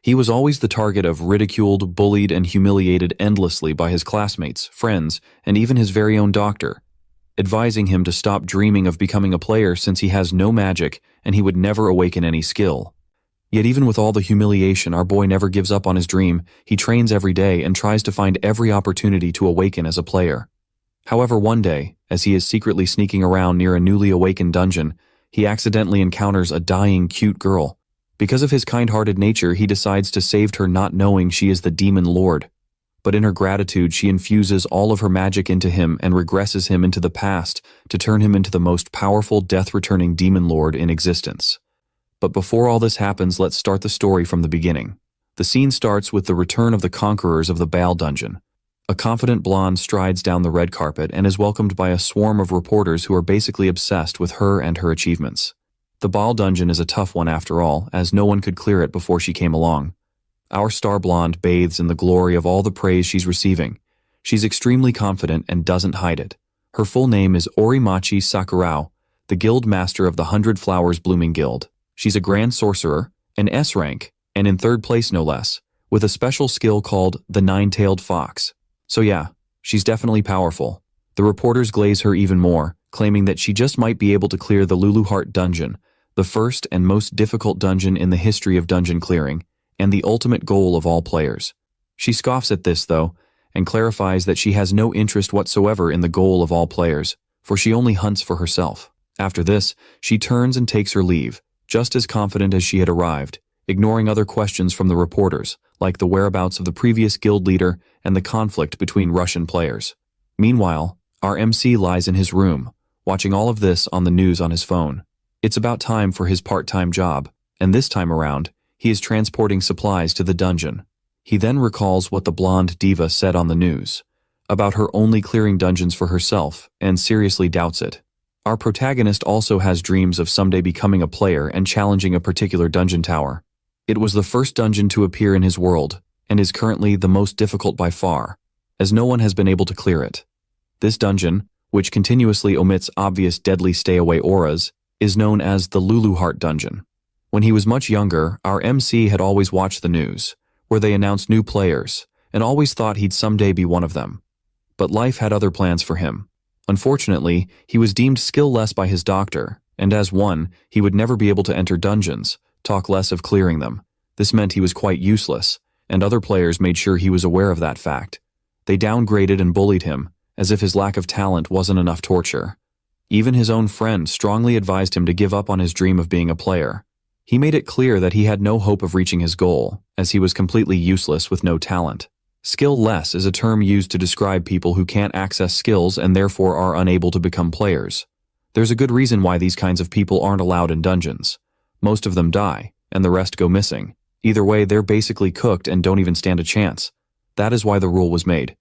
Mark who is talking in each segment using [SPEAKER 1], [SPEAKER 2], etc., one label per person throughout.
[SPEAKER 1] He was always the target of ridiculed, bullied, and humiliated endlessly by his classmates, friends, and even his very own doctor, advising him to stop dreaming of becoming a player since he has no magic and he would never awaken any skill. Yet even with all the humiliation, our boy never gives up on his dream. He trains every day and tries to find every opportunity to awaken as a player. However, one day, as he is secretly sneaking around near a newly awakened dungeon, he accidentally encounters a dying cute girl. Because of his kind-hearted nature, he decides to save her, not knowing she is the demon lord. But in her gratitude, she infuses all of her magic into him and regresses him into the past to turn him into the most powerful death-returning demon lord in existence. But before all this happens, let's start the story from the beginning. The scene starts with the return of the conquerors of the Baal dungeon. A confident blonde strides down the red carpet and is welcomed by a swarm of reporters who are basically obsessed with her and her achievements. The Baal dungeon is a tough one after all, as no one could clear it before she came along. Our star blonde bathes in the glory of all the praise she's receiving. She's extremely confident and doesn't hide it. Her full name is Orimachi Sakurao, the guild master of the 100 Flowers Blooming Guild. She's a grand sorcerer, an S rank, and in third place no less, with a special skill called the Nine-Tailed Fox. So yeah, she's definitely powerful. The reporters glaze her even more, claiming that she just might be able to clear the Lulu Heart dungeon, the first and most difficult dungeon in the history of dungeon clearing, and the ultimate goal of all players. She scoffs at this, though, and clarifies that she has no interest whatsoever in the goal of all players, for she only hunts for herself. After this, she turns and takes her leave, just as confident as she had arrived, ignoring other questions from the reporters, like the whereabouts of the previous guild leader and the conflict between Russian players. Meanwhile, our MC lies in his room, watching all of this on the news on his phone. It's about time for his part-time job, and this time around, he is transporting supplies to the dungeon. He then recalls what the blonde diva said on the news, about her only clearing dungeons for herself, and seriously doubts it. Our protagonist also has dreams of someday becoming a player and challenging a particular dungeon tower. It was the first dungeon to appear in his world, and is currently the most difficult by far, as no one has been able to clear it. This dungeon, which continuously omits obvious deadly stay-away auras, is known as the Lulu Heart dungeon. When he was much younger, our MC had always watched the news, where they announced new players, and always thought he'd someday be one of them. But life had other plans for him. Unfortunately, he was deemed skill-less by his doctor, and as one, he would never be able to enter dungeons, talk less of clearing them. This meant he was quite useless, and other players made sure he was aware of that fact. They downgraded and bullied him, as if his lack of talent wasn't enough torture. Even his own friend strongly advised him to give up on his dream of being a player. He made it clear that he had no hope of reaching his goal, as he was completely useless with no talent. Skill-less is a term used to describe people who can't access skills and therefore are unable to become players. There's a good reason why these kinds of people aren't allowed in dungeons. Most of them die, and the rest go missing. Either way, they're basically cooked and don't even stand a chance. That is why the rule was made.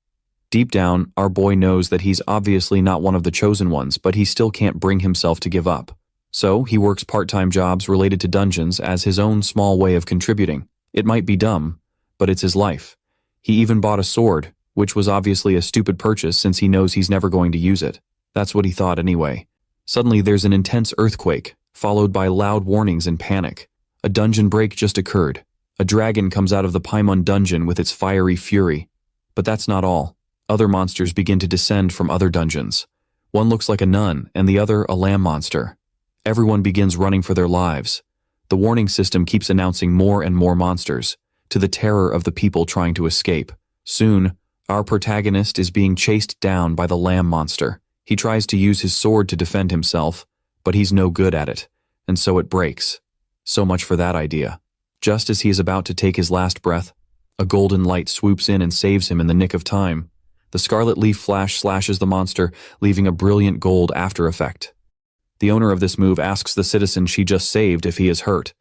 [SPEAKER 1] Deep down, our boy knows that he's obviously not one of the chosen ones, but he still can't bring himself to give up. So, he works part-time jobs related to dungeons as his own small way of contributing. It might be dumb, but it's his life. He even bought a sword, which was obviously a stupid purchase since he knows he's never going to use it. That's what he thought anyway. Suddenly there's an intense earthquake, followed by loud warnings and panic. A dungeon break just occurred. A dragon comes out of the Paimon dungeon with its fiery fury. But that's not all. Other monsters begin to descend from other dungeons. One looks like a nun, and the other a lamb monster. Everyone begins running for their lives. The warning system keeps announcing more and more monsters, to the terror of the people trying to escape. Soon, our protagonist is being chased down by the lamb monster. He tries to use his sword to defend himself, but he's no good at it, and so it breaks. So much for that idea. Just as he is about to take his last breath, a golden light swoops in and saves him in the nick of time. The scarlet leaf flash slashes the monster, leaving a brilliant gold after effect. The owner of this move asks the citizen she just saved if he is hurt.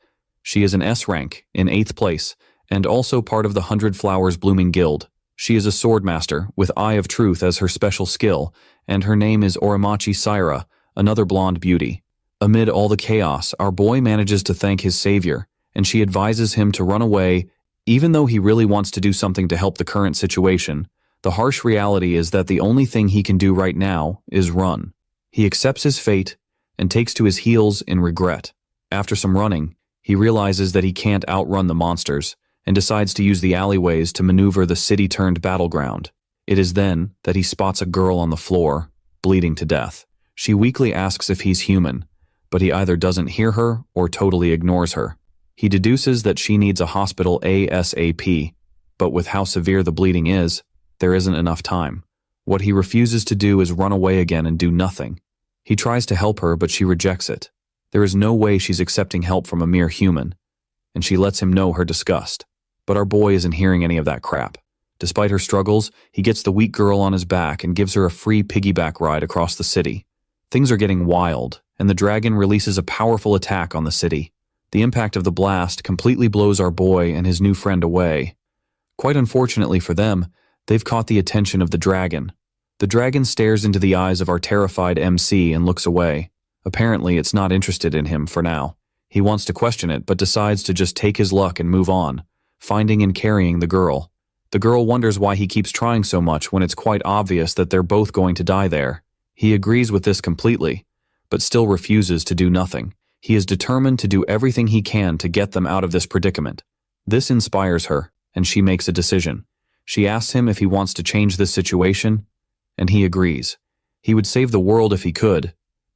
[SPEAKER 1] She is an S rank, in 8th place, and also part of the 100 Flowers Blooming Guild. She is a swordmaster, with Eye of Truth as her special skill, and her name is Orimachi Saira, another blonde beauty. Amid all the chaos, our boy manages to thank his savior, and she advises him to run away. Even though he really wants to do something to help the current situation, the harsh reality is that the only thing he can do right now is run. He accepts his fate and takes to his heels in regret. After some running, he realizes that he can't outrun the monsters, and decides to use the alleyways to maneuver the city-turned battleground. It is then that he spots a girl on the floor, bleeding to death. She weakly asks if he's human, but he either doesn't hear her or totally ignores her. He deduces that she needs a hospital ASAP, but with how severe the bleeding is, there isn't enough time. What he refuses to do is run away again and do nothing. He tries to help her, but she rejects it. There is no way she's accepting help from a mere human, and she lets him know her disgust. But our boy isn't hearing any of that crap. Despite her struggles, he gets the weak girl on his back and gives her a free piggyback ride across the city. Things are getting wild, and the dragon releases a powerful attack on the city. The impact of the blast completely blows our boy and his new friend away. Quite unfortunately for them, they've caught the attention of the dragon. The dragon stares into the eyes of our terrified MC and looks away. Apparently, it's not interested in him for now. He wants to question it, but decides to just take his luck and move on, finding and carrying the girl. The girl wonders why he keeps trying so much when it's quite obvious that they're both going to die there. He agrees with this completely, but still refuses to do nothing. He is determined to do everything he can to get them out of this predicament. This inspires her, and she makes a decision. She asks him if he wants to change this situation, and he agrees. He would save the world if he could,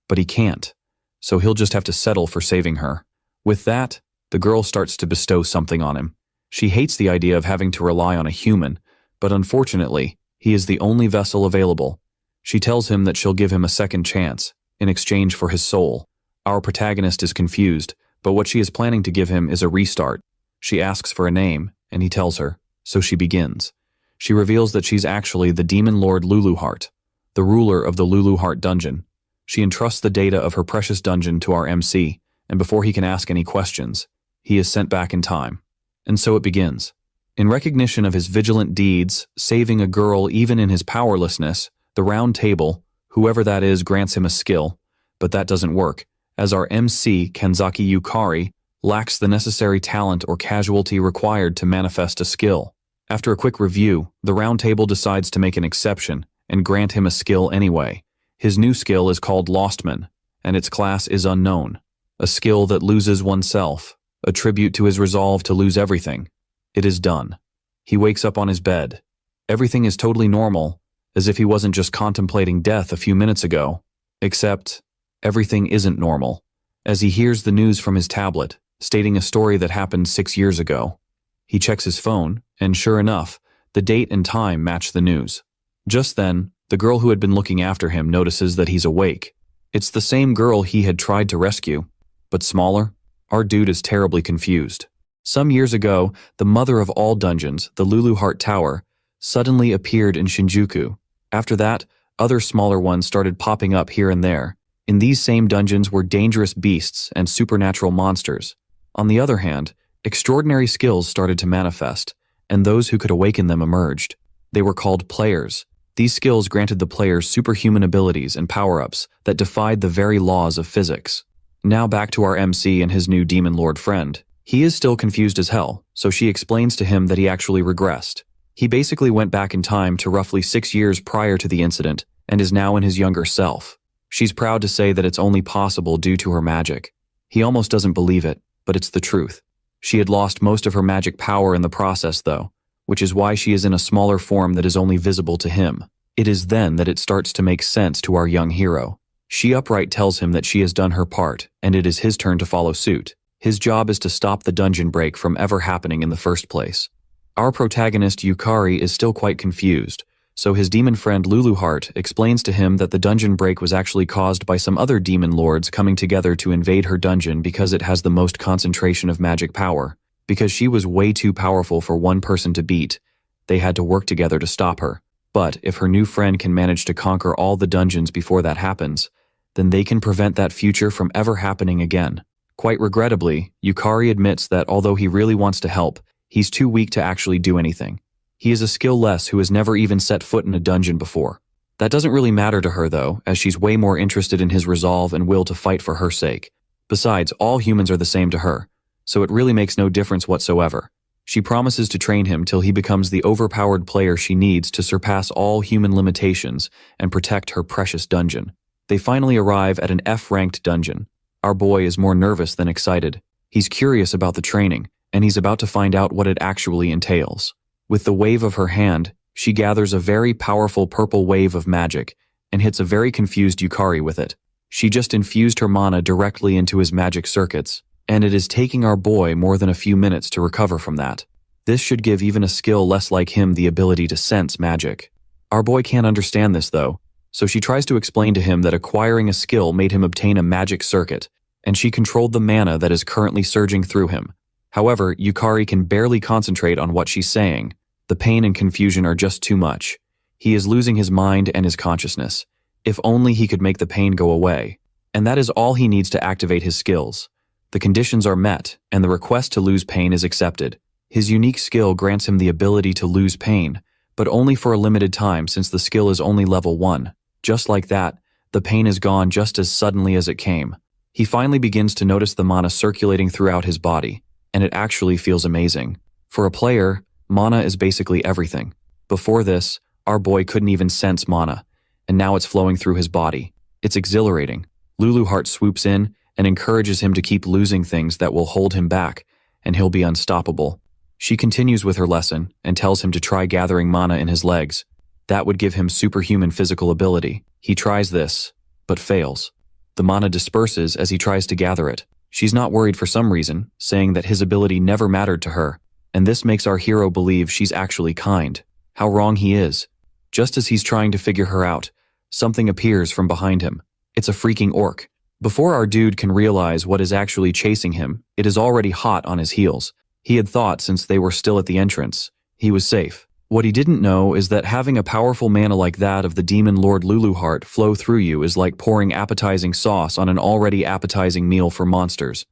[SPEAKER 1] but he can't, so he'll just have to settle for saving her. With that, the girl starts to bestow something on him. She hates the idea of having to rely on a human, but unfortunately, he is the only vessel available. She tells him that she'll give him a second chance, in exchange for his soul. Our protagonist is confused, but what she is planning to give him is a restart. She asks for a name, and he tells her, so she begins. She reveals that she's actually the demon lord Luluheart, the ruler of the Luluheart dungeon. She entrusts the data of her precious dungeon to our MC, and before he can ask any questions, he is sent back in time. And so it begins. In recognition of his vigilant deeds, saving a girl even in his powerlessness, the Round Table, whoever that is, grants him a skill, but that doesn't work, as our MC, Kanzaki Yukari, lacks the necessary talent or casualty required to manifest a skill. After a quick review, the Round Table decides to make an exception and grant him a skill anyway. His new skill is called Lostman, and its class is unknown, a skill that loses oneself, a tribute to his resolve to lose everything. It is done. He wakes up on his bed. Everything is totally normal, as if he wasn't just contemplating death a few minutes ago. Except, everything isn't normal, as he hears the news from his tablet, stating a story that happened 6 years ago. He checks his phone, and sure enough, the date and time match the news. Just then, the girl who had been looking after him notices that he's awake. It's the same girl he had tried to rescue, but smaller. Our dude is terribly confused. Some years ago, the mother of all dungeons, the Luluheart Tower, suddenly appeared in Shinjuku. After that, other smaller ones started popping up here and there. In these same dungeons were dangerous beasts and supernatural monsters. On the other hand, extraordinary skills started to manifest, and those who could awaken them emerged. They were called players. These skills granted the players superhuman abilities and power-ups that defied the very laws of physics. Now back to our MC and his new demon lord friend. He is still confused as hell, so she explains to him that he actually regressed. He basically went back in time to roughly 6 years prior to the incident and is now in his younger self. She's proud to say that it's only possible due to her magic. He almost doesn't believe it, but it's the truth. She had lost most of her magic power in the process though, which is why she is in a smaller form that is only visible to him. It is then that it starts to make sense to our young hero. She upright tells him that she has done her part, and it is his turn to follow suit. His job is to stop the dungeon break from ever happening in the first place. Our protagonist Yukari is still quite confused, so his demon friend Luluheart explains to him that the dungeon break was actually caused by some other demon lords coming together to invade her dungeon because it has the most concentration of magic power. Because she was way too powerful for one person to beat, they had to work together to stop her. But if her new friend can manage to conquer all the dungeons before that happens, then they can prevent that future from ever happening again. Quite regrettably, Yukari admits that although he really wants to help, he's too weak to actually do anything. He is a skill-less who has never even set foot in a dungeon before. That doesn't really matter to her though, as she's way more interested in his resolve and will to fight for her sake. Besides, all humans are the same to her, so it really makes no difference whatsoever. She promises to train him till he becomes the overpowered player she needs to surpass all human limitations and protect her precious dungeon. They finally arrive at an F-ranked dungeon. Our boy is more nervous than excited. He's curious about the training, and he's about to find out what it actually entails. With the wave of her hand, she gathers a very powerful purple wave of magic and hits a very confused Yukari with it. She just infused her mana directly into his magic circuits, and it is taking our boy more than a few minutes to recover from that. This should give even a skill less like him the ability to sense magic. Our boy can't understand this though, so she tries to explain to him that acquiring a skill made him obtain a magic circuit, and she controlled the mana that is currently surging through him. However, Yukari can barely concentrate on what she's saying. The pain and confusion are just too much. He is losing his mind and his consciousness. If only he could make the pain go away. And that is all he needs to activate his skills. The conditions are met, and the request to lose pain is accepted. His unique skill grants him the ability to lose pain, but only for a limited time since the skill is only level 1. Just like that, the pain is gone just as suddenly as it came. He finally begins to notice the mana circulating throughout his body, and it actually feels amazing. For a player, mana is basically everything. Before this, our boy couldn't even sense mana, and now it's flowing through his body. It's exhilarating. Luluheart swoops in and encourages him to keep losing things that will hold him back, and he'll be unstoppable. She continues with her lesson and tells him to try gathering mana in his legs. That would give him superhuman physical ability. He tries this, but fails. The mana disperses as he tries to gather it. She's not worried for some reason, saying that his ability never mattered to her, and this makes our hero believe she's actually kind. How wrong he is. Just as he's trying to figure her out, something appears from behind him. It's a freaking orc. Before our dude can realize what is actually chasing him, it is already hot on his heels. He had thought since they were still at the entrance, he was safe. What he didn't know is that having a powerful mana like that of the demon lord Luluheart flow through you is like pouring appetizing sauce on an already appetizing meal for monsters.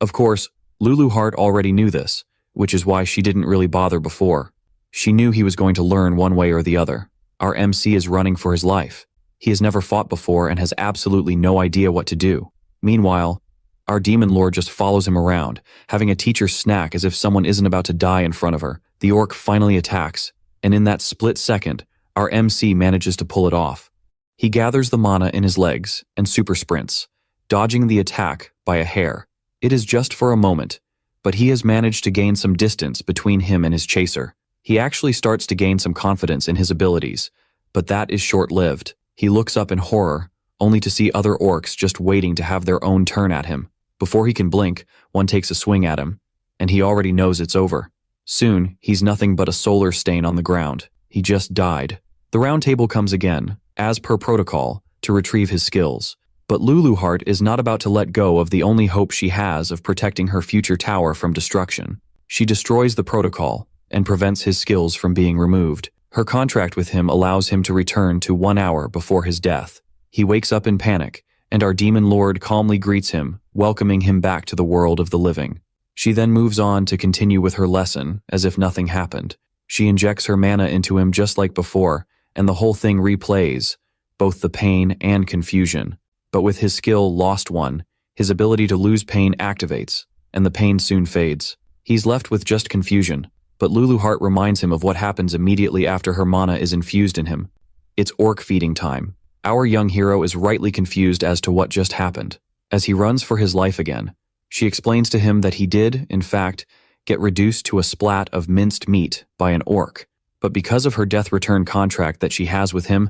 [SPEAKER 1] Of course, Luluheart already knew this, which is why she didn't really bother before. She knew he was going to learn one way or the other. Our MC is running for his life. He has never fought before and has absolutely no idea what to do. Meanwhile, our demon lord just follows him around, having a teacher's snack as if someone isn't about to die in front of her. The orc finally attacks, and in that split second, our MC manages to pull it off. He gathers the mana in his legs and super sprints, dodging the attack by a hair. It is just for a moment, but he has managed to gain some distance between him and his chaser. He actually starts to gain some confidence in his abilities, but that is short-lived. He looks up in horror, only to see other orcs just waiting to have their own turn at him. Before he can blink, one takes a swing at him, and he already knows it's over. Soon, he's nothing but a solar stain on the ground. He just died. The round table comes again, as per protocol, to retrieve his skills. But Luluheart is not about to let go of the only hope she has of protecting her future tower from destruction. She destroys the protocol and prevents his skills from being removed. Her contract with him allows him to return to 1 hour before his death. He wakes up in panic, and our demon lord calmly greets him, welcoming him back to the world of the living. She then moves on to continue with her lesson, as if nothing happened. She injects her mana into him just like before, and the whole thing replays, both the pain and confusion. But with his skill Lost One, his ability to lose pain activates, and the pain soon fades. He's left with just confusion, but Luluheart reminds him of what happens immediately after her mana is infused in him. It's orc feeding time. Our young hero is rightly confused as to what just happened. As he runs for his life again, she explains to him that he did, in fact, get reduced to a splat of minced meat by an orc, but because of her death return contract that she has with him,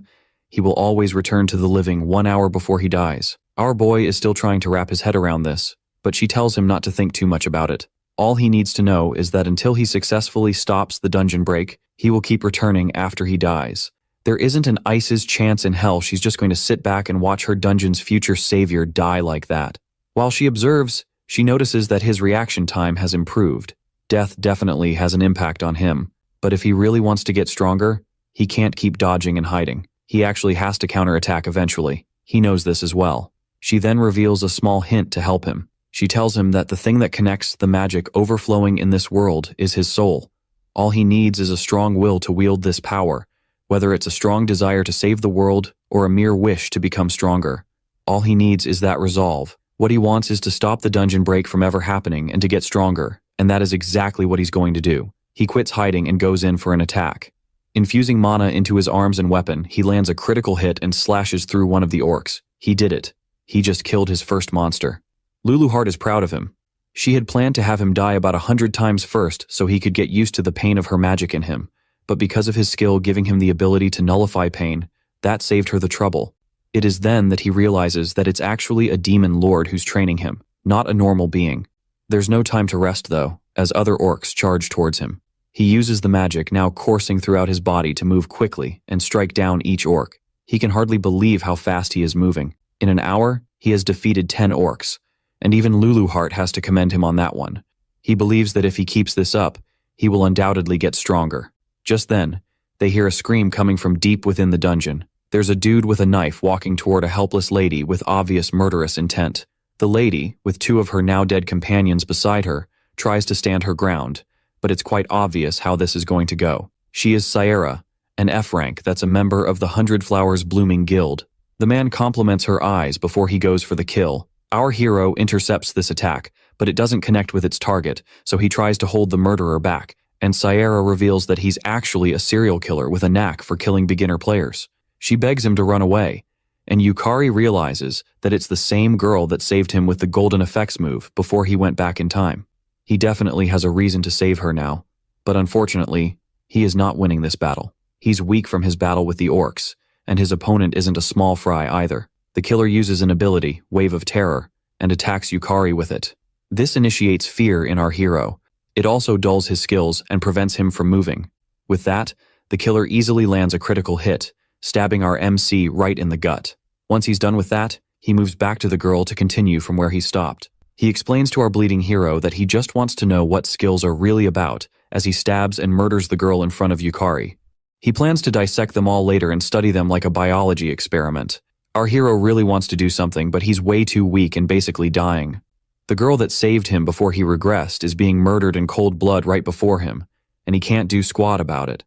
[SPEAKER 1] he will always return to the living 1 hour before he dies. Our boy is still trying to wrap his head around this, but she tells him not to think too much about it. All he needs to know is that until he successfully stops the dungeon break, he will keep returning after he dies. There isn't an ice's chance in hell she's just going to sit back and watch her dungeon's future savior die like that. While she observes, she notices that his reaction time has improved. Death definitely has an impact on him, but if he really wants to get stronger, he can't keep dodging and hiding. He actually has to counterattack eventually. He knows this as well. She then reveals a small hint to help him. She tells him that the thing that connects the magic overflowing in this world is his soul. All he needs is a strong will to wield this power, whether it's a strong desire to save the world or a mere wish to become stronger. All he needs is that resolve. What he wants is to stop the dungeon break from ever happening and to get stronger, and that is exactly what he's going to do. He quits hiding and goes in for an attack. Infusing mana into his arms and weapon, he lands a critical hit and slashes through one of the orcs. He did it. He just killed his first monster. Luluheart is proud of him. She had planned to have him die about 100 times first so he could get used to the pain of her magic in him, but because of his skill giving him the ability to nullify pain, that saved her the trouble. It is then that he realizes that it's actually a demon lord who's training him, not a normal being. There's no time to rest though, as other orcs charge towards him. He uses the magic now coursing throughout his body to move quickly and strike down each orc. He can hardly believe how fast he is moving. In an hour, he has defeated 10 orcs, and even Luluheart has to commend him on that one. He believes that if he keeps this up, he will undoubtedly get stronger. Just then, they hear a scream coming from deep within the dungeon. There's a dude with a knife walking toward a helpless lady with obvious murderous intent. The lady, with 2 of her now-dead companions beside her, tries to stand her ground, but it's quite obvious how this is going to go. She is Sierra, an F rank that's a member of the 100 Flowers Blooming Guild. The man compliments her eyes before he goes for the kill. Our hero intercepts this attack, but it doesn't connect with its target, so he tries to hold the murderer back, and Sierra reveals that he's actually a serial killer with a knack for killing beginner players. She begs him to run away, and Yukari realizes that it's the same girl that saved him with the golden effects move before he went back in time. He definitely has a reason to save her now, but unfortunately, he is not winning this battle. He's weak from his battle with the orcs, and his opponent isn't a small fry either. The killer uses an ability, Wave of Terror, and attacks Yukari with it. This initiates fear in our hero. It also dulls his skills and prevents him from moving. With that, the killer easily lands a critical hit, stabbing our MC right in the gut. Once he's done with that, he moves back to the girl to continue from where he stopped. He explains to our bleeding hero that he just wants to know what skills are really about as he stabs and murders the girl in front of Yukari. He plans to dissect them all later and study them like a biology experiment. Our hero really wants to do something, but he's way too weak and basically dying. The girl that saved him before he regressed is being murdered in cold blood right before him, and he can't do squat about it.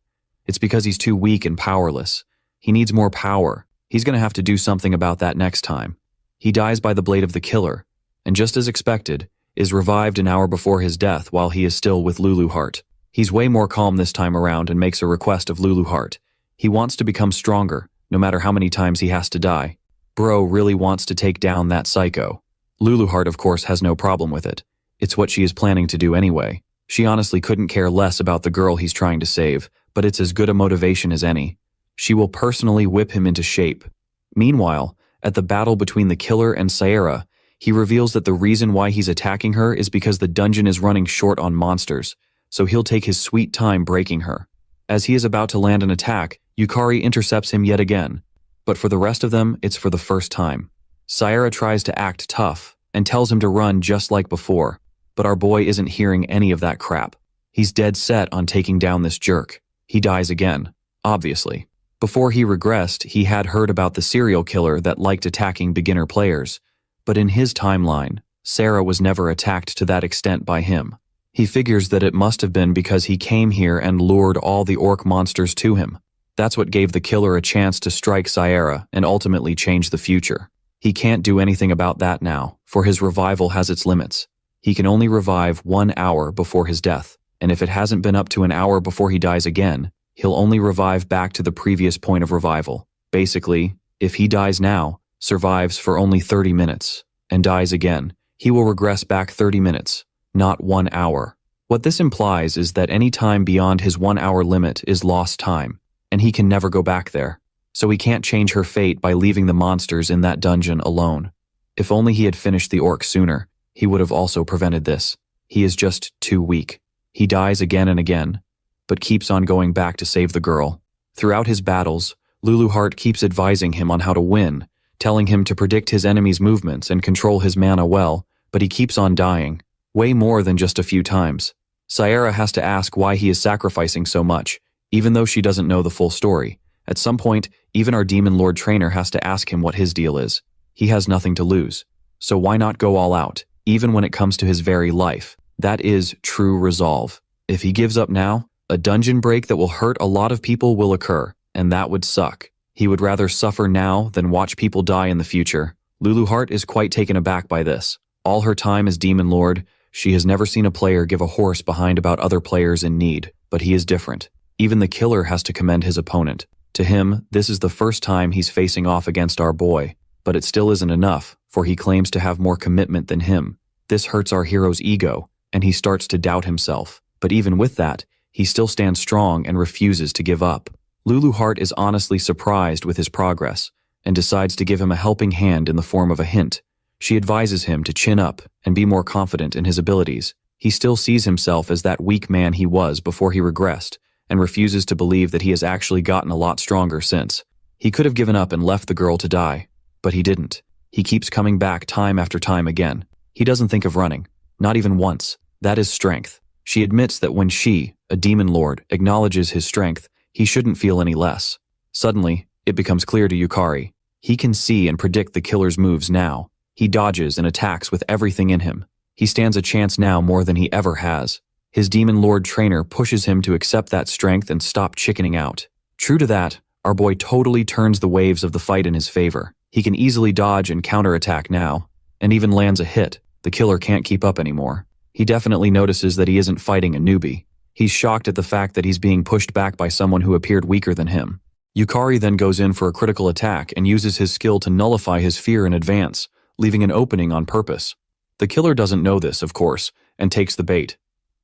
[SPEAKER 1] It's because he's too weak and powerless. He needs more power. He's gonna have to do something about that next time. He dies by the blade of the killer, and just as expected, is revived an hour before his death while he is still with Luluheart. He's way more calm this time around and makes a request of Luluheart. He wants to become stronger, no matter how many times he has to die. Bro really wants to take down that psycho. Luluheart, of course, has no problem with it. It's what she is planning to do anyway. She honestly couldn't care less about the girl he's trying to save, but it's as good a motivation as any. She will personally whip him into shape. Meanwhile, at the battle between the killer and Sierra, he reveals that the reason why he's attacking her is because the dungeon is running short on monsters, so he'll take his sweet time breaking her. As he is about to land an attack, Yukari intercepts him yet again. But for the rest of them, it's for the first time. Sierra tries to act tough and tells him to run just like before, but our boy isn't hearing any of that crap. He's dead set on taking down this jerk. He dies again, obviously. Before he regressed, he had heard about the serial killer that liked attacking beginner players, but in his timeline, Sarah was never attacked to that extent by him. He figures that it must have been because he came here and lured all the orc monsters to him. That's what gave the killer a chance to strike Sierra and ultimately change the future. He can't do anything about that now, for his revival has its limits. He can only revive 1 hour before his death, and if it hasn't been up to an hour before he dies again, he'll only revive back to the previous point of revival. Basically, if he dies now, survives for only 30 minutes, and dies again, he will regress back 30 minutes, not 1 hour. What this implies is that any time beyond his 1 hour limit is lost time, and he can never go back there. So he can't change her fate by leaving the monsters in that dungeon alone. If only he had finished the orc sooner, he would have also prevented this. He is just too weak. He dies again and again, but keeps on going back to save the girl. Throughout his battles, Luluheart keeps advising him on how to win, telling him to predict his enemy's movements and control his mana well, but he keeps on dying, way more than just a few times. Sierra has to ask why he is sacrificing so much, even though she doesn't know the full story. At some point, even our Demon Lord trainer has to ask him what his deal is. He has nothing to lose. So why not go all out, even when it comes to his very life? That is true resolve. If he gives up now, a dungeon break that will hurt a lot of people will occur, and that would suck. He would rather suffer now than watch people die in the future. Luluheart is quite taken aback by this. All her time as Demon Lord, she has never seen a player give a horse behind about other players in need, but he is different. Even the killer has to commend his opponent. To him, this is the first time he's facing off against our boy, but it still isn't enough, for he claims to have more commitment than him. This hurts our hero's ego, and he starts to doubt himself. But even with that, he still stands strong and refuses to give up. Lulu Heart is honestly surprised with his progress and decides to give him a helping hand in the form of a hint. She advises him to chin up and be more confident in his abilities. He still sees himself as that weak man he was before he regressed and refuses to believe that he has actually gotten a lot stronger since. He could have given up and left the girl to die, but he didn't. He keeps coming back time after time again. He doesn't think of running, not even once. That is strength. She admits that when she, a demon lord, acknowledges his strength, he shouldn't feel any less. Suddenly, it becomes clear to Yukari. He can see and predict the killer's moves now. He dodges and attacks with everything in him. He stands a chance now more than he ever has. His demon lord trainer pushes him to accept that strength and stop chickening out. True to that, our boy totally turns the waves of the fight in his favor. He can easily dodge and counterattack now, and even lands a hit. The killer can't keep up anymore. He definitely notices that he isn't fighting a newbie. He's shocked at the fact that he's being pushed back by someone who appeared weaker than him. Yukari then goes in for a critical attack and uses his skill to nullify his fear in advance, leaving an opening on purpose. The killer doesn't know this, of course, and takes the bait.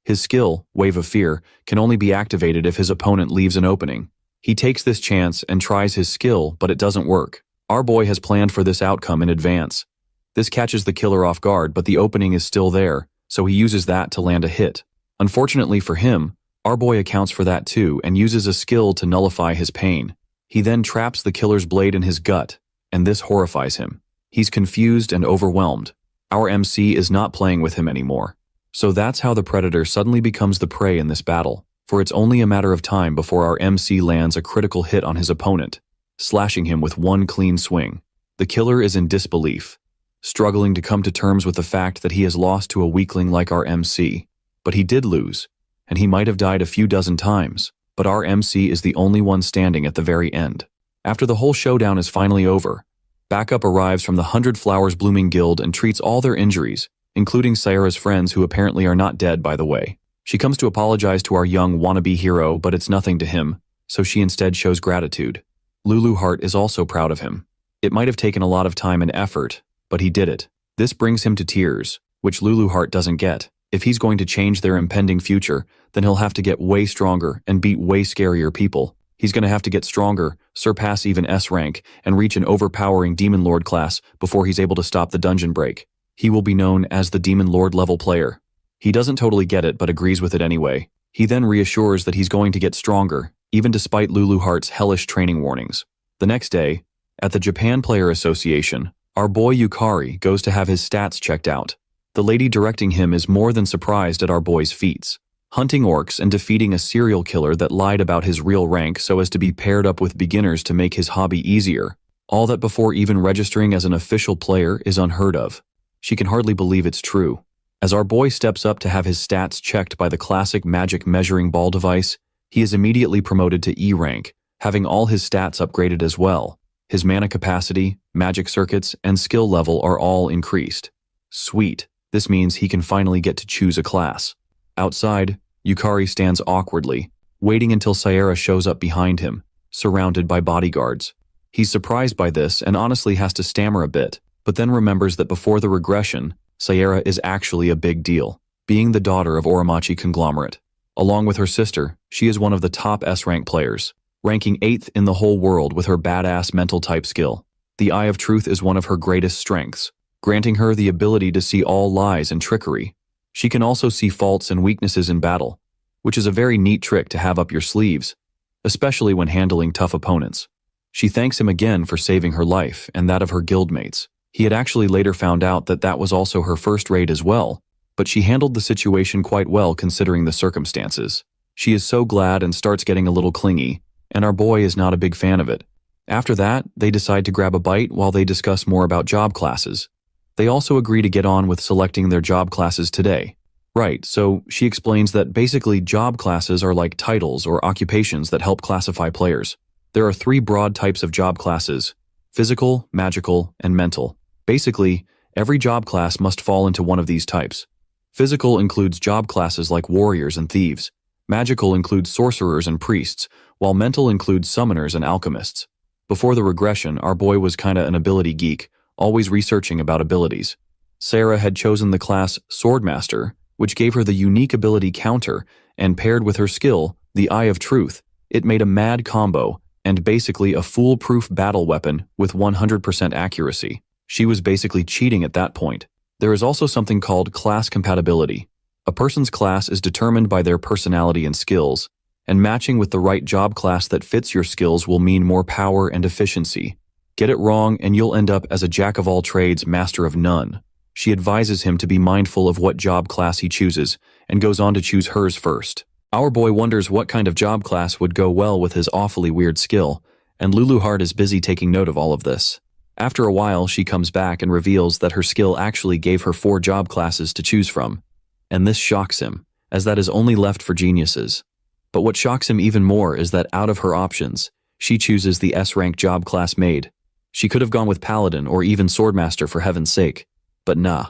[SPEAKER 1] His skill, Wave of Fear, can only be activated if his opponent leaves an opening. He takes this chance and tries his skill, but it doesn't work. Our boy has planned for this outcome in advance. This catches the killer off guard, but the opening is still there, so he uses that to land a hit. Unfortunately for him, our boy accounts for that too and uses a skill to nullify his pain. He then traps the killer's blade in his gut, and this horrifies him. He's confused and overwhelmed. Our MC is not playing with him anymore. So that's how the predator suddenly becomes the prey in this battle, for it's only a matter of time before our MC lands a critical hit on his opponent, slashing him with one clean swing. The killer is in disbelief, struggling to come to terms with the fact that he has lost to a weakling like our MC. But he did lose, and he might have died a few dozen times, but our MC is the only one standing at the very end. After the whole showdown is finally over, backup arrives from the 100 Flowers Blooming Guild and treats all their injuries, including Sayara's friends who apparently are not dead, by the way. She comes to apologize to our young wannabe hero, but it's nothing to him, so she instead shows gratitude. Lulu Heart is also proud of him. It might have taken a lot of time and effort, but he did it. This brings him to tears, which Lulu Heart doesn't get. If he's going to change their impending future, then he'll have to get way stronger and beat way scarier people. He's going to have to get stronger, surpass even S rank, and reach an overpowering Demon Lord class before he's able to stop the dungeon break. He will be known as the Demon Lord level player. He doesn't totally get it, but agrees with it anyway. He then reassures that he's going to get stronger, even despite Lulu Heart's hellish training warnings. The next day, at the Japan Player Association, our boy Yukari goes to have his stats checked out. The lady directing him is more than surprised at our boy's feats. Hunting orcs and defeating a serial killer that lied about his real rank so as to be paired up with beginners to make his hobby easier. All that before even registering as an official player is unheard of. She can hardly believe it's true. As our boy steps up to have his stats checked by the classic magic measuring ball device, he is immediately promoted to E rank, having all his stats upgraded as well. His mana capacity, magic circuits, and skill level are all increased. Sweet. This means he can finally get to choose a class. Outside, Yukari stands awkwardly, waiting until Sayara shows up behind him, surrounded by bodyguards. He's surprised by this and honestly has to stammer a bit, but then remembers that before the regression, Sayara is actually a big deal, being the daughter of Oromachi conglomerate. Along with her sister, she is one of the top S-rank players, ranking 8th in the whole world with her badass mental type skill. The Eye of Truth is one of her greatest strengths, granting her the ability to see all lies and trickery. She can also see faults and weaknesses in battle, which is a very neat trick to have up your sleeves, especially when handling tough opponents. She thanks him again for saving her life and that of her guildmates. He had actually later found out that that was also her first raid as well, but she handled the situation quite well considering the circumstances. She is so glad and starts getting a little clingy, and our boy is not a big fan of it. After that, they decide to grab a bite while they discuss more about job classes. They also agree to get on with selecting their job classes today. Right, so she explains that basically job classes are like titles or occupations that help classify players. There are 3 broad types of job classes: physical, magical, and mental. Basically, every job class must fall into one of these types. Physical includes job classes like warriors and thieves. Magical includes sorcerers and priests, while mental includes summoners and alchemists. Before the regression, our boy was kinda an ability geek, always researching about abilities. Sarah had chosen the class Swordmaster, which gave her the unique ability Counter, and paired with her skill, the Eye of Truth, it made a mad combo and basically a foolproof battle weapon with 100% accuracy. She was basically cheating at that point. There is also something called class compatibility. A person's class is determined by their personality and skills, and matching with the right job class that fits your skills will mean more power and efficiency. Get it wrong and you'll end up as a jack-of-all-trades, master of none. She advises him to be mindful of what job class he chooses, and goes on to choose hers first. Our boy wonders what kind of job class would go well with his awfully weird skill, and Luluheart is busy taking note of all of this. After a while, she comes back and reveals that her skill actually gave her 4 job classes to choose from. And this shocks him, as that is only left for geniuses. But what shocks him even more is that out of her options, she chooses the S-rank job class Maid. She could have gone with Paladin or even Swordmaster for heaven's sake. But nah.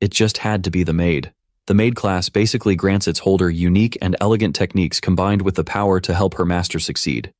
[SPEAKER 1] It just had to be the Maid. The Maid class basically grants its holder unique and elegant techniques combined with the power to help her master succeed.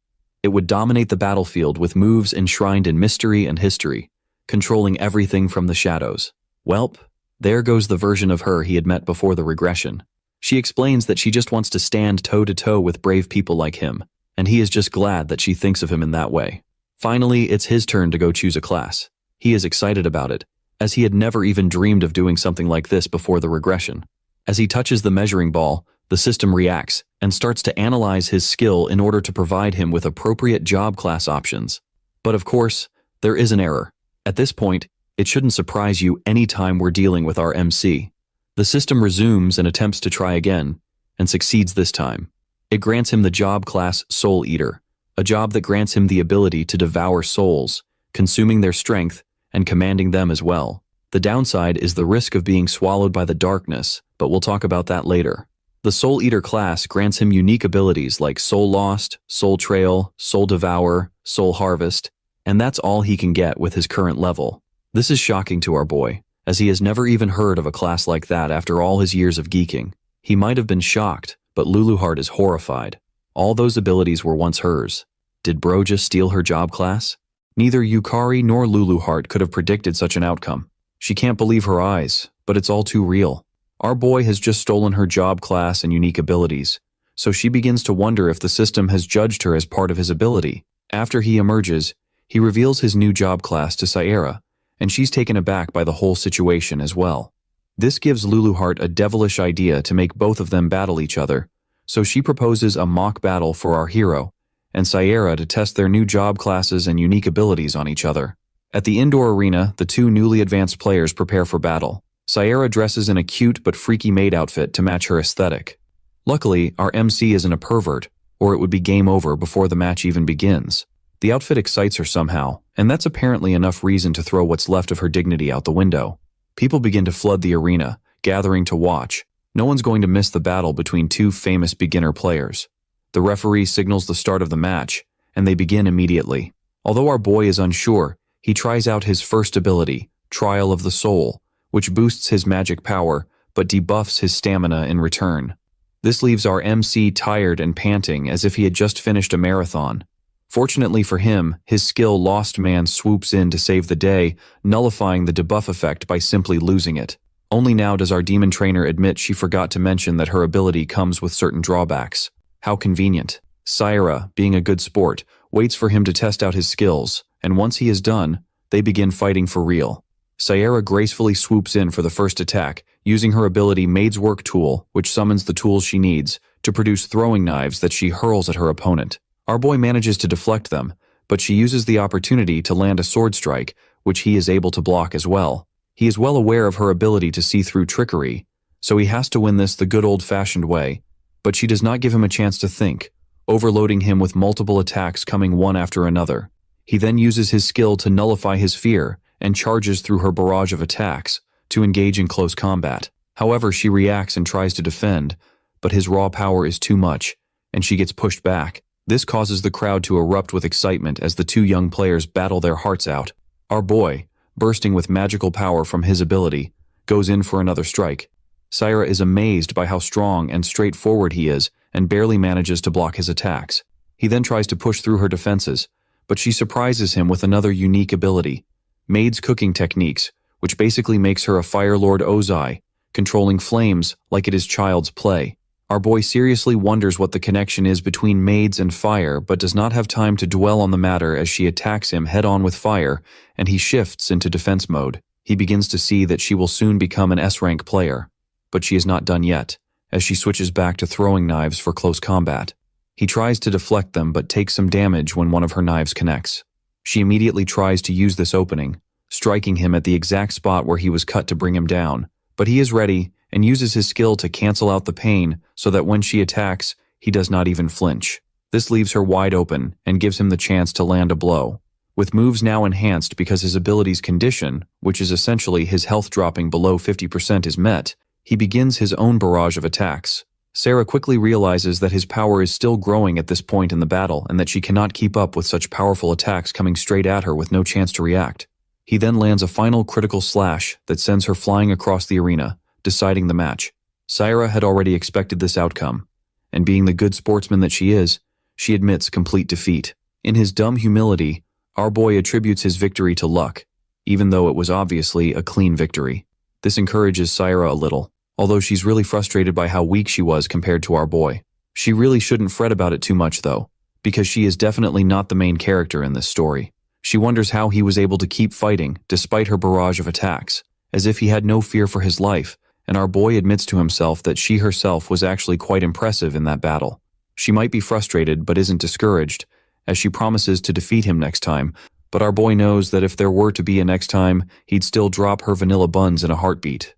[SPEAKER 1] It would dominate the battlefield with moves enshrined in mystery and history, controlling everything from the shadows. Welp, there goes the version of her he had met before the regression. She explains that she just wants to stand toe-to-toe with brave people like him, and he is just glad that she thinks of him in that way. Finally, it's his turn to go choose a class. He is excited about it, as he had never even dreamed of doing something like this before the regression. As he touches the measuring ball, the system reacts and starts to analyze his skill in order to provide him with appropriate job class options. But of course, there is an error. At this point, it shouldn't surprise you any time we're dealing with our MC. The system resumes and attempts to try again, and succeeds this time. It grants him the job class Soul Eater, a job that grants him the ability to devour souls, consuming their strength and commanding them as well. The downside is the risk of being swallowed by the darkness, but we'll talk about that later. The Soul Eater class grants him unique abilities like Soul Lost, Soul Trail, Soul Devour, Soul Harvest, and that's all he can get with his current level. This is shocking to our boy, as he has never even heard of a class like that after all his years of geeking. He might have been shocked, but Luluheart is horrified. All those abilities were once hers. Did bro just steal her job class? Neither Yukari nor Luluheart could have predicted such an outcome. She can't believe her eyes, but it's all too real. Our boy has just stolen her job class and unique abilities, so she begins to wonder if the system has judged her as part of his ability. After he emerges, he reveals his new job class to Saera, and she's taken aback by the whole situation as well. This gives Luluheart a devilish idea to make both of them battle each other, so she proposes a mock battle for our hero, and Saera to test their new job classes and unique abilities on each other. At the indoor arena, the 2 newly advanced players prepare for battle. Saera dresses in a cute but freaky maid outfit to match her aesthetic. Luckily, our MC isn't a pervert, or it would be game over before the match even begins. The outfit excites her somehow, and that's apparently enough reason to throw what's left of her dignity out the window. People begin to flood the arena, gathering to watch. No one's going to miss the battle between 2 famous beginner players. The referee signals the start of the match, and they begin immediately. Although our boy is unsure, he tries out his first ability, Trial of the Soul, which boosts his magic power, but debuffs his stamina in return. This leaves our MC tired and panting as if he had just finished a marathon. Fortunately for him, his skill Lost Man swoops in to save the day, nullifying the debuff effect by simply losing it. Only now does our demon trainer admit she forgot to mention that her ability comes with certain drawbacks. How convenient. Saera, being a good sport, waits for him to test out his skills, and once he is done, they begin fighting for real. Saera gracefully swoops in for the first attack, using her ability Maid's Work Tool, which summons the tools she needs, to produce throwing knives that she hurls at her opponent. Our boy manages to deflect them, but she uses the opportunity to land a sword strike, which he is able to block as well. He is well aware of her ability to see through trickery, so he has to win this the good old-fashioned way, but she does not give him a chance to think, overloading him with multiple attacks coming one after another. He then uses his skill to nullify his fear, and charges through her barrage of attacks to engage in close combat. However, she reacts and tries to defend, but his raw power is too much, and she gets pushed back. This causes the crowd to erupt with excitement as the 2 young players battle their hearts out. Our boy, bursting with magical power from his ability, goes in for another strike. Saera is amazed by how strong and straightforward he is and barely manages to block his attacks. He then tries to push through her defenses, but she surprises him with another unique ability, Maid's Cooking Techniques, which basically makes her a Fire Lord Ozai, controlling flames like it is child's play. Our boy seriously wonders what the connection is between maids and fire, but does not have time to dwell on the matter as she attacks him head-on with fire, and he shifts into defense mode. He begins to see that she will soon become an S-rank player, but she is not done yet, as she switches back to throwing knives for close combat. He tries to deflect them but takes some damage when one of her knives connects. She immediately tries to use this opening, striking him at the exact spot where he was cut to bring him down, but he is ready and uses his skill to cancel out the pain so that when she attacks, he does not even flinch. This leaves her wide open and gives him the chance to land a blow. With moves now enhanced because his ability's condition, which is essentially his health dropping below 50%, is met, he begins his own barrage of attacks. Sarah quickly realizes that his power is still growing at this point in the battle and that she cannot keep up with such powerful attacks coming straight at her with no chance to react. He then lands a final critical slash that sends her flying across the arena, deciding the match. Sarah had already expected this outcome, and being the good sportsman that she is, she admits complete defeat. In his dumb humility, our boy attributes his victory to luck, even though it was obviously a clean victory. This encourages Sarah a little, although she's really frustrated by how weak she was compared to our boy. She really shouldn't fret about it too much though, because she is definitely not the main character in this story. She wonders how he was able to keep fighting despite her barrage of attacks, as if he had no fear for his life, and our boy admits to himself that she herself was actually quite impressive in that battle. She might be frustrated but isn't discouraged, as she promises to defeat him next time, but our boy knows that if there were to be a next time, he'd still drop her vanilla buns in a heartbeat.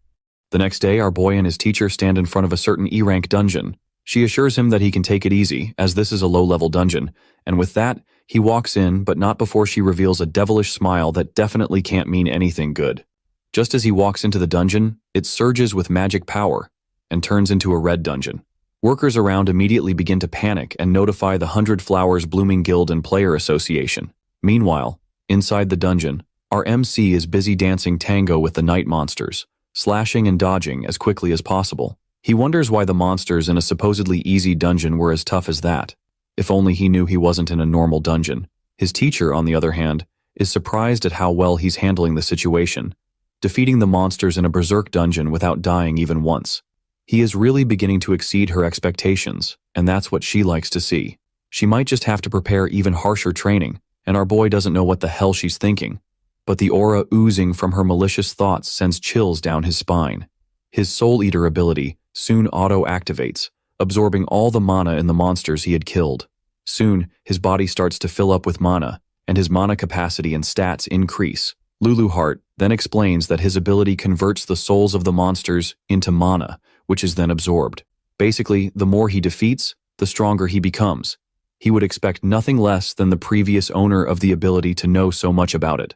[SPEAKER 1] The next day, our boy and his teacher stand in front of a certain E-rank dungeon. She assures him that he can take it easy, as this is a low-level dungeon, and with that, he walks in, but not before she reveals a devilish smile that definitely can't mean anything good. Just as he walks into the dungeon, it surges with magic power and turns into a red dungeon. Workers around immediately begin to panic and notify the 100 Flowers Blooming Guild and Player Association. Meanwhile, inside the dungeon, our MC is busy dancing tango with the night monsters, slashing and dodging as quickly as possible. He wonders why the monsters in a supposedly easy dungeon were as tough as that. If only he knew he wasn't in a normal dungeon. His teacher, on the other hand, is surprised at how well he's handling the situation, defeating the monsters in a berserk dungeon without dying even once. He is really beginning to exceed her expectations, and that's what she likes to see. She might just have to prepare even harsher training, and our boy doesn't know what the hell she's thinking. But the aura oozing from her malicious thoughts sends chills down his spine. His Soul Eater ability soon auto-activates, absorbing all the mana in the monsters he had killed. Soon, his body starts to fill up with mana, and his mana capacity and stats increase. Lulu Heart then explains that his ability converts the souls of the monsters into mana, which is then absorbed. Basically, the more he defeats, the stronger he becomes. He would expect nothing less than the previous owner of the ability to know so much about it.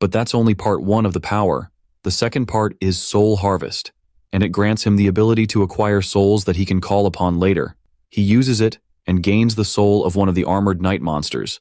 [SPEAKER 1] But that's only part one of the power. The second part is Soul Harvest, and it grants him the ability to acquire souls that he can call upon later. He uses it and gains the soul of one of the armored night monsters,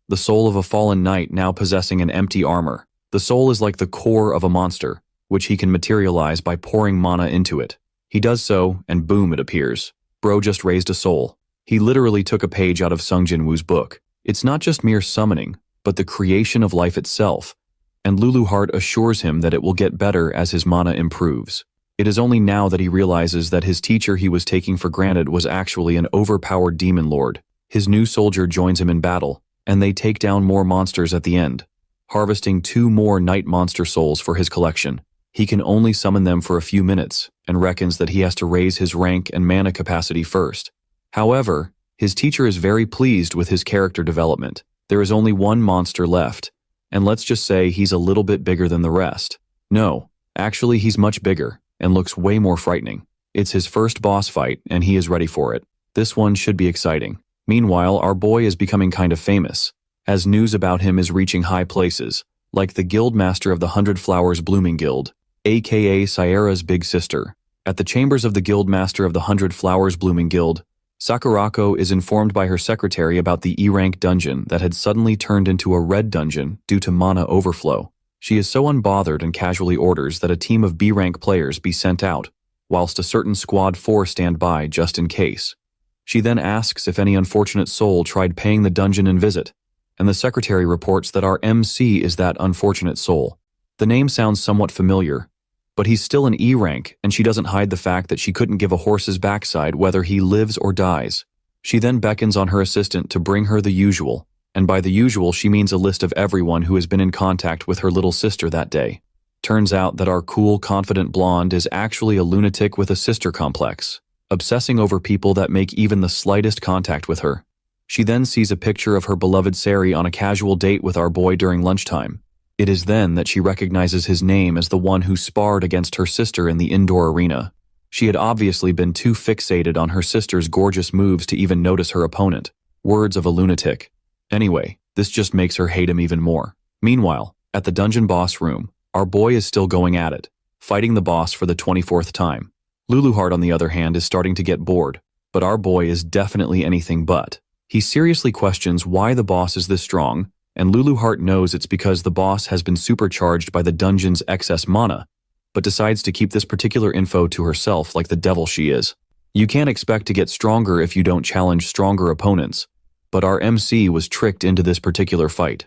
[SPEAKER 1] the soul of a fallen knight now possessing an empty armor. The soul is like the core of a monster, which he can materialize by pouring mana into it. He does so, and boom, it appears. Bro just raised a soul. He literally took a page out of Sung Jin-woo's book. It's not just mere summoning, but the creation of life itself, and Lulu Heart assures him that it will get better as his mana improves. It is only now that he realizes that his teacher he was taking for granted was actually an overpowered demon lord. His new soldier joins him in battle, and they take down more monsters at the end, harvesting 2 more night monster souls for his collection. He can only summon them for a few minutes, and reckons that he has to raise his rank and mana capacity first. However, his teacher is very pleased with his character development. There is only 1 monster left, and let's just say he's a little bit bigger than the rest. No, actually he's much bigger, and looks way more frightening. It's his first boss fight, and he is ready for it. This one should be exciting. Meanwhile, our boy is becoming kind of famous, as news about him is reaching high places, like the guild master of the 100 Flowers Blooming Guild, aka Sierra's big sister. At the chambers of the guild master of the 100 Flowers Blooming Guild, Sakurako is informed by her secretary about the E-rank dungeon that had suddenly turned into a red dungeon due to mana overflow. She is so unbothered and casually orders that a team of B-rank players be sent out, whilst a certain squad 4 stand by just in case. She then asks if any unfortunate soul tried paying the dungeon and visit, and the secretary reports that our MC is that unfortunate soul. The name sounds somewhat familiar, but he's still an E rank, and she doesn't hide the fact that she couldn't give a horse's backside whether he lives or dies. She then beckons on her assistant to bring her the usual, and by the usual she means a list of everyone who has been in contact with her little sister that day. Turns out that our cool, confident blonde is actually a lunatic with a sister complex, obsessing over people that make even the slightest contact with her. She then sees a picture of her beloved Sari on a casual date with our boy during lunchtime. It is then that she recognizes his name as the one who sparred against her sister in the indoor arena. She had obviously been too fixated on her sister's gorgeous moves to even notice her opponent. Words of a lunatic. Anyway, this just makes her hate him even more. Meanwhile, at the dungeon boss room, our boy is still going at it, fighting the boss for the 24th time. Luluheart, on the other hand, is starting to get bored, but our boy is definitely anything but. He seriously questions why the boss is this strong, and Luluheart knows it's because the boss has been supercharged by the dungeon's excess mana, but decides to keep this particular info to herself like the devil she is. You can't expect to get stronger if you don't challenge stronger opponents, but our MC was tricked into this particular fight.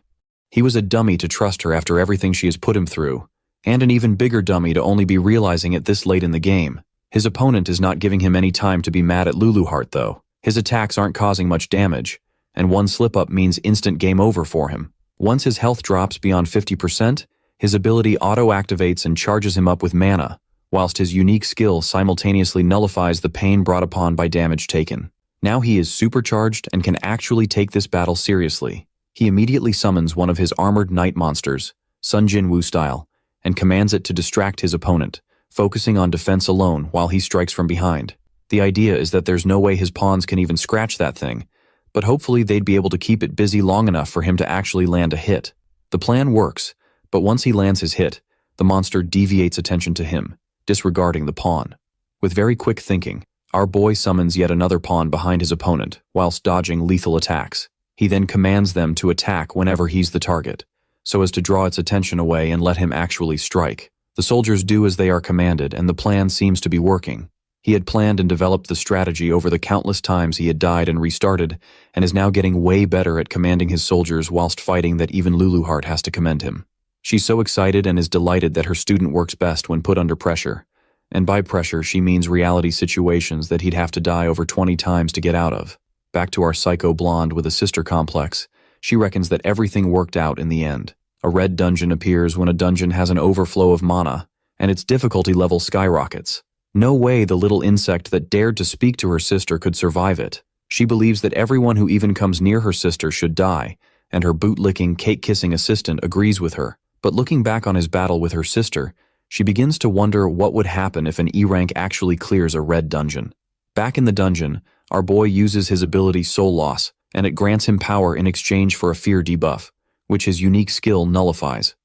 [SPEAKER 1] He was a dummy to trust her after everything she has put him through, and an even bigger dummy to only be realizing it this late in the game. His opponent is not giving him any time to be mad at Luluheart though. His attacks aren't causing much damage, and one slip-up means instant game over for him. Once his health drops beyond 50%, his ability auto-activates and charges him up with mana, whilst his unique skill simultaneously nullifies the pain brought upon by damage taken. Now he is supercharged and can actually take this battle seriously. He immediately summons one of his armored night monsters, Sun Jinwoo style, and commands it to distract his opponent, focusing on defense alone while he strikes from behind. The idea is that there's no way his pawns can even scratch that thing, but hopefully they'd be able to keep it busy long enough for him to actually land a hit. The plan works, but once he lands his hit, the monster deviates attention to him, disregarding the pawn. With very quick thinking, our boy summons yet another pawn behind his opponent, whilst dodging lethal attacks. He then commands them to attack whenever he's the target, so as to draw its attention away and let him actually strike. The soldiers do as they are commanded, and the plan seems to be working. He had planned and developed the strategy over the countless times he had died and restarted, and is now getting way better at commanding his soldiers whilst fighting that even Luluheart has to commend him. She's so excited and is delighted that her student works best when put under pressure. And by pressure, she means reality situations that he'd have to die over 20 times to get out of. Back to our psycho blonde with a sister complex, she reckons that everything worked out in the end. A red dungeon appears when a dungeon has an overflow of mana, and its difficulty level skyrockets. No way the little insect that dared to speak to her sister could survive it. She believes that everyone who even comes near her sister should die, and her boot-licking, cake-kissing assistant agrees with her. But looking back on his battle with her sister, she begins to wonder what would happen if an E rank actually clears a red dungeon. Back in the dungeon, our boy uses his ability Soul Loss, and it grants him power in exchange for a fear debuff, which his unique skill nullifies.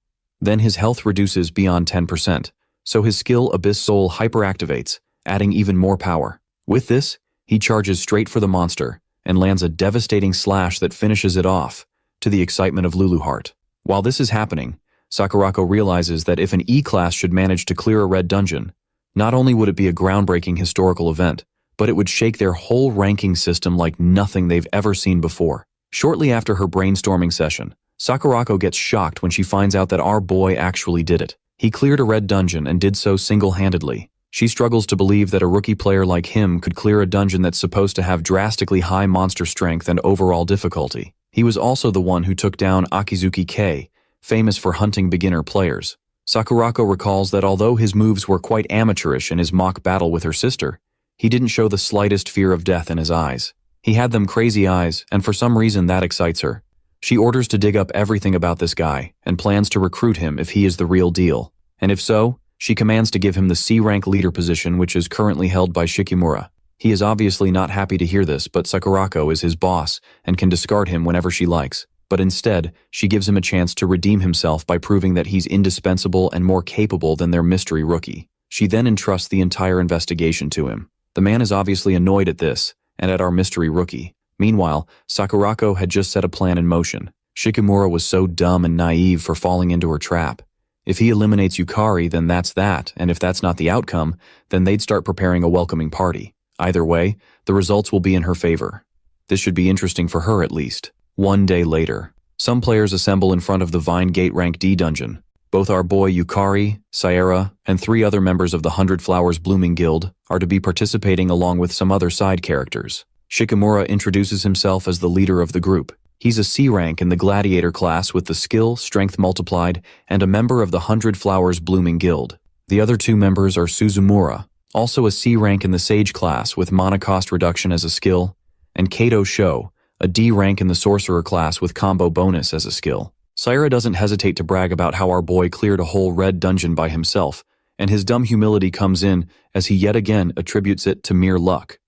[SPEAKER 1] Then his health reduces beyond 10%, so his skill Abyss Soul hyperactivates, adding even more power. With this, he charges straight for the monster, and lands a devastating slash that finishes it off, to the excitement of Luluheart. While this is happening, Sakurako realizes that if an E-class should manage to clear a red dungeon, not only would it be a groundbreaking historical event, but it would shake their whole ranking system like nothing they've ever seen before. Shortly after her brainstorming session, Sakurako gets shocked when she finds out that our boy actually did it. He cleared a red dungeon and did so single-handedly. She struggles to believe that a rookie player like him could clear a dungeon that's supposed to have drastically high monster strength and overall difficulty. He was also the one who took down Akizuki K, famous for hunting beginner players. Sakurako recalls that although his moves were quite amateurish in his mock battle with her sister, he didn't show the slightest fear of death in his eyes. He had them crazy eyes, and for some reason that excites her. She orders to dig up everything about this guy, and plans to recruit him if he is the real deal. And if so, she commands to give him the C-rank leader position, which is currently held by Shikimura. He is obviously not happy to hear this, but Sakurako is his boss and can discard him whenever she likes. But instead, she gives him a chance to redeem himself by proving that he's indispensable and more capable than their mystery rookie. She then entrusts the entire investigation to him. The man is obviously annoyed at this, and at our mystery rookie. Meanwhile, Sakurako had just set a plan in motion. Shikimura was so dumb and naive for falling into her trap. If he eliminates Yukari, then that's that, and if that's not the outcome, then they'd start preparing a welcoming party. Either way, the results will be in her favor. This should be interesting for her at least. One day later, some players assemble in front of the Vine Gate Rank D dungeon. Both our boy Yukari, Sierra, and 3 other members of the 100 Flowers Blooming Guild are to be participating along with some other side characters. Shikimura introduces himself as the leader of the group. He's a C rank in the Gladiator class with the skill, Strength Multiplied, and a member of the 100 Flowers Blooming Guild. The other 2 members are Suzumura, also a C rank in the Sage class with Mana Cost Reduction as a skill, and Kato Sho, a D rank in the Sorcerer class with Combo Bonus as a skill. Sierra doesn't hesitate to brag about how our boy cleared a whole red dungeon by himself, and his dumb humility comes in as he yet again attributes it to mere luck.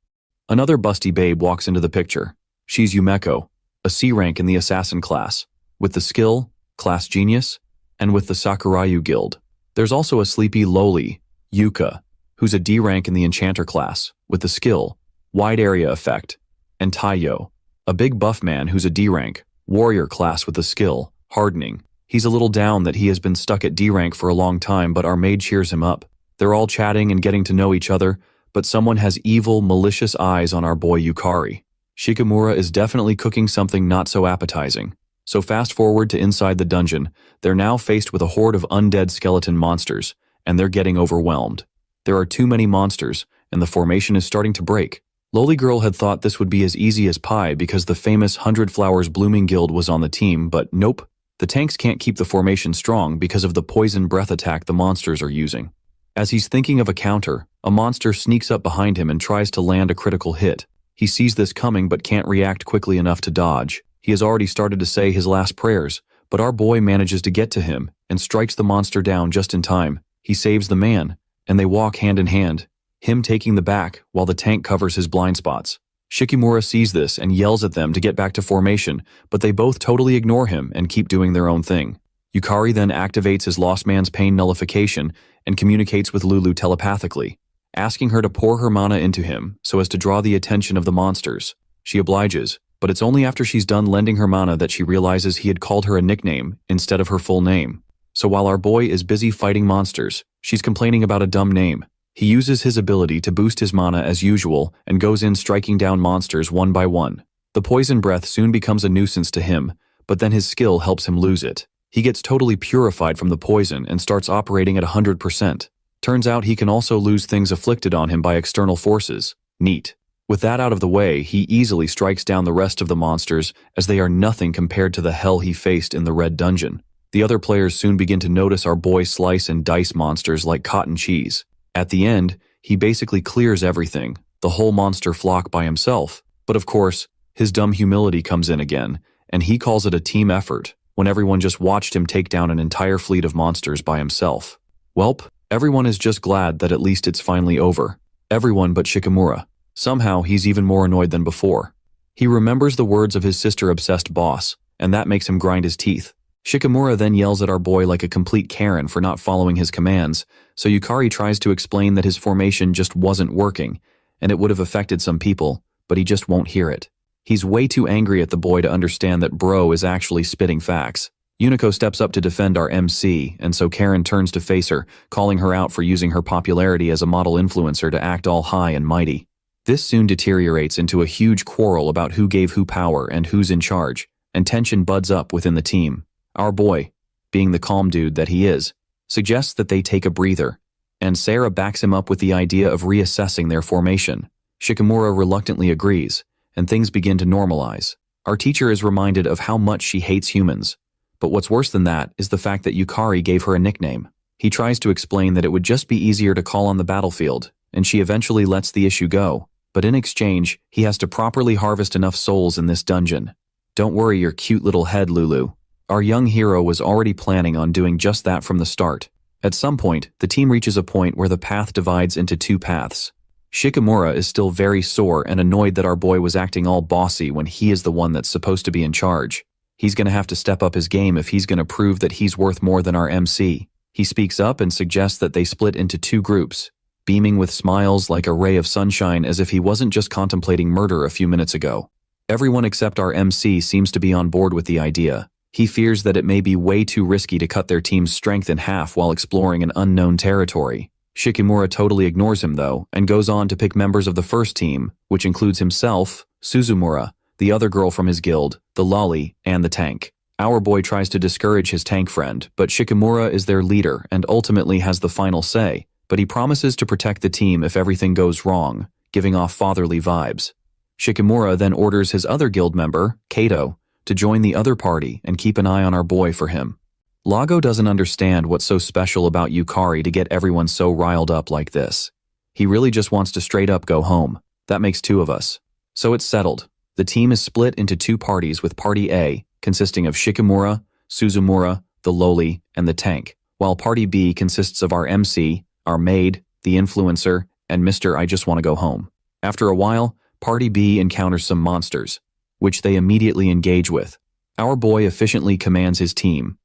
[SPEAKER 1] Another busty babe walks into the picture. She's Yumeko, a C rank in the Assassin class, with the skill, Class Genius, and with the Sakurayu Guild. There's also a sleepy loli, Yuka, who's a D rank in the Enchanter class, with the skill, Wide Area Effect, and Taiyo, a big buff man who's a D rank, Warrior class with the skill, Hardening. He's a little down that he has been stuck at D rank for a long time, but our maid cheers him up. They're all chatting and getting to know each other, but someone has evil, malicious eyes on our boy Yukari. Shikimura is definitely cooking something not so appetizing. So fast forward to inside the dungeon, they're now faced with a horde of undead skeleton monsters, and they're getting overwhelmed. There are too many monsters, and the formation is starting to break. Loli Girl had thought this would be as easy as pie because the famous 100 Flowers Blooming Guild was on the team, but nope. The tanks can't keep the formation strong because of the poison breath attack the monsters are using. As he's thinking of a counter, a monster sneaks up behind him and tries to land a critical hit. He sees this coming but can't react quickly enough to dodge. He has already started to say his last prayers, but our boy manages to get to him and strikes the monster down just in time. He saves the man, and they walk hand in hand, him taking the back while the tank covers his blind spots. Shikimura sees this and yells at them to get back to formation, but they both totally ignore him and keep doing their own thing. Yukari then activates his Lost Man's Pain nullification and communicates with Lulu telepathically, asking her to pour her mana into him so as to draw the attention of the monsters. She obliges, but it's only after she's done lending her mana that she realizes he had called her a nickname instead of her full name. So while our boy is busy fighting monsters, she's complaining about a dumb name. He uses his ability to boost his mana as usual and goes in striking down monsters one by one. The poison breath soon becomes a nuisance to him, but then his skill helps him lose it. He gets totally purified from the poison and starts operating at 100%. Turns out he can also lose things afflicted on him by external forces. Neat. With that out of the way, he easily strikes down the rest of the monsters as they are nothing compared to the hell he faced in the red dungeon. The other players soon begin to notice our boy slice and dice monsters like cotton cheese. At the end, he basically clears everything, the whole monster flock by himself. But of course, his dumb humility comes in again, and he calls it a team effort when everyone just watched him take down an entire fleet of monsters by himself. Welp, everyone is just glad that at least it's finally over. Everyone but Shikimura. Somehow, he's even more annoyed than before. He remembers the words of his sister-obsessed boss, and that makes him grind his teeth. Shikimura then yells at our boy like a complete Karen for not following his commands, so Yukari tries to explain that his formation just wasn't working, and it would have affected some people, but he just won't hear it. He's way too angry at the boy to understand that bro is actually spitting facts. Unico steps up to defend our MC, and so Karen turns to face her, calling her out for using her popularity as a model influencer to act all high and mighty. This soon deteriorates into a huge quarrel about who gave who power and who's in charge, and tension buds up within the team. Our boy, being the calm dude that he is, suggests that they take a breather, and Sarah backs him up with the idea of reassessing their formation. Shikimura reluctantly agrees, and things begin to normalize. Our teacher is reminded of how much she hates humans, but what's worse than that is the fact that Yukari gave her a nickname. He tries to explain that it would just be easier to call on the battlefield, and she eventually lets the issue go, but in exchange, he has to properly harvest enough souls in this dungeon. Don't worry your cute little head, Lulu. Our young hero was already planning on doing just that from the start. At some point, the team reaches a point where the path divides into 2 paths. Shikimura is still very sore and annoyed that our boy was acting all bossy when he is the one that's supposed to be in charge. He's gonna have to step up his game if he's gonna prove that he's worth more than our MC. He speaks up and suggests that they split into 2 groups, beaming with smiles like a ray of sunshine as if he wasn't just contemplating murder a few minutes ago. Everyone except our MC seems to be on board with the idea. He fears that it may be way too risky to cut their team's strength in half while exploring an unknown territory. Shikimura totally ignores him though, and goes on to pick members of the first team, which includes himself, Suzumura, the other girl from his guild, the lolly, and the tank. Our boy tries to discourage his tank friend, but Shikimura is their leader and ultimately has the final say, but he promises to protect the team if everything goes wrong, giving off fatherly vibes. Shikimura then orders his other guild member, Kato, to join the other party and keep an eye on our boy for him. Lago doesn't understand what's so special about Yukari to get everyone so riled up like this. He really just wants to straight up go home. That makes two of us. So it's settled. The team is split into two parties with Party A, consisting of Shikimura, Suzumura, the loli, and the tank, while Party B consists of our MC, our maid, the influencer, and Mr. I Just Want to Go Home. After a while, Party B encounters some monsters, which they immediately engage with. Our boy efficiently commands his team,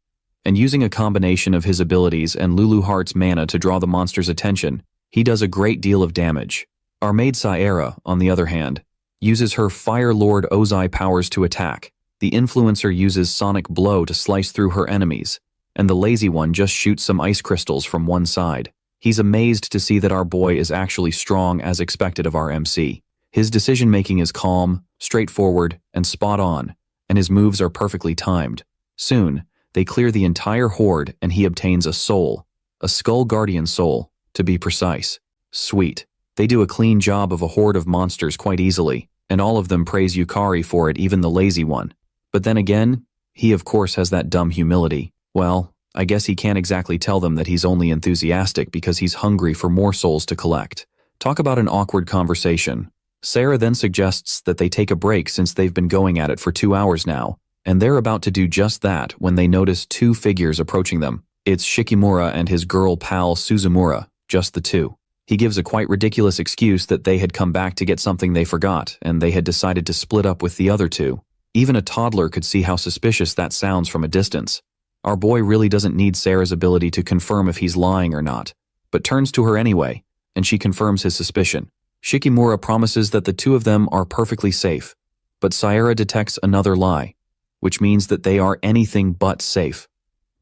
[SPEAKER 1] and using a combination of his abilities and Lulu Heart's mana to draw the monster's attention, he does a great deal of damage. Our maid Saera, on the other hand, uses her Fire Lord Ozai powers to attack. The influencer uses Sonic Blow to slice through her enemies, and the lazy one just shoots some ice crystals from one side. He's amazed to see that our boy is actually strong as expected of our MC. His decision-making is calm, straightforward, and spot on, and his moves are perfectly timed. Soon, they clear the entire horde and he obtains a soul, a Skull Guardian soul, to be precise. Sweet. They do a clean job of a horde of monsters quite easily, and all of them praise Yukari for it, even the lazy one. But then again, he of course has that dumb humility. Well, I guess he can't exactly tell them that he's only enthusiastic because he's hungry for more souls to collect. Talk about an awkward conversation. Sarah then suggests that they take a break since they've been going at it for 2 hours now, and they're about to do just that when they notice two figures approaching them. It's Shikimura and his girl pal Suzumura, just the two. He gives a quite ridiculous excuse that they had come back to get something they forgot, and they had decided to split up with the other two. Even a toddler could see how suspicious that sounds from a distance. Our boy really doesn't need Sarah's ability to confirm if he's lying or not, but turns to her anyway, and she confirms his suspicion. Shikimura promises that the two of them are perfectly safe, but Saera detects another lie, which means that they are anything but safe.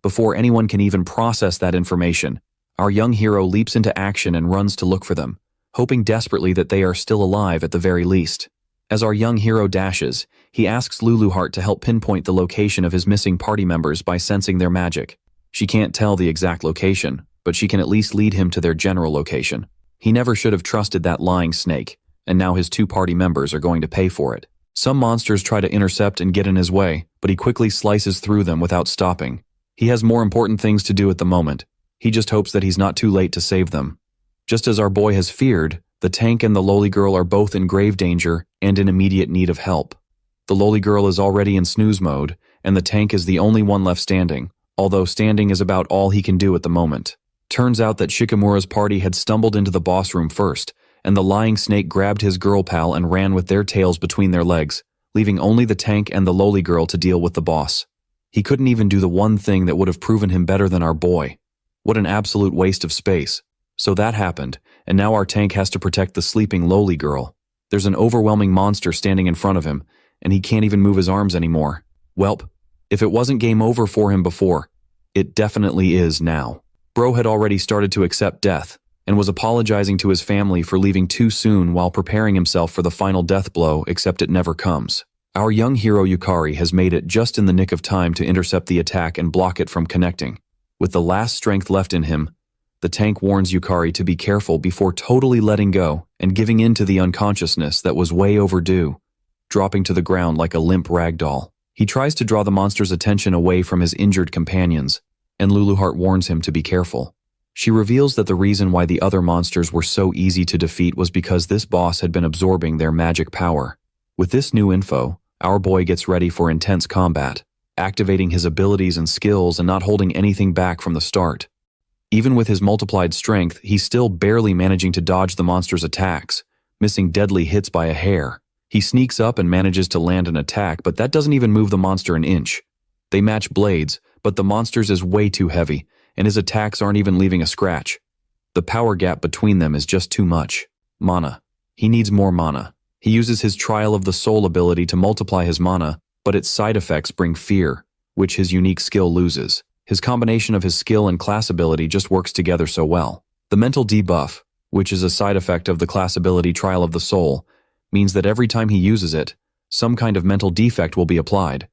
[SPEAKER 1] Before anyone can even process that information, our young hero leaps into action and runs to look for them, hoping desperately that they are still alive at the very least. As our young hero dashes, he asks Lulu Heart to help pinpoint the location of his missing party members by sensing their magic. She can't tell the exact location, but she can at least lead him to their general location. He never should have trusted that lying snake, and now his two party members are going to pay for it. Some monsters try to intercept and get in his way, but he quickly slices through them without stopping. He has more important things to do at the moment. He just hopes that he's not too late to save them. Just as our boy has feared, the tank and the loli girl are both in grave danger and in immediate need of help. The loli girl is already in snooze mode, and the tank is the only one left standing, although standing is about all he can do at the moment. Turns out that Shikimura's party had stumbled into the boss room first, and the lying snake grabbed his girl pal and ran with their tails between their legs, leaving only the tank and the loli girl to deal with the boss. He couldn't even do the one thing that would have proven him better than our boy. What an absolute waste of space. So that happened, and now our tank has to protect the sleeping loli girl. There's an overwhelming monster standing in front of him, and he can't even move his arms anymore. Welp, if it wasn't game over for him before, it definitely is now. Bro had already started to accept death, and was apologizing to his family for leaving too soon while preparing himself for the final death blow, except it never comes. Our young hero Yukari has made it just in the nick of time to intercept the attack and block it from connecting. With the last strength left in him, the tank warns Yukari to be careful before totally letting go and giving in to the unconsciousness that was way overdue, dropping to the ground like a limp ragdoll. He tries to draw the monster's attention away from his injured companions, and Lulu Heart warns him to be careful. She reveals that the reason why the other monsters were so easy to defeat was because this boss had been absorbing their magic power. With this new info, our boy gets ready for intense combat, activating his abilities and skills and not holding anything back from the start. Even with his multiplied strength, he's still barely managing to dodge the monster's attacks, missing deadly hits by a hair. He sneaks up and manages to land an attack, but that doesn't even move the monster an inch. They match blades, but the monster's is way too heavy, and his attacks aren't even leaving a scratch. The power gap between them is just too much. Mana. He needs more mana. He uses his Trial of the Soul ability to multiply his mana, but its side effects bring fear, which his unique skill loses. His combination of his skill and class ability just works together so well. The mental debuff, which is a side effect of the class ability Trial of the Soul, means that every time he uses it, some kind of mental defect will be applied.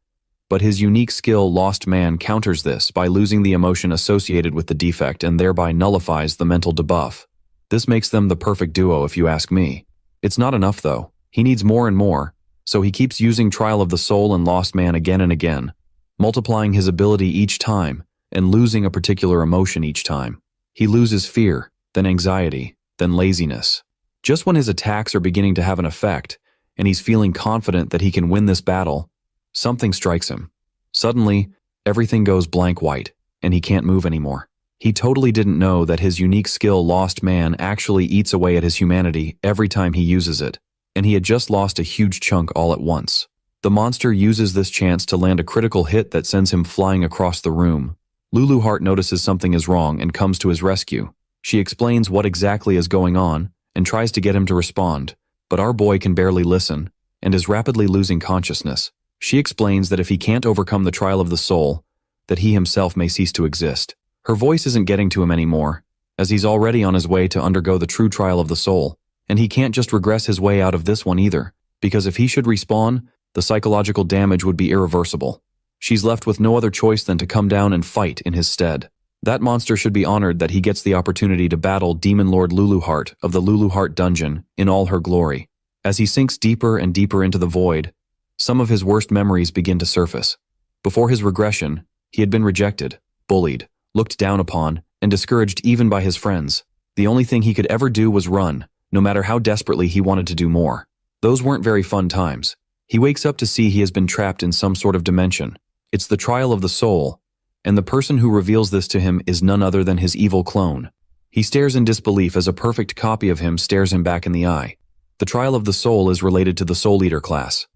[SPEAKER 1] But his unique skill, Lost Man, counters this by losing the emotion associated with the defect and thereby nullifies the mental debuff. This makes them the perfect duo if you ask me. It's not enough though. He needs more and more, so he keeps using Trial of the Soul and Lost Man again and again, multiplying his ability each time and losing a particular emotion each time. He loses fear, then anxiety, then laziness. Just when his attacks are beginning to have an effect, and he's feeling confident that he can win this battle, something strikes him. Suddenly, everything goes blank white, and he can't move anymore. He totally didn't know that his unique skill, Lost Man, actually eats away at his humanity every time he uses it, and he had just lost a huge chunk all at once. The monster uses this chance to land a critical hit that sends him flying across the room. Lulu Heart notices something is wrong and comes to his rescue. She explains what exactly is going on and tries to get him to respond, but our boy can barely listen and is rapidly losing consciousness. She explains that if he can't overcome the Trial of the Soul, that he himself may cease to exist. Her voice isn't getting to him anymore, as he's already on his way to undergo the true Trial of the Soul, and he can't just regress his way out of this one either, because if he should respawn, the psychological damage would be irreversible. She's left with no other choice than to come down and fight in his stead. That monster should be honored that he gets the opportunity to battle Demon Lord Lulu Heart of the Lulu Heart Dungeon in all her glory. As he sinks deeper and deeper into the void, some of his worst memories begin to surface. Before his regression, he had been rejected, bullied, looked down upon, and discouraged even by his friends. The only thing he could ever do was run, no matter how desperately he wanted to do more. Those weren't very fun times. He wakes up to see he has been trapped in some sort of dimension. It's the Trial of the Soul, and the person who reveals this to him is none other than his evil clone. He stares in disbelief as a perfect copy of him stares him back in the eye. The Trial of the Soul is related to the Soul Eater class,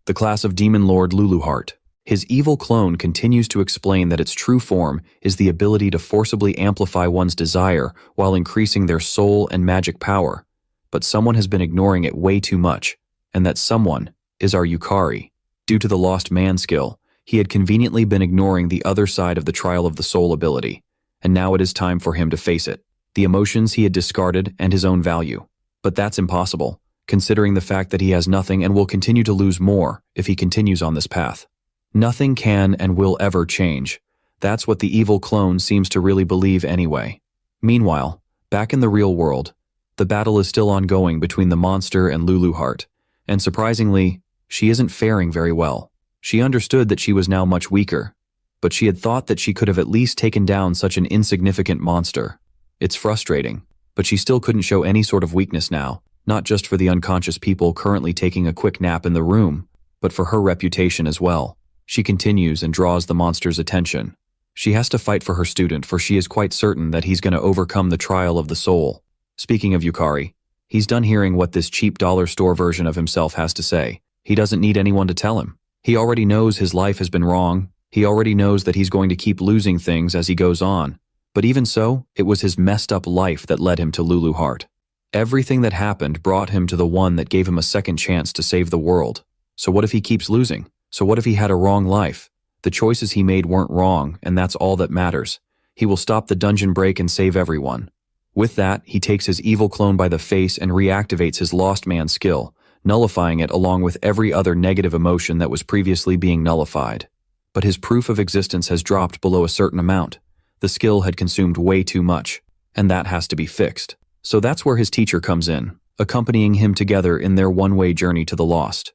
[SPEAKER 1] the class of Demon Lord Lulu Heart. His evil clone continues to explain that its true form is the ability to forcibly amplify one's desire while increasing their soul and magic power, but someone has been ignoring it way too much, and that someone is our Yukari. Due to the Lost Man skill, he had conveniently been ignoring the other side of the Trial of the Soul ability, and now it is time for him to face it, the emotions he had discarded and his own value. But that's impossible, considering the fact that he has nothing and will continue to lose more if he continues on this path. Nothing can and will ever change. That's what the evil clone seems to really believe anyway. Meanwhile, back in the real world, the battle is still ongoing between the monster and Lulu Heart, and surprisingly, she isn't faring very well. She understood that she was now much weaker, but she had thought that she could have at least taken down such an insignificant monster. It's frustrating, but she still couldn't show any sort of weakness now, not just for the unconscious people currently taking a quick nap in the room, but for her reputation as well. She continues and draws the monster's attention. She has to fight for her student, for she is quite certain that he's going to overcome the Trial of the Soul. Speaking of Yukari, he's done hearing what this cheap dollar store version of himself has to say. He doesn't need anyone to tell him. He already knows his life has been wrong. He already knows that he's going to keep losing things as he goes on. But even so, it was his messed up life that led him to Lulu Heart. Everything that happened brought him to the one that gave him a second chance to save the world. So what if he keeps losing? So what if he had a wrong life? The choices he made weren't wrong, and that's all that matters. He will stop the dungeon break and save everyone. With that, he takes his evil clone by the face and reactivates his Lost Man skill, nullifying it along with every other negative emotion that was previously being nullified. But his proof of existence has dropped below a certain amount. The skill had consumed way too much, and that has to be fixed. So that's where his teacher comes in, accompanying him together in their one-way journey to the Lost.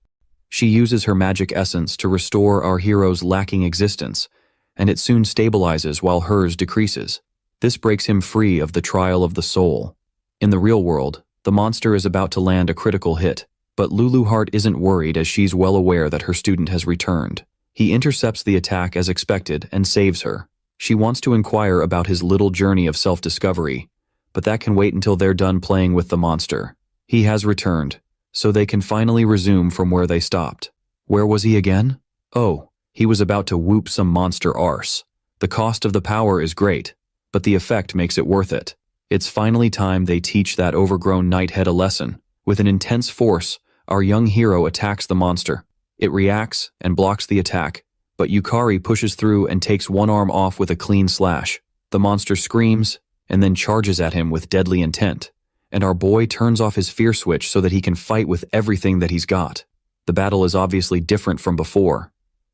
[SPEAKER 1] She uses her magic essence to restore our hero's lacking existence, and it soon stabilizes while hers decreases. This breaks him free of the Trial of the Soul. In the real world, the monster is about to land a critical hit, but Lulu Heart isn't worried as she's well aware that her student has returned. He intercepts the attack as expected and saves her. She wants to inquire about his little journey of self-discovery, but that can wait until they're done playing with the monster. He has returned, so they can finally resume from where they stopped. Where was he again? Oh, he was about to whoop some monster arse. The cost of the power is great, but the effect makes it worth it. It's finally time they teach that overgrown nighthead a lesson. With an intense force, our young hero attacks the monster. It reacts and blocks the attack, but Yukari pushes through and takes one arm off with a clean slash. The monster screams and then charges at him with deadly intent, and our boy turns off his fear switch so that he can fight with everything that he's got. The battle is obviously different from before.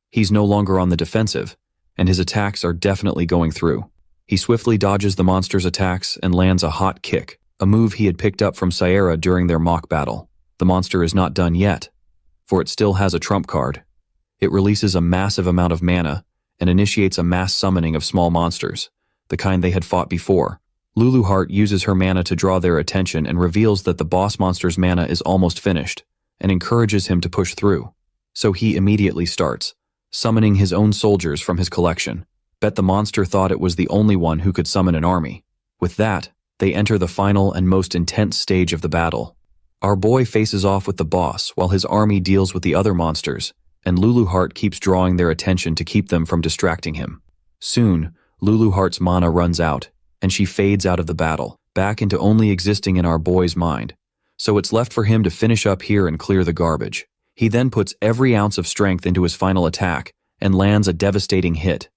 [SPEAKER 1] He's no longer on the defensive, and his attacks are definitely going through. He swiftly dodges the monster's attacks and lands a hot kick, a move he had picked up from Sierra during their mock battle. The monster is not done yet, for it still has a trump card. It releases a massive amount of mana and initiates a mass summoning of small monsters, the kind they had fought before. Luluheart uses her mana to draw their attention and reveals that the boss monster's mana is almost finished, and encourages him to push through. So he immediately starts, summoning his own soldiers from his collection. Bet the monster thought it was the only one who could summon an army. With that, they enter the final and most intense stage of the battle. Our boy faces off with the boss while his army deals with the other monsters, and Luluheart keeps drawing their attention to keep them from distracting him. Soon, Luluheart's mana runs out, and she fades out of the battle, back into only existing in our boy's mind. So it's left for him to finish up here and clear the garbage. He then puts every ounce of strength into his final attack and lands a devastating hit,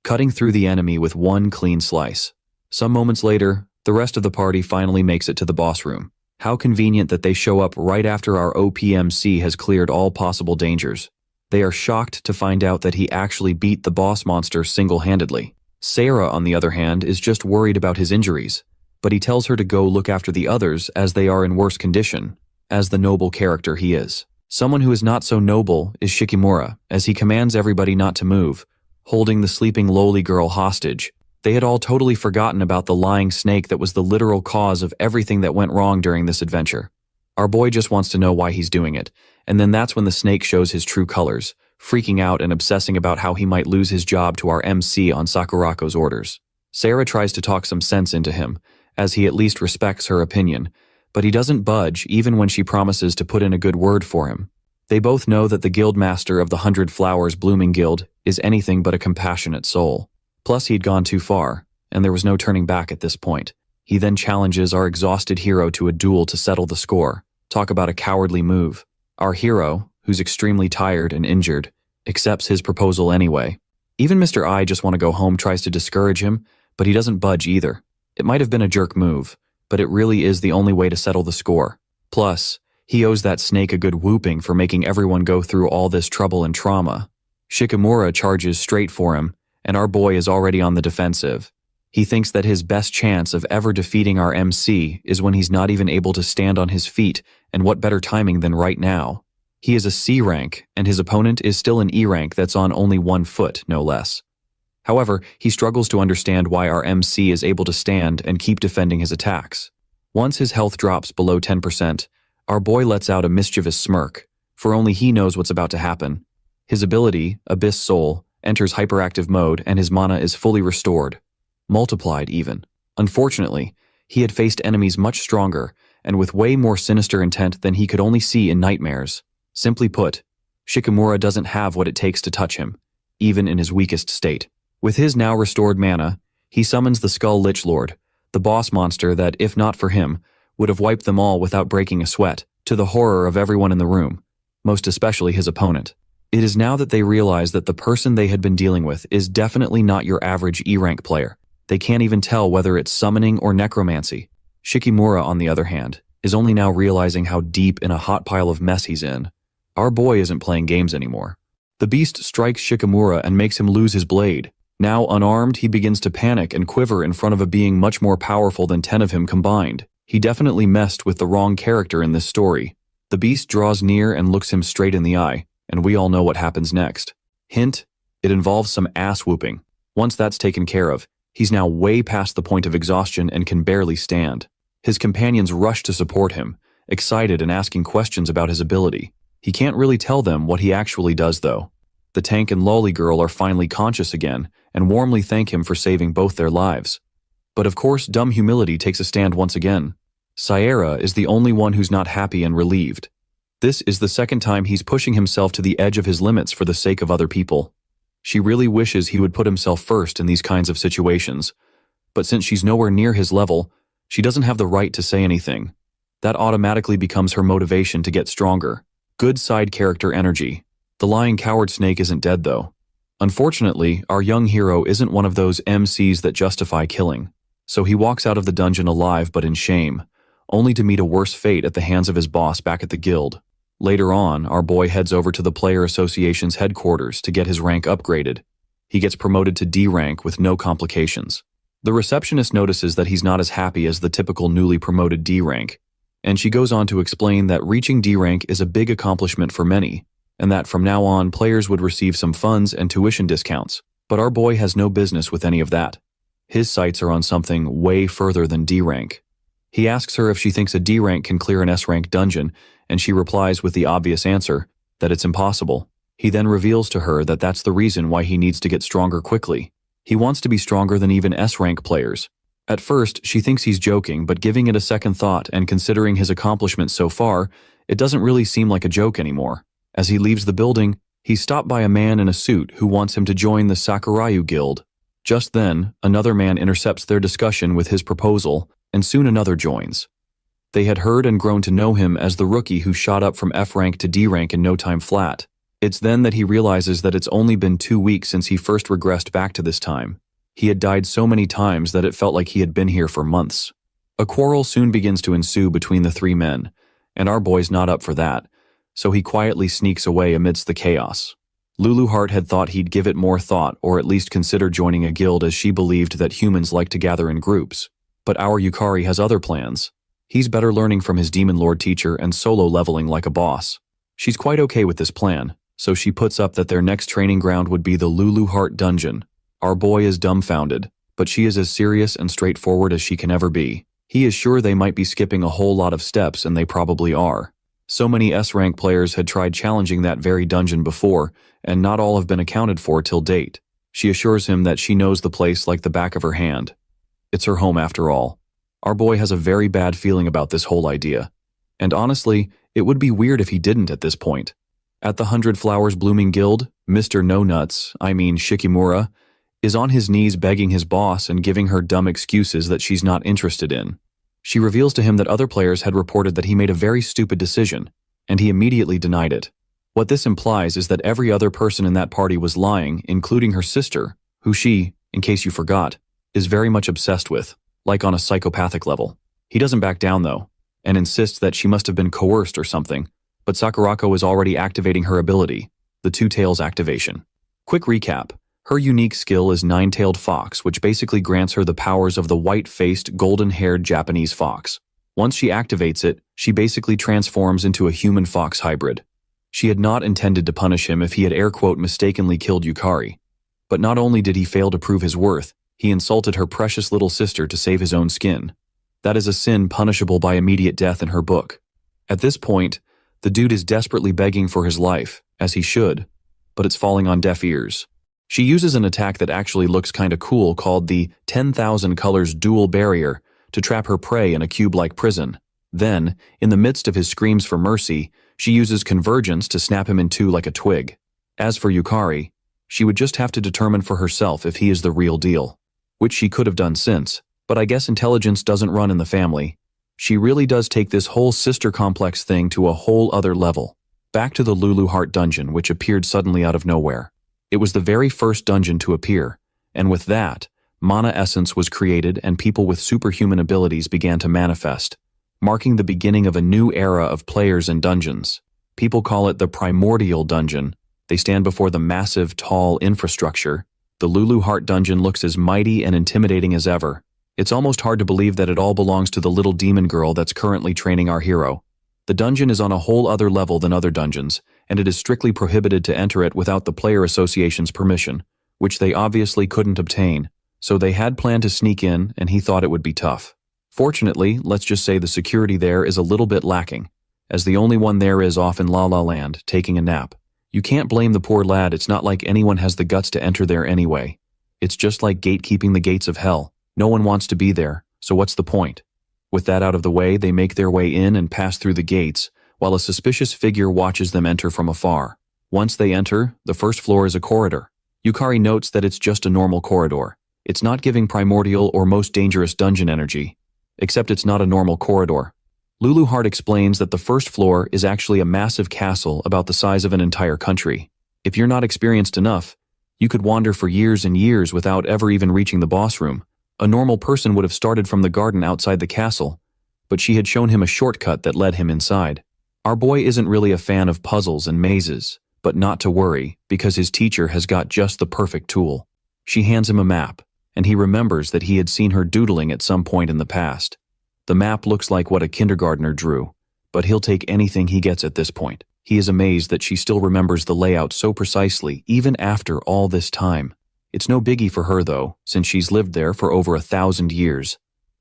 [SPEAKER 1] cutting through the enemy with one clean slice. Some moments later, the rest of the party finally makes it to the boss room. How convenient that they show up right after our OPMC has cleared all possible dangers. They are shocked to find out that he actually beat the boss monster single-handedly. Sarah, on the other hand, is just worried about his injuries, but he tells her to go look after the others as they are in worse condition, as the noble character he is. Someone who is not so noble is Shikimura, as he commands everybody not to move, holding the sleeping lowly girl hostage. They had all totally forgotten about the lying snake that was the literal cause of everything that went wrong during this adventure. Our boy just wants to know why he's doing it, and then that's when the snake shows his true colors, freaking out and obsessing about how he might lose his job to our MC on Sakurako's orders. Sarah tries to talk some sense into him, as he at least respects her opinion, but he doesn't budge even when she promises to put in a good word for him. They both know that the guildmaster of the 100 Flowers Blooming Guild is anything but a compassionate soul. Plus he'd gone too far, and there was no turning back at this point. He then challenges our exhausted hero to a duel to settle the score. Talk about a cowardly move. Our hero, who's extremely tired and injured, accepts his proposal anyway. Even Mr. I just want to go home tries to discourage him, but he doesn't budge either. It might have been a jerk move, but it really is the only way to settle the score. Plus, he owes that snake a good whooping for making everyone go through all this trouble and trauma. Shikimura charges straight for him, and our boy is already on the defensive. He thinks that his best chance of ever defeating our MC is when he's not even able to stand on his feet, and what better timing than right now. He is a C rank, and his opponent is still an E rank that's on only 1 foot, no less. However, he struggles to understand why our MC is able to stand and keep defending his attacks. Once his health drops below 10%, our boy lets out a mischievous smirk, for only he knows what's about to happen. His ability, Abyss Soul, enters hyperactive mode and his mana is fully restored. Multiplied even. Unfortunately, he had faced enemies much stronger and with way more sinister intent than he could only see in nightmares. Simply put, Shikimura doesn't have what it takes to touch him, even in his weakest state. With his now restored mana, he summons the Skull Lich Lord, the boss monster that, if not for him, would have wiped them all without breaking a sweat, to the horror of everyone in the room, most especially his opponent. It is now that they realize that the person they had been dealing with is definitely not your average E-rank player. They can't even tell whether it's summoning or necromancy. Shikimura, on the other hand, is only now realizing how deep in a hot pile of mess he's in. Our boy isn't playing games anymore. The beast strikes Shikimura and makes him lose his blade. Now unarmed, he begins to panic and quiver in front of a being much more powerful than 10 of him combined. He definitely messed with the wrong character in this story. The beast draws near and looks him straight in the eye, and we all know what happens next. Hint, it involves some ass whooping. Once that's taken care of, he's now way past the point of exhaustion and can barely stand. His companions rush to support him, excited and asking questions about his ability. He can't really tell them what he actually does though. The tank and lolly girl are finally conscious again and warmly thank him for saving both their lives. But of course, dumb humility takes a stand once again. Sierra is the only one who's not happy and relieved. This is the second time he's pushing himself to the edge of his limits for the sake of other people. She really wishes he would put himself first in these kinds of situations, but since she's nowhere near his level, she doesn't have the right to say anything. That automatically becomes her motivation to get stronger. Good side character energy. The lying coward snake isn't dead though. Unfortunately, our young hero isn't one of those MCs that justify killing, so he walks out of the dungeon alive but in shame, only to meet a worse fate at the hands of his boss back at the guild. Later on, our boy heads over to the Player Association's headquarters to get his rank upgraded. He gets promoted to D rank with no complications. The receptionist notices that he's not as happy as the typical newly promoted D rank, and she goes on to explain that reaching D rank is a big accomplishment for many, and that from now on players would receive some funds and tuition discounts. But our boy has no business with any of that. His sights are on something way further than D rank. He asks her if she thinks a D rank can clear an S rank dungeon, and she replies with the obvious answer, that it's impossible. He then reveals to her that that's the reason why he needs to get stronger quickly. He wants to be stronger than even S rank players. At first, she thinks he's joking, but giving it a second thought and considering his accomplishments so far, it doesn't really seem like a joke anymore. As he leaves the building, he's stopped by a man in a suit who wants him to join the Sakuraju Guild. Just then, another man intercepts their discussion with his proposal, and soon another joins. They had heard and grown to know him as the rookie who shot up from F rank to D rank in no time flat. It's then that he realizes that it's only been 2 weeks since he first regressed back to this time. He had died so many times that it felt like he had been here for months. A quarrel soon begins to ensue between the three men, and our boy's not up for that, so he quietly sneaks away amidst the chaos. Lulu Heart had thought he'd give it more thought or at least consider joining a guild as she believed that humans like to gather in groups. But our Yukari has other plans. He's better learning from his Demon Lord teacher and solo leveling like a boss. She's quite okay with this plan, so she puts up that their next training ground would be the Lulu Heart Dungeon. Our boy is dumbfounded, but she is as serious and straightforward as she can ever be. He is sure they might be skipping a whole lot of steps, and they probably are. So many S-rank players had tried challenging that very dungeon before, and not all have been accounted for till date. She assures him that she knows the place like the back of her hand. It's her home after all. Our boy has a very bad feeling about this whole idea. And honestly, it would be weird if he didn't at this point. At the 100 Flowers Blooming Guild, Mr. No Nuts, Shikimura, is on his knees begging his boss and giving her dumb excuses that she's not interested in. She reveals to him that other players had reported that he made a very stupid decision, and he immediately denied it. What this implies is that every other person in that party was lying, including her sister, who she, in case you forgot, is very much obsessed with, like on a psychopathic level. He doesn't back down though, and insists that she must have been coerced or something, but Sakurako is already activating her ability, the Two Tails activation. Quick recap. Her unique skill is Nine-Tailed Fox, which basically grants her the powers of the white-faced, golden-haired Japanese fox. Once she activates it, she basically transforms into a human fox hybrid. She had not intended to punish him if he had air-quote mistakenly killed Yukari. But not only did he fail to prove his worth, he insulted her precious little sister to save his own skin. That is a sin punishable by immediate death in her book. At this point, the dude is desperately begging for his life, as he should, but it's falling on deaf ears. She uses an attack that actually looks kinda cool called the 10,000 Colors Dual Barrier to trap her prey in a cube-like prison. Then, in the midst of his screams for mercy, she uses Convergence to snap him in two like a twig. As for Yukari, she would just have to determine for herself if he is the real deal, which she could have done since, but I guess intelligence doesn't run in the family. She really does take this whole sister complex thing to a whole other level. Back to the Lulu Heart Dungeon, which appeared suddenly out of nowhere. It was the very first dungeon to appear, and with that, mana essence was created and people with superhuman abilities began to manifest, marking the beginning of a new era of players and dungeons. People call it the Primordial Dungeon. They stand before the massive, tall infrastructure. The Lulu Heart Dungeon looks as mighty and intimidating as ever. It's almost hard to believe that it all belongs to the little demon girl that's currently training our hero. The dungeon is on a whole other level than other dungeons, and it is strictly prohibited to enter it without the Player Association's permission, which they obviously couldn't obtain, so they had planned to sneak in, and he thought it would be tough. Fortunately, let's just say the security there is a little bit lacking, as the only one there is off in La La Land, taking a nap. You can't blame the poor lad, it's not like anyone has the guts to enter there anyway. It's just like gatekeeping the gates of hell. No one wants to be there, so what's the point? With that out of the way, they make their way in and pass through the gates, while a suspicious figure watches them enter from afar. Once they enter, the first floor is a corridor. Yukari notes that it's just a normal corridor. It's not giving primordial or most dangerous dungeon energy, except it's not a normal corridor. Lulu Heart explains that the first floor is actually a massive castle about the size of an entire country. If you're not experienced enough, you could wander for years and years without ever even reaching the boss room. A normal person would have started from the garden outside the castle, but she had shown him a shortcut that led him inside. Our boy isn't really a fan of puzzles and mazes, but not to worry, because his teacher has got just the perfect tool. She hands him a map, and he remembers that he had seen her doodling at some point in the past. The map looks like what a kindergartner drew, but he'll take anything he gets at this point. He is amazed that she still remembers the layout so precisely, even after all this time. It's no biggie for her, though, since she's lived there for over 1,000 years.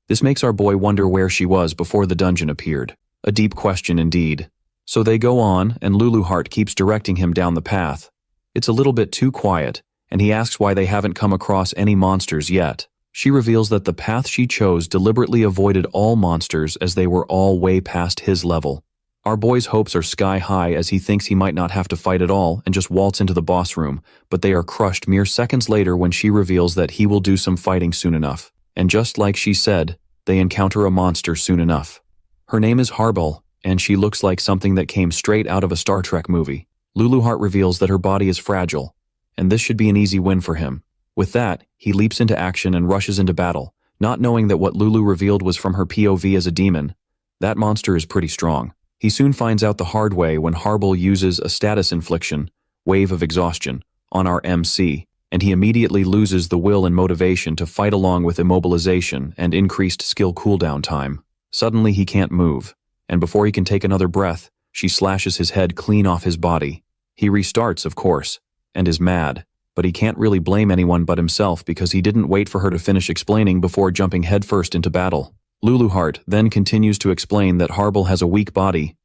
[SPEAKER 1] This makes our boy wonder where she was before the dungeon appeared. A deep question indeed. So they go on, and Luluheart keeps directing him down the path. It's a little bit too quiet, and he asks why they haven't come across any monsters yet. She reveals that the path she chose deliberately avoided all monsters as they were all way past his level. Our boy's hopes are sky high as he thinks he might not have to fight at all and just waltz into the boss room, but they are crushed mere seconds later when she reveals that he will do some fighting soon enough. And just like she said, they encounter a monster soon enough. Her name is Harbel, and she looks like something that came straight out of a Star Trek movie. Luluheart reveals that her body is fragile, and this should be an easy win for him. With that, he leaps into action and rushes into battle, not knowing that what Lulu revealed was from her POV as a demon. That monster is pretty strong. He soon finds out the hard way when Harbel uses a status infliction, Wave of Exhaustion, on our MC, and he immediately loses the will and motivation to fight along with immobilization and increased skill cooldown time. Suddenly he can't move, and before he can take another breath, she slashes his head clean off his body. He restarts, of course, and is mad, but he can't really blame anyone but himself because he didn't wait for her to finish explaining before jumping headfirst into battle. Luluheart then continues to explain that Harbel has a weak body,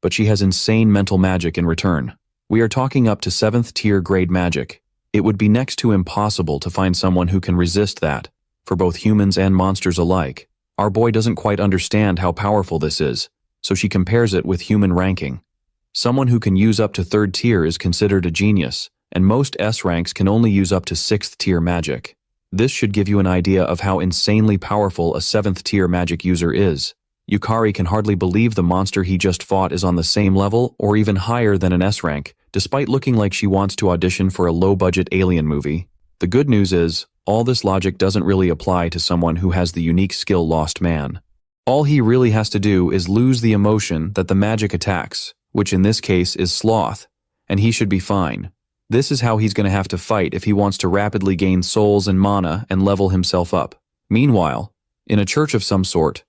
[SPEAKER 1] but she has insane mental magic in return. We are talking up to 7th tier grade magic. It would be next to impossible to find someone who can resist that, for both humans and monsters alike. Our boy doesn't quite understand how powerful this is, so she compares it with human ranking. Someone who can use up to 3rd tier is considered a genius, and most S ranks can only use up to 6th tier magic. This should give you an idea of how insanely powerful a 7th tier magic user is. Yukari can hardly believe the monster he just fought is on the same level or even higher than an S rank, despite looking like she wants to audition for a low-budget alien movie. The good news is, all this logic doesn't really apply to someone who has the unique skill Lost Man. All he really has to do is lose the emotion that the magic attacks, which in this case is sloth, and he should be fine. This is how he's going to have to fight if he wants to rapidly gain souls and mana and level himself up. Meanwhile, in a church of some sort,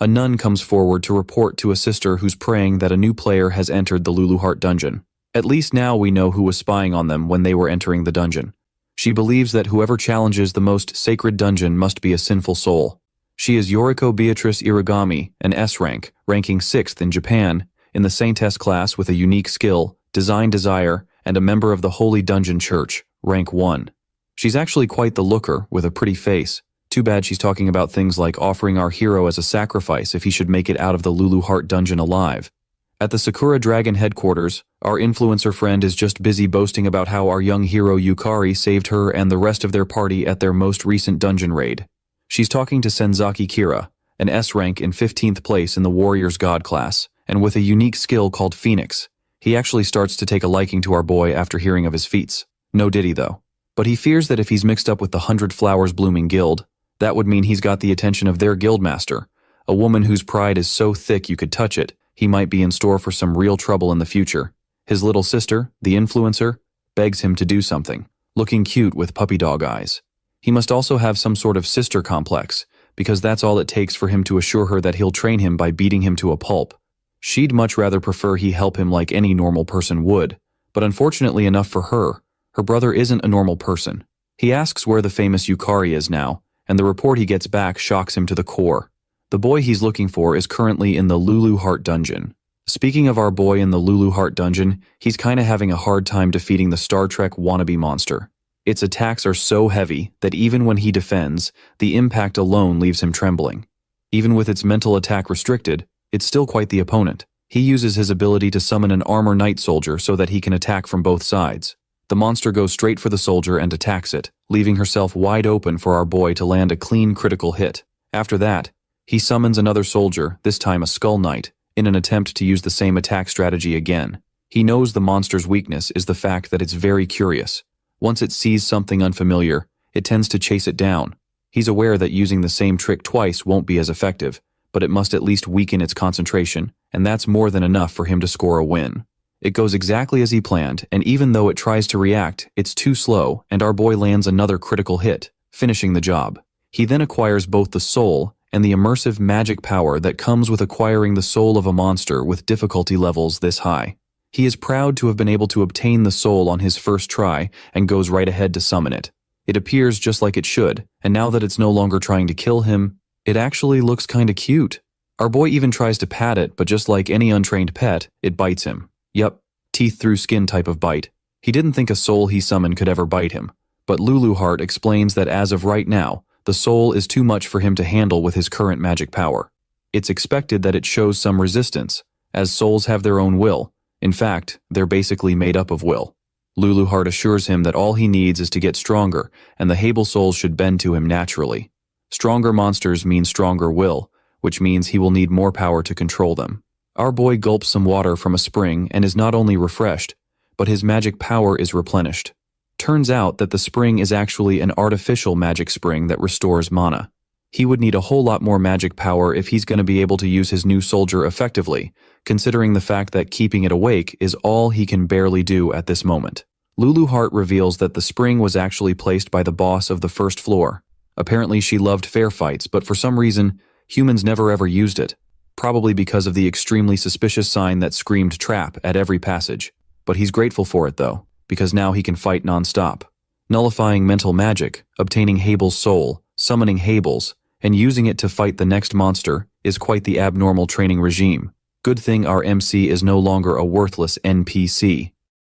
[SPEAKER 1] a nun comes forward to report to a sister who's praying that a new player has entered the Luluheart dungeon. At least now we know who was spying on them when they were entering the dungeon. She believes that whoever challenges the most sacred dungeon must be a sinful soul. She is Yoriko Beatrice Irigami, an S rank, ranking 6th in Japan, in the Saintess class with a unique skill, Design Desire, and a member of the Holy Dungeon Church, rank 1. She's actually quite the looker, with a pretty face. Too bad she's talking about things like offering our hero as a sacrifice if he should make it out of the Luluheart dungeon alive. At the Sakura Dragon headquarters, our influencer friend is just busy boasting about how our young hero Yukari saved her and the rest of their party at their most recent dungeon raid. She's talking to Senzaki Kira, an S rank in 15th place in the Warrior's God class, and with a unique skill called Phoenix. He actually starts to take a liking to our boy after hearing of his feats. No diddy though. But he fears that if he's mixed up with the 100 Flowers Blooming Guild, that would mean he's got the attention of their guildmaster, a woman whose pride is so thick you could touch it. He might be in store for some real trouble in the future. His little sister, the influencer, begs him to do something, looking cute with puppy dog eyes. He must also have some sort of sister complex, because that's all it takes for him to assure her that he'll train him by beating him to a pulp. She'd much rather prefer he help him like any normal person would, but unfortunately enough for her, her brother isn't a normal person. He asks where the famous Yukari is now, and the report he gets back shocks him to the core. The boy he's looking for is currently in the Luluheart dungeon. Speaking of our boy in the Luluheart dungeon, he's kinda having a hard time defeating the Star Trek wannabe monster. Its attacks are so heavy that even when he defends, the impact alone leaves him trembling. Even with its mental attack restricted, it's still quite the opponent. He uses his ability to summon an armor knight soldier so that he can attack from both sides. The monster goes straight for the soldier and attacks it, leaving herself wide open for our boy to land a clean critical hit. After that, he summons another soldier, this time a skull knight, in an attempt to use the same attack strategy again. He knows the monster's weakness is the fact that it's very curious. Once it sees something unfamiliar, it tends to chase it down. He's aware that using the same trick twice won't be as effective, but it must at least weaken its concentration, and that's more than enough for him to score a win. It goes exactly as he planned, and even though it tries to react, it's too slow, and our boy lands another critical hit, finishing the job. He then acquires both the soul and the immersive magic power that comes with acquiring the soul of a monster with difficulty levels this high. He is proud to have been able to obtain the soul on his first try and goes right ahead to summon it. It appears just like it should, and now that it's no longer trying to kill him, it actually looks kinda cute. Our boy even tries to pat it, but just like any untrained pet, it bites him. Yep, teeth through skin type of bite. He didn't think a soul he summoned could ever bite him, but Lulu Heart explains that as of right now, the soul is too much for him to handle with his current magic power. It's expected that it shows some resistance, as souls have their own will. In fact, they're basically made up of will. Lulu Heart assures him that all he needs is to get stronger, and the Hable souls should bend to him naturally. Stronger monsters mean stronger will, which means he will need more power to control them. Our boy gulps some water from a spring and is not only refreshed, but his magic power is replenished. Turns out that the spring is actually an artificial magic spring that restores mana. He would need a whole lot more magic power if he's going to be able to use his new soldier effectively, considering the fact that keeping it awake is all he can barely do at this moment. Lulu Heart reveals that the spring was actually placed by the boss of the first floor. Apparently she loved fair fights, but for some reason, humans never ever used it. Probably because of the extremely suspicious sign that screamed trap at every passage. But he's grateful for it though, because now he can fight non-stop. Nullifying mental magic, obtaining Hable's soul, summoning Hables, and using it to fight the next monster is quite the abnormal training regime. Good thing our MC is no longer a worthless NPC.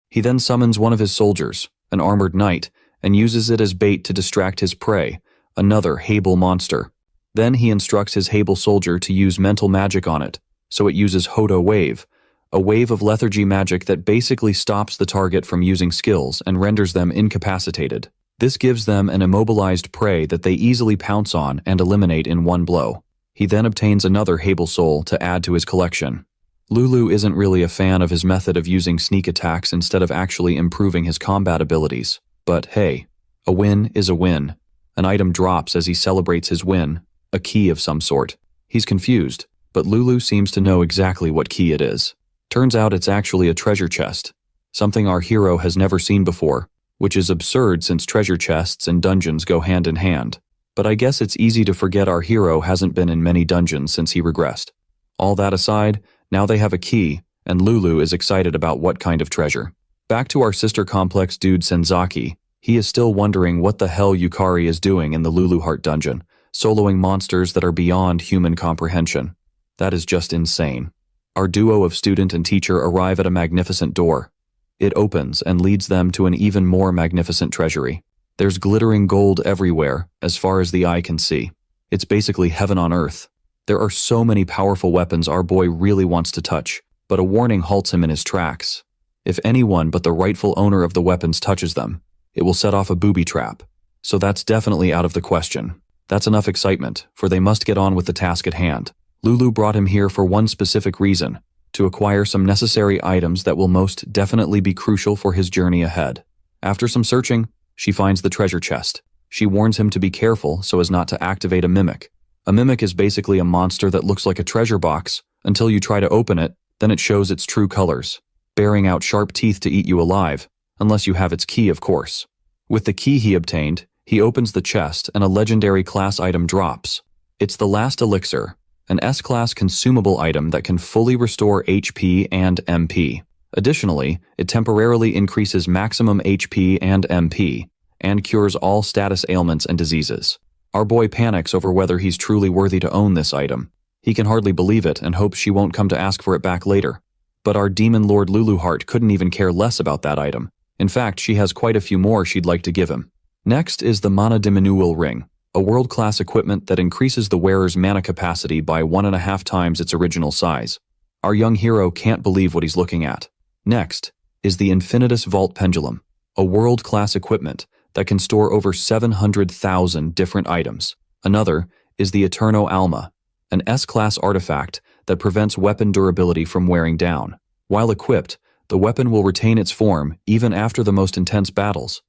[SPEAKER 1] He then summons one of his soldiers, an armored knight, and uses it as bait to distract his prey, another Hable monster. Then he instructs his Hable soldier to use mental magic on it, so it uses Hodo Wave, a wave of lethargy magic that basically stops the target from using skills and renders them incapacitated. This gives them an immobilized prey that they easily pounce on and eliminate in one blow. He then obtains another Hable soul to add to his collection. Lulu isn't really a fan of his method of using sneak attacks instead of actually improving his combat abilities. But hey, a win is a win. An item drops as he celebrates his win, a key of some sort. He's confused, but Lulu seems to know exactly what key it is. Turns out it's actually a treasure chest, something our hero has never seen before, which is absurd since treasure chests and dungeons go hand in hand. But I guess it's easy to forget our hero hasn't been in many dungeons since he regressed. All that aside, now they have a key, and Lulu is excited about what kind of treasure. Back to our sister complex dude Senzaki, he is still wondering what the hell Yukari is doing in the Lulu Heart dungeon, soloing monsters that are beyond human comprehension. That is just insane. Our duo of student and teacher arrive at a magnificent door. It opens and leads them to an even more magnificent treasury. There's glittering gold everywhere, as far as the eye can see. It's basically heaven on earth. There are so many powerful weapons our boy really wants to touch, but a warning halts him in his tracks. If anyone but the rightful owner of the weapons touches them, it will set off a booby trap. So that's definitely out of the question. That's enough excitement, for they must get on with the task at hand. Lulu brought him here for one specific reason, to acquire some necessary items that will most definitely be crucial for his journey ahead. After some searching, she finds the treasure chest. She warns him to be careful so as not to activate a mimic. A mimic is basically a monster that looks like a treasure box until you try to open it, then it shows its true colors, bearing out sharp teeth to eat you alive, unless you have its key, of course. With the key he obtained, he opens the chest and a legendary class item drops. It's the last elixir, an S-class consumable item that can fully restore HP and MP. Additionally, it temporarily increases maximum HP and MP, and cures all status ailments and diseases. Our boy panics over whether he's truly worthy to own this item. He can hardly believe it and hopes she won't come to ask for it back later. But our demon lord Lulu Heart couldn't even care less about that item. In fact, she has quite a few more she'd like to give him. Next is the Mana Diminual Ring, a world-class equipment that increases the wearer's mana capacity by 1.5 times its original size. Our young hero can't believe what he's looking at. Next is the Infinitus Vault Pendulum, a world-class equipment that can store over 700,000 different items. Another is the Eterno Alma, an S-class artifact that prevents weapon durability from wearing down. While equipped, the weapon will retain its form even after the most intense battles.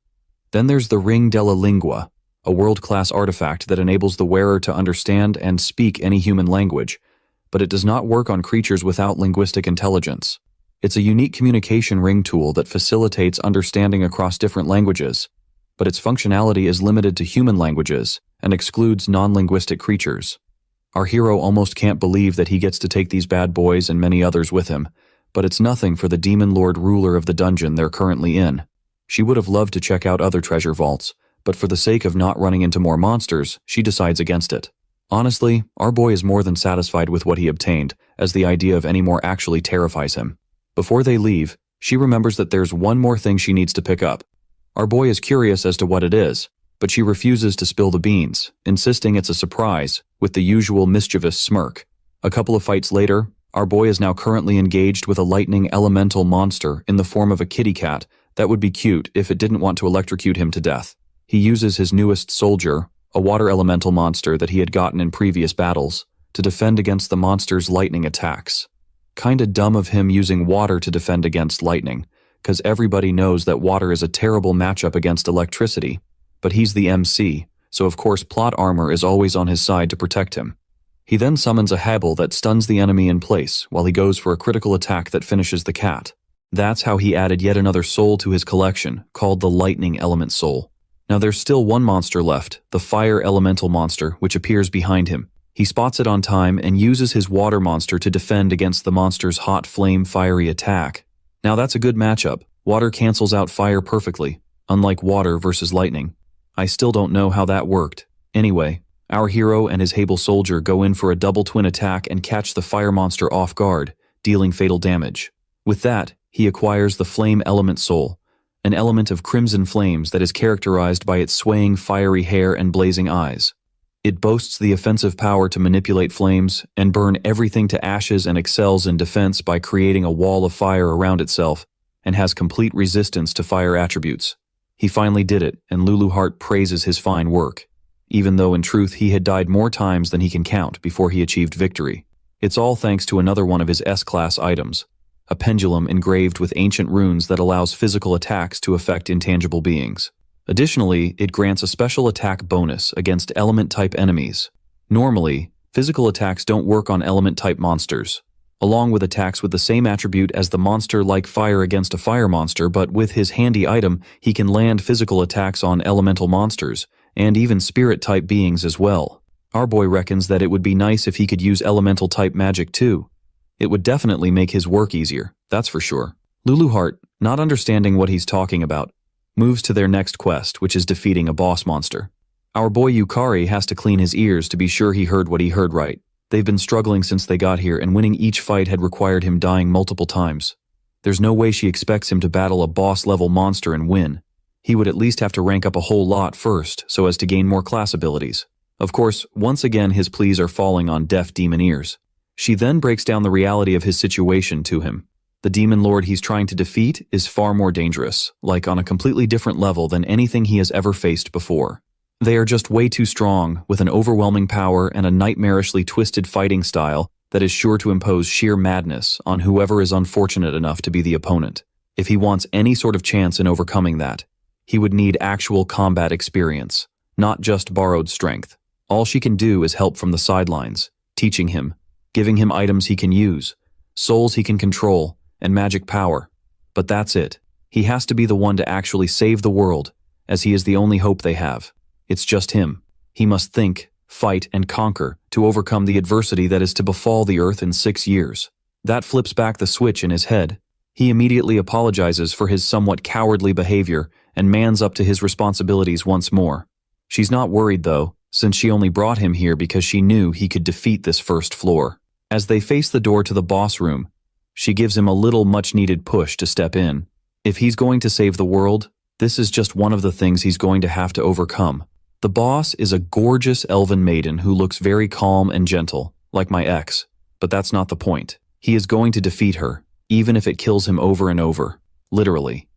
[SPEAKER 1] Then there's the Ring della Lingua, a world-class artifact that enables the wearer to understand and speak any human language, but it does not work on creatures without linguistic intelligence. It's a unique communication ring tool that facilitates understanding across different languages, but its functionality is limited to human languages and excludes non-linguistic creatures. Our hero almost can't believe that he gets to take these bad boys and many others with him, but it's nothing for the demon lord ruler of the dungeon they're currently in. She would have loved to check out other treasure vaults, but for the sake of not running into more monsters, she decides against it. Honestly, our boy is more than satisfied with what he obtained, as the idea of any more actually terrifies him. Before they leave, she remembers that there's one more thing she needs to pick up. Our boy is curious as to what it is, but she refuses to spill the beans, insisting it's a surprise, with the usual mischievous smirk. A couple of fights later, our boy is now currently engaged with a lightning elemental monster in the form of a kitty cat that would be cute if it didn't want to electrocute him to death. He uses his newest soldier, a water elemental monster that he had gotten in previous battles, to defend against the monster's lightning attacks. Kinda dumb of him using water to defend against lightning, cause everybody knows that water is a terrible matchup against electricity, but he's the MC, so of course plot armor is always on his side to protect him. He then summons a Habel that stuns the enemy in place while he goes for a critical attack that finishes the cat. That's how he added yet another soul to his collection, called the Lightning Element Soul. Now there's still one monster left, the Fire Elemental Monster, which appears behind him. He spots it on time and uses his water monster to defend against the monster's hot flame fiery attack. Now that's a good matchup. Water cancels out fire perfectly, unlike water versus lightning. I still don't know how that worked. Anyway, our hero and his Habel soldier go in for a double twin attack and catch the fire monster off guard, dealing fatal damage. With that, he acquires the Flame Element Soul, an element of crimson flames that is characterized by its swaying fiery hair and blazing eyes. It boasts the offensive power to manipulate flames and burn everything to ashes and excels in defense by creating a wall of fire around itself and has complete resistance to fire attributes. He finally did it, and Luluheart praises his fine work, even though in truth he had died more times than he can count before he achieved victory. It's all thanks to another one of his S-class items, a pendulum engraved with ancient runes that allows physical attacks to affect intangible beings. Additionally, it grants a special attack bonus against element-type enemies. Normally, physical attacks don't work on element-type monsters, along with attacks with the same attribute as the monster like fire against a fire monster, but with his handy item, he can land physical attacks on elemental monsters, and even spirit-type beings as well. Our boy reckons that it would be nice if he could use elemental-type magic too. It would definitely make his work easier, that's for sure. Luluheart, not understanding what he's talking about, moves to their next quest, which is defeating a boss monster. Our boy Yukari has to clean his ears to be sure he heard what he heard right. They've been struggling since they got here, and winning each fight had required him dying multiple times. There's no way she expects him to battle a boss-level monster and win. He would at least have to rank up a whole lot first, so as to gain more class abilities. Of course, once again his pleas are falling on deaf demon ears. She then breaks down the reality of his situation to him. The demon lord he's trying to defeat is far more dangerous, like on a completely different level than anything he has ever faced before. They are just way too strong, with an overwhelming power and a nightmarishly twisted fighting style that is sure to impose sheer madness on whoever is unfortunate enough to be the opponent. If he wants any sort of chance in overcoming that, he would need actual combat experience, not just borrowed strength. All she can do is help from the sidelines, teaching him, giving him items he can use, souls he can control, and magic power. But that's it. He has to be the one to actually save the world, as he is the only hope they have. It's just him. He must think, fight, and conquer to overcome the adversity that is to befall the Earth in 6 years. That flips back the switch in his head. He immediately apologizes for his somewhat cowardly behavior and mans up to his responsibilities once more. She's not worried though, since she only brought him here because she knew he could defeat this first floor. As they face the door to the boss room, she gives him a little much-needed push to step in. If he's going to save the world, this is just one of the things he's going to have to overcome. The boss is a gorgeous elven maiden who looks very calm and gentle, like my ex, but that's not the point. He is going to defeat her, even if it kills him over and over, literally.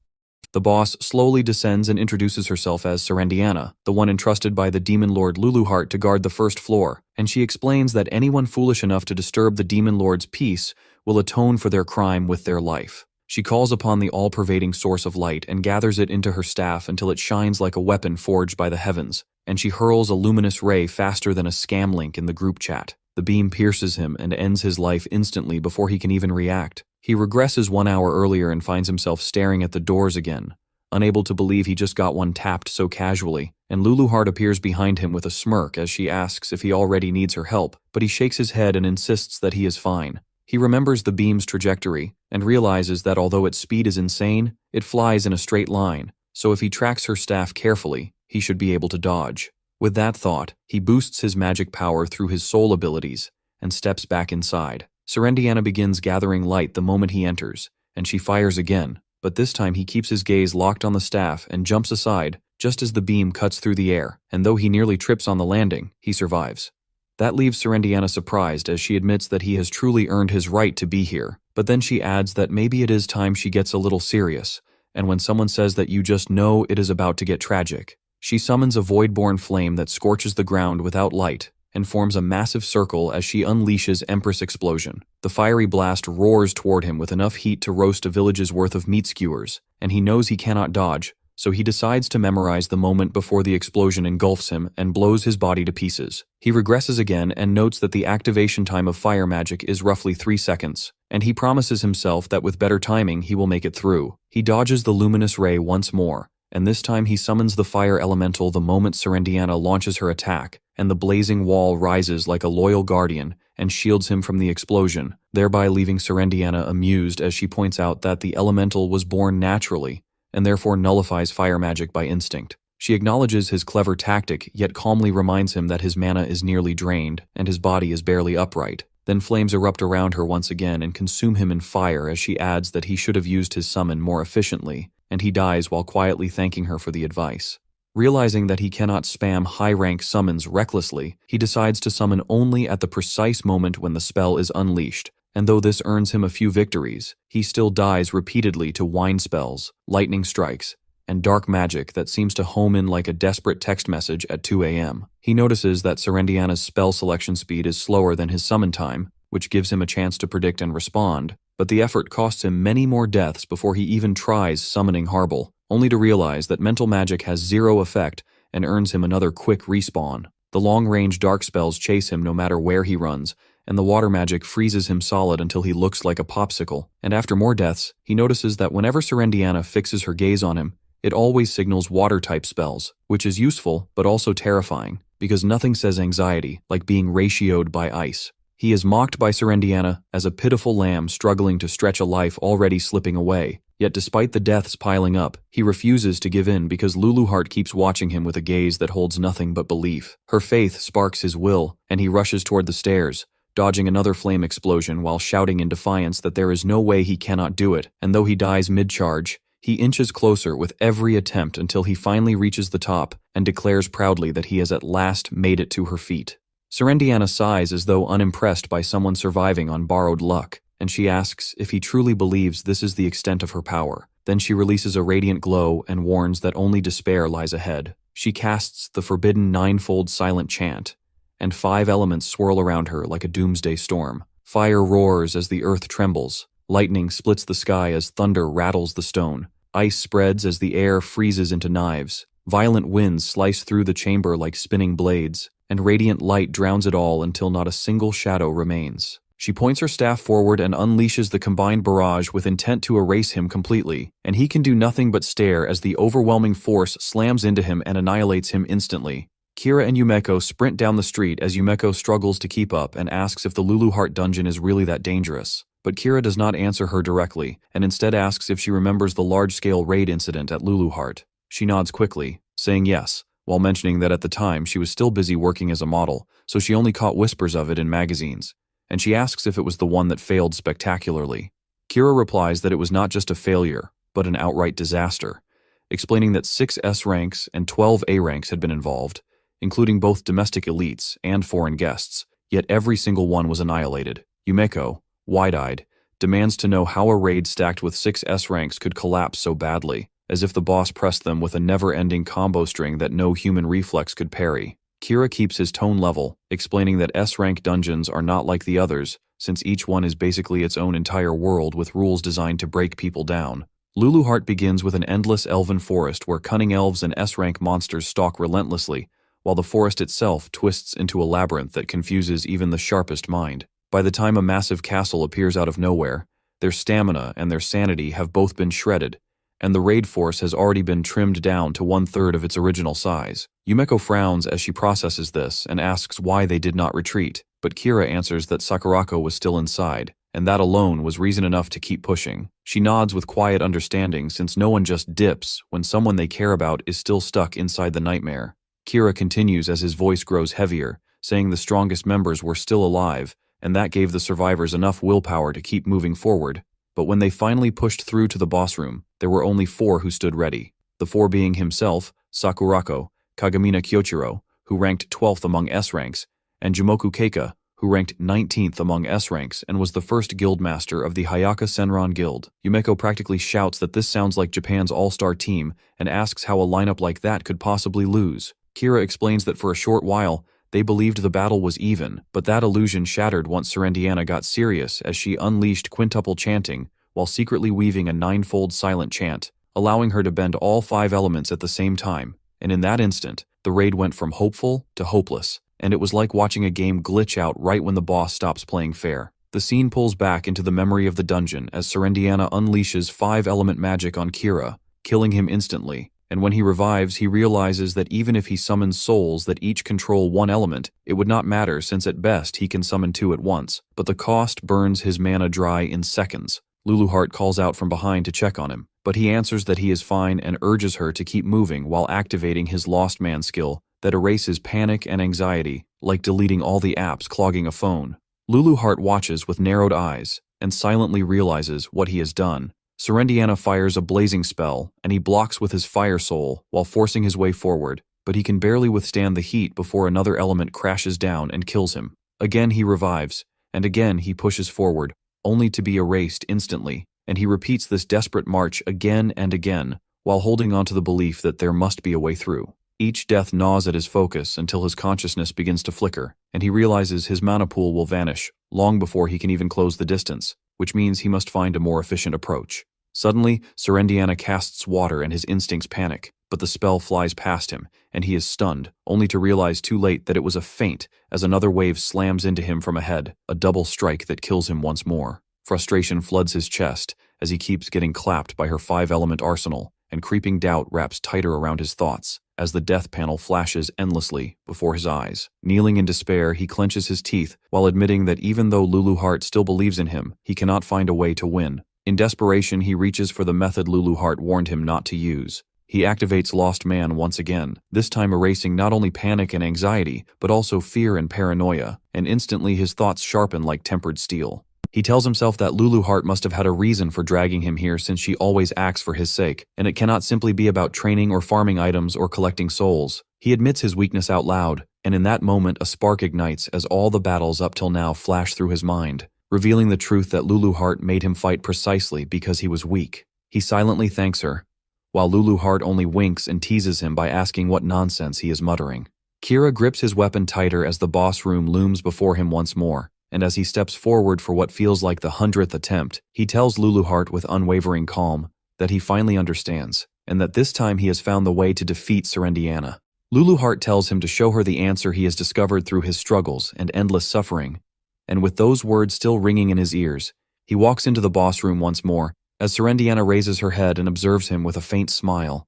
[SPEAKER 1] The boss slowly descends and introduces herself as Serendiana, the one entrusted by the demon lord Luluheart to guard the first floor, and she explains that anyone foolish enough to disturb the demon lord's peace will atone for their crime with their life. She calls upon the all-pervading source of light and gathers it into her staff until it shines like a weapon forged by the heavens, and she hurls a luminous ray faster than a scam link in the group chat. The beam pierces him and ends his life instantly before he can even react. He regresses 1 hour earlier and finds himself staring at the doors again, unable to believe he just got one tapped so casually, and Lulu Heart appears behind him with a smirk as she asks if he already needs her help, but he shakes his head and insists that he is fine. He remembers the beam's trajectory and realizes that although its speed is insane, it flies in a straight line, so if he tracks her staff carefully, he should be able to dodge. With that thought, he boosts his magic power through his soul abilities and steps back inside. Serendiana begins gathering light the moment he enters, and she fires again, but this time he keeps his gaze locked on the staff and jumps aside just as the beam cuts through the air, and though he nearly trips on the landing, he survives. That leaves Serendiana surprised as she admits that he has truly earned his right to be here, but then she adds that maybe it is time she gets a little serious, and when someone says that you just know it is about to get tragic. She summons a void-born flame that scorches the ground without light and forms a massive circle as she unleashes Empress Explosion. The fiery blast roars toward him with enough heat to roast a village's worth of meat skewers, and he knows he cannot dodge, so he decides to memorize the moment before the explosion engulfs him and blows his body to pieces. He regresses again and notes that the activation time of fire magic is roughly 3 seconds, and he promises himself that with better timing he will make it through. He dodges the luminous ray once more, and this time he summons the fire elemental the moment Serendiana launches her attack, and the blazing wall rises like a loyal guardian and shields him from the explosion, thereby leaving Serendiana amused as she points out that the elemental was born naturally and therefore nullifies fire magic by instinct. She acknowledges his clever tactic, yet calmly reminds him that his mana is nearly drained and his body is barely upright. Then flames erupt around her once again and consume him in fire as she adds that he should have used his summon more efficiently, and he dies while quietly thanking her for the advice. Realizing that he cannot spam high-rank summons recklessly, he decides to summon only at the precise moment when the spell is unleashed, and though this earns him a few victories, he still dies repeatedly to wind spells, lightning strikes, and dark magic that seems to home in like a desperate text message at 2 a.m. He notices that Serendiana's spell selection speed is slower than his summon time, which gives him a chance to predict and respond, but the effort costs him many more deaths before he even tries summoning Harble, only to realize that mental magic has 0 effect and earns him another quick respawn. The long-range dark spells chase him no matter where he runs, and the water magic freezes him solid until he looks like a popsicle, and after more deaths, he notices that whenever Serendiana fixes her gaze on him, it always signals water-type spells, which is useful but also terrifying, because nothing says anxiety like being ratioed by ice. He is mocked by Serendiana as a pitiful lamb struggling to stretch a life already slipping away, yet despite the deaths piling up, he refuses to give in because Lulu Heart keeps watching him with a gaze that holds nothing but belief. Her faith sparks his will, and he rushes toward the stairs, dodging another flame explosion while shouting in defiance that there is no way he cannot do it, and though he dies mid-charge, he inches closer with every attempt until he finally reaches the top and declares proudly that he has at last made it to her feet. Serendiana sighs as though unimpressed by someone surviving on borrowed luck, and she asks if he truly believes this is the extent of her power. Then she releases a radiant glow and warns that only despair lies ahead. She casts the forbidden 9-fold silent chant, and 5 elements swirl around her like a doomsday storm. Fire roars as the earth trembles, lightning splits the sky as thunder rattles the stone, ice spreads as the air freezes into knives, violent winds slice through the chamber like spinning blades, and radiant light drowns it all until not a single shadow remains. She points her staff forward and unleashes the combined barrage with intent to erase him completely, and he can do nothing but stare as the overwhelming force slams into him and annihilates him instantly. Kira and Yumeko sprint down the street as Yumeko struggles to keep up and asks if the Lulu Heart dungeon is really that dangerous. But Kira does not answer her directly, and instead asks if she remembers the large-scale raid incident at Lulu Heart. She nods quickly, saying yes, while mentioning that at the time she was still busy working as a model, so she only caught whispers of it in magazines, and she asks if it was the one that failed spectacularly. Kira replies that it was not just a failure, but an outright disaster, explaining that 6 S ranks and 12 A ranks had been involved, including both domestic elites and foreign guests, yet every single one was annihilated. Yumeko, wide-eyed, demands to know how a raid stacked with 6 S ranks could collapse so badly, as if the boss pressed them with a never-ending combo string that no human reflex could parry. Kira keeps his tone level, explaining that S-rank dungeons are not like the others, since each one is basically its own entire world with rules designed to break people down. Lulu Heart begins with an endless elven forest where cunning elves and S-rank monsters stalk relentlessly, while the forest itself twists into a labyrinth that confuses even the sharpest mind. By the time a massive castle appears out of nowhere, their stamina and their sanity have both been shredded, and the raid force has already been trimmed down to 1/3 of its original size. Yumeko frowns as she processes this and asks why they did not retreat, but Kira answers that Sakurako was still inside, and that alone was reason enough to keep pushing. She nods with quiet understanding since no one just dips when someone they care about is still stuck inside the nightmare. Kira continues as his voice grows heavier, saying the strongest members were still alive, and that gave the survivors enough willpower to keep moving forward. But when they finally pushed through to the boss room, there were only 4 who stood ready. The 4 being himself, Sakurako, Kagamina Kyochiro, who ranked 12th among S ranks, and Jumoku Keika, who ranked 19th among S ranks and was the first guildmaster of the Hayaka Senran Guild. Yumeko practically shouts that this sounds like Japan's all-star team and asks how a lineup like that could possibly lose. Kira explains that for a short while, they believed the battle was even, but that illusion shattered once Serendiana got serious as she unleashed quintuple chanting while secretly weaving a 9-fold silent chant, allowing her to bend all 5 elements at the same time. And in that instant, the raid went from hopeful to hopeless, and it was like watching a game glitch out right when the boss stops playing fair. The scene pulls back into the memory of the dungeon as Serendiana unleashes 5-element magic on Kira, killing him instantly. And when he revives, he realizes that even if he summons souls that each control 1 element, it would not matter since at best he can summon 2 at once. But the cost burns his mana dry in seconds. Luluheart calls out from behind to check on him, but he answers that he is fine and urges her to keep moving while activating his Lost Man skill that erases panic and anxiety, like deleting all the apps clogging a phone. Luluheart watches with narrowed eyes and silently realizes what he has done. Serendiana fires a blazing spell, and he blocks with his fire soul while forcing his way forward, but he can barely withstand the heat before another element crashes down and kills him. Again he revives, and again he pushes forward, only to be erased instantly, and he repeats this desperate march again and again, while holding on to the belief that there must be a way through. Each death gnaws at his focus until his consciousness begins to flicker, and he realizes his mana pool will vanish long before he can even close the distance, which means he must find a more efficient approach. Suddenly, Serendiana casts water and his instincts panic, but the spell flies past him, and he is stunned, only to realize too late that it was a feint as another wave slams into him from ahead, a double strike that kills him once more. Frustration floods his chest as he keeps getting clapped by her 5-element arsenal, and creeping doubt wraps tighter around his thoughts as the death panel flashes endlessly before his eyes. Kneeling in despair, he clenches his teeth while admitting that even though Luluheart still believes in him, he cannot find a way to win. In desperation, he reaches for the method Luluheart warned him not to use. He activates Lost Man once again, this time erasing not only panic and anxiety, but also fear and paranoia, and instantly his thoughts sharpen like tempered steel. He tells himself that Luluheart must have had a reason for dragging him here since she always acts for his sake, and it cannot simply be about training or farming items or collecting souls. He admits his weakness out loud, and in that moment a spark ignites as all the battles up till now flash through his mind, revealing the truth that Luluheart made him fight precisely because he was weak. He silently thanks her, while Luluheart only winks and teases him by asking what nonsense he is muttering. Kira grips his weapon tighter as the boss room looms before him once more, and as he steps forward for what feels like the 100th attempt, he tells Luluheart with unwavering calm that he finally understands, and that this time he has found the way to defeat Serendiana. Luluheart tells him to show her the answer he has discovered through his struggles and endless suffering, and with those words still ringing in his ears, he walks into the boss room once more, as Serendiana raises her head and observes him with a faint smile.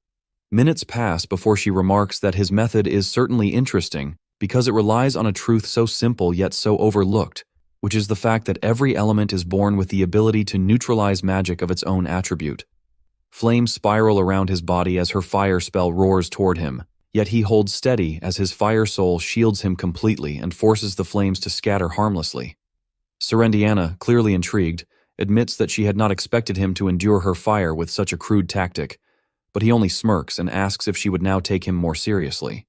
[SPEAKER 1] Minutes pass before she remarks that his method is certainly interesting, because it relies on a truth so simple yet so overlooked, which is the fact that every element is born with the ability to neutralize magic of its own attribute. Flames spiral around his body as her fire spell roars toward him, yet he holds steady as his fire soul shields him completely and forces the flames to scatter harmlessly. Serendiana, clearly intrigued, admits that she had not expected him to endure her fire with such a crude tactic, but he only smirks and asks if she would now take him more seriously.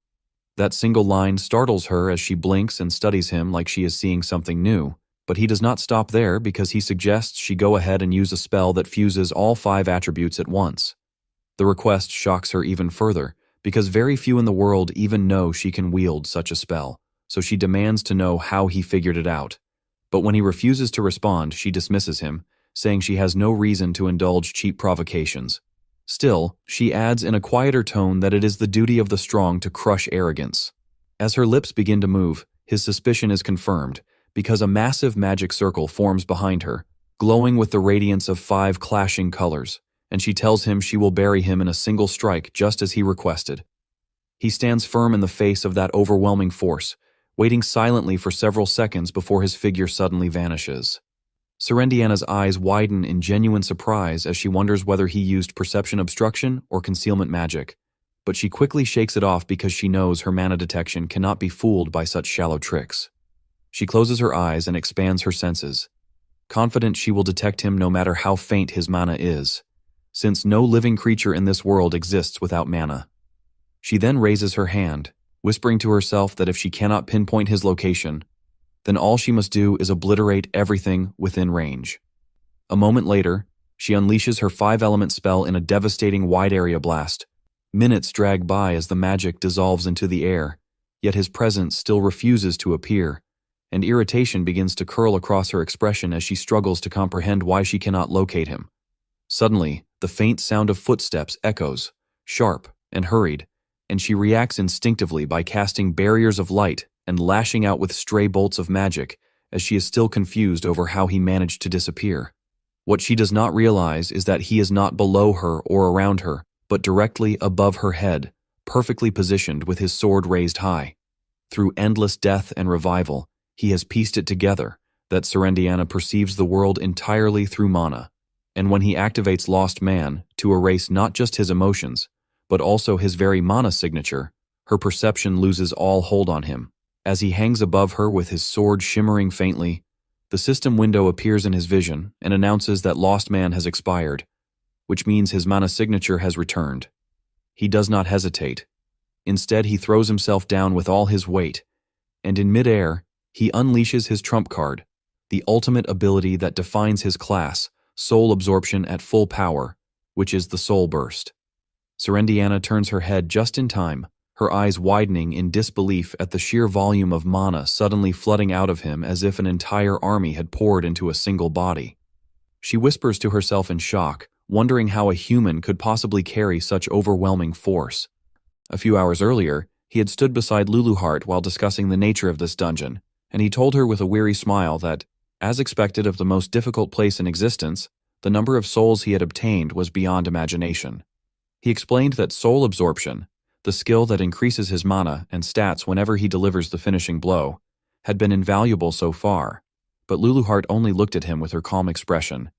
[SPEAKER 1] That single line startles her as she blinks and studies him like she is seeing something new, but he does not stop there because he suggests she go ahead and use a spell that fuses all 5 attributes at once. The request shocks her even further, because very few in the world even know she can wield such a spell, so she demands to know how he figured it out. But when he refuses to respond, she dismisses him, saying she has no reason to indulge cheap provocations. Still, she adds in a quieter tone that it is the duty of the strong to crush arrogance. As her lips begin to move, his suspicion is confirmed, because a massive magic circle forms behind her, glowing with the radiance of 5 clashing colors, and she tells him she will bury him in a single strike just as he requested. He stands firm in the face of that overwhelming force, waiting silently for several seconds before his figure suddenly vanishes. Serendiana's eyes widen in genuine surprise as she wonders whether he used perception obstruction or concealment magic, but she quickly shakes it off because she knows her mana detection cannot be fooled by such shallow tricks. She closes her eyes and expands her senses, confident she will detect him no matter how faint his mana is, since no living creature in this world exists without mana. She then raises her hand, whispering to herself that if she cannot pinpoint his location, then all she must do is obliterate everything within range. A moment later, she unleashes her 5-element spell in a devastating wide-area blast. Minutes drag by as the magic dissolves into the air, yet his presence still refuses to appear, and irritation begins to curl across her expression as she struggles to comprehend why she cannot locate him. Suddenly, the faint sound of footsteps echoes, sharp and hurried, and she reacts instinctively by casting barriers of light and lashing out with stray bolts of magic as she is still confused over how he managed to disappear. What she does not realize is that he is not below her or around her, but directly above her head, perfectly positioned with his sword raised high. Through endless death and revival, he has pieced it together that Serendiana perceives the world entirely through mana, and when he activates Lost Man to erase not just his emotions, but also his very mana signature, her perception loses all hold on him. As he hangs above her with his sword shimmering faintly, the system window appears in his vision and announces that Lost Man has expired, which means his mana signature has returned. He does not hesitate. Instead, he throws himself down with all his weight, and in midair, he unleashes his trump card, the ultimate ability that defines his class, Soul Absorption at full power, which is the Soul Burst. Serendiana turns her head just in time, her eyes widening in disbelief at the sheer volume of mana suddenly flooding out of him as if an entire army had poured into a single body. She whispers to herself in shock, wondering how a human could possibly carry such overwhelming force. A few hours earlier, he had stood beside Luluheart while discussing the nature of this dungeon, and he told her with a weary smile that, as expected of the most difficult place in existence, the number of souls he had obtained was beyond imagination. He explained that soul absorption, the skill that increases his mana and stats whenever he delivers the finishing blow, had been invaluable so far, but Luluheart only looked at him with her calm expression.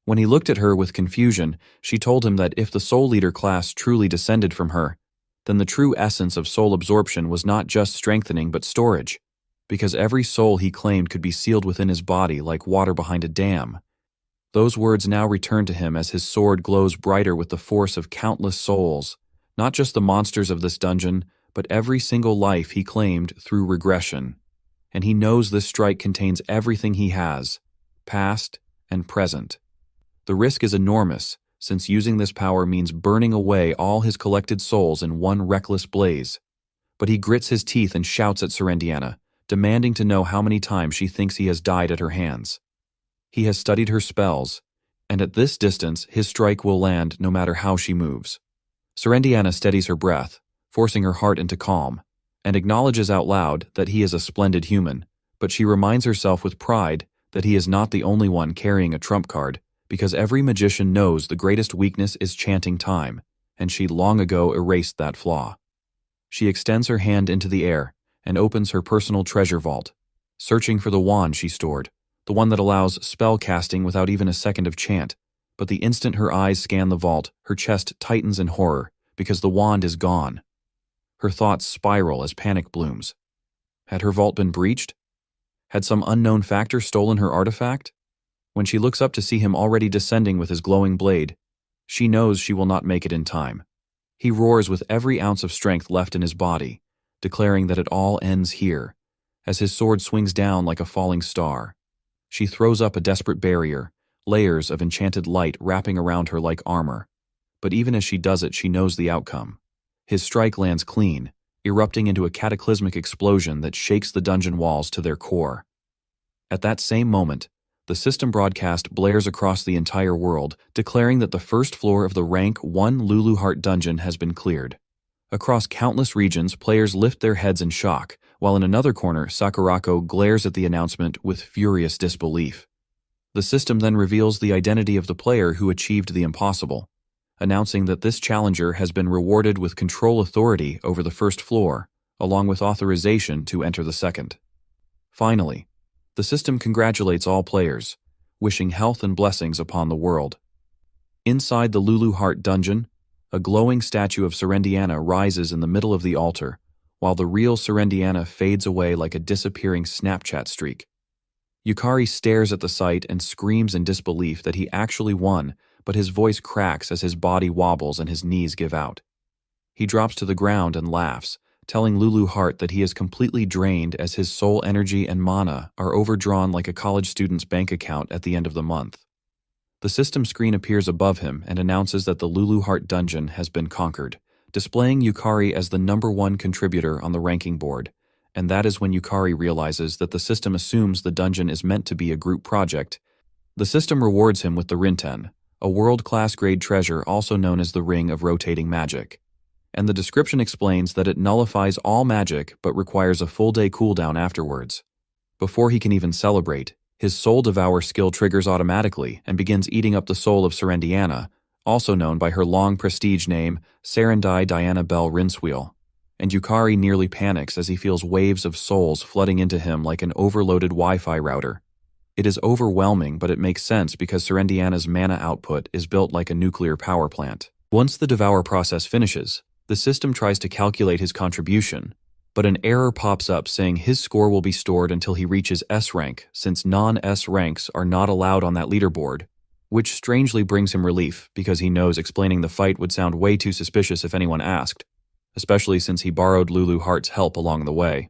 [SPEAKER 1] When he looked at her with confusion, she told him that if the Soul Leader class truly descended from her, then the true essence of soul absorption was not just strengthening but storage, because every soul he claimed could be sealed within his body like water behind a dam. Those words now return to him as his sword glows brighter with the force of countless souls, not just the monsters of this dungeon, but every single life he claimed through regression. And he knows this strike contains everything he has, past and present. The risk is enormous, since using this power means burning away all his collected souls in one reckless blaze. But he grits his teeth and shouts at Serendiana, demanding to know how many times she thinks he has died at her hands. He has studied her spells, and at this distance his strike will land no matter how she moves. Serendiana steadies her breath, forcing her heart into calm, and acknowledges out loud that he is a splendid human, but she reminds herself with pride that he is not the only one carrying a trump card, because every magician knows the greatest weakness is chanting time, and she long ago erased that flaw. She extends her hand into the air and opens her personal treasure vault, searching for the wand she stored, the one that allows spell casting without even a second of chant. But the instant her eyes scan the vault, her chest tightens in horror, because the wand is gone. Her thoughts spiral as panic blooms. Had her vault been breached? Had some unknown factor stolen her artifact? When she looks up to see him already descending with his glowing blade, she knows she will not make it in time. He roars with every ounce of strength left in his body, declaring that it all ends here, as his sword swings down like a falling star. She throws up a desperate barrier, layers of enchanted light wrapping around her like armor. But even as she does it, she knows the outcome. His strike lands clean, erupting into a cataclysmic explosion that shakes the dungeon walls to their core. At that same moment, the system broadcast blares across the entire world, declaring that the first floor of the Rank 1 Luluheart dungeon has been cleared. Across countless regions, players lift their heads in shock, while in another corner, Sakurako glares at the announcement with furious disbelief. The system then reveals the identity of the player who achieved the impossible, announcing that this challenger has been rewarded with control authority over the first floor, along with authorization to enter the second. Finally, the system congratulates all players, wishing health and blessings upon the world. Inside the Lulu Heart dungeon, a glowing statue of Serendiana rises in the middle of the altar, while the real Serendiana fades away like a disappearing Snapchat streak. Yukari stares at the sight and screams in disbelief that he actually won, but his voice cracks as his body wobbles and his knees give out. He drops to the ground and laughs, telling Lulu Heart that he is completely drained as his soul energy and mana are overdrawn like a college student's bank account at the end of the month. The system screen appears above him and announces that the Lulu Heart dungeon has been conquered, displaying Yukari as the #1 contributor on the ranking board, and that is when Yukari realizes that the system assumes the dungeon is meant to be a group project. The system rewards him with the Rinten, a world-class grade treasure also known as the Ring of Rotating Magic, and the description explains that it nullifies all magic but requires a full-day cooldown afterwards. Before he can even celebrate, his Soul Devour skill triggers automatically and begins eating up the soul of Serendiana, also known by her long prestige name, Serendai Diana Bell Rinswheel, and Yukari nearly panics as he feels waves of souls flooding into him like an overloaded Wi-Fi router. It is overwhelming, but it makes sense because Serendiana's mana output is built like a nuclear power plant. Once the Devour process finishes, the system tries to calculate his contribution, but an error pops up saying his score will be stored until he reaches S rank, since non-S ranks are not allowed on that leaderboard, which strangely brings him relief because he knows explaining the fight would sound way too suspicious if anyone asked, especially since he borrowed Lulu Heart's help along the way.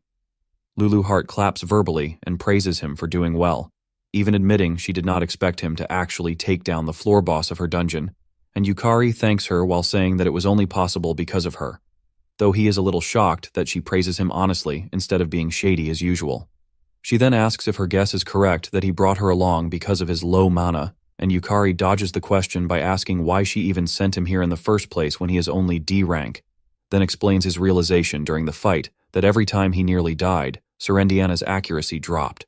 [SPEAKER 1] Lulu Heart claps verbally and praises him for doing well, even admitting she did not expect him to actually take down the floor boss of her dungeon, and Yukari thanks her while saying that it was only possible because of her, though he is a little shocked that she praises him honestly instead of being shady as usual. She then asks if her guess is correct that he brought her along because of his low mana, and Yukari dodges the question by asking why she even sent him here in the first place when he is only D rank, then explains his realization during the fight that every time he nearly died, Serendiana's accuracy dropped,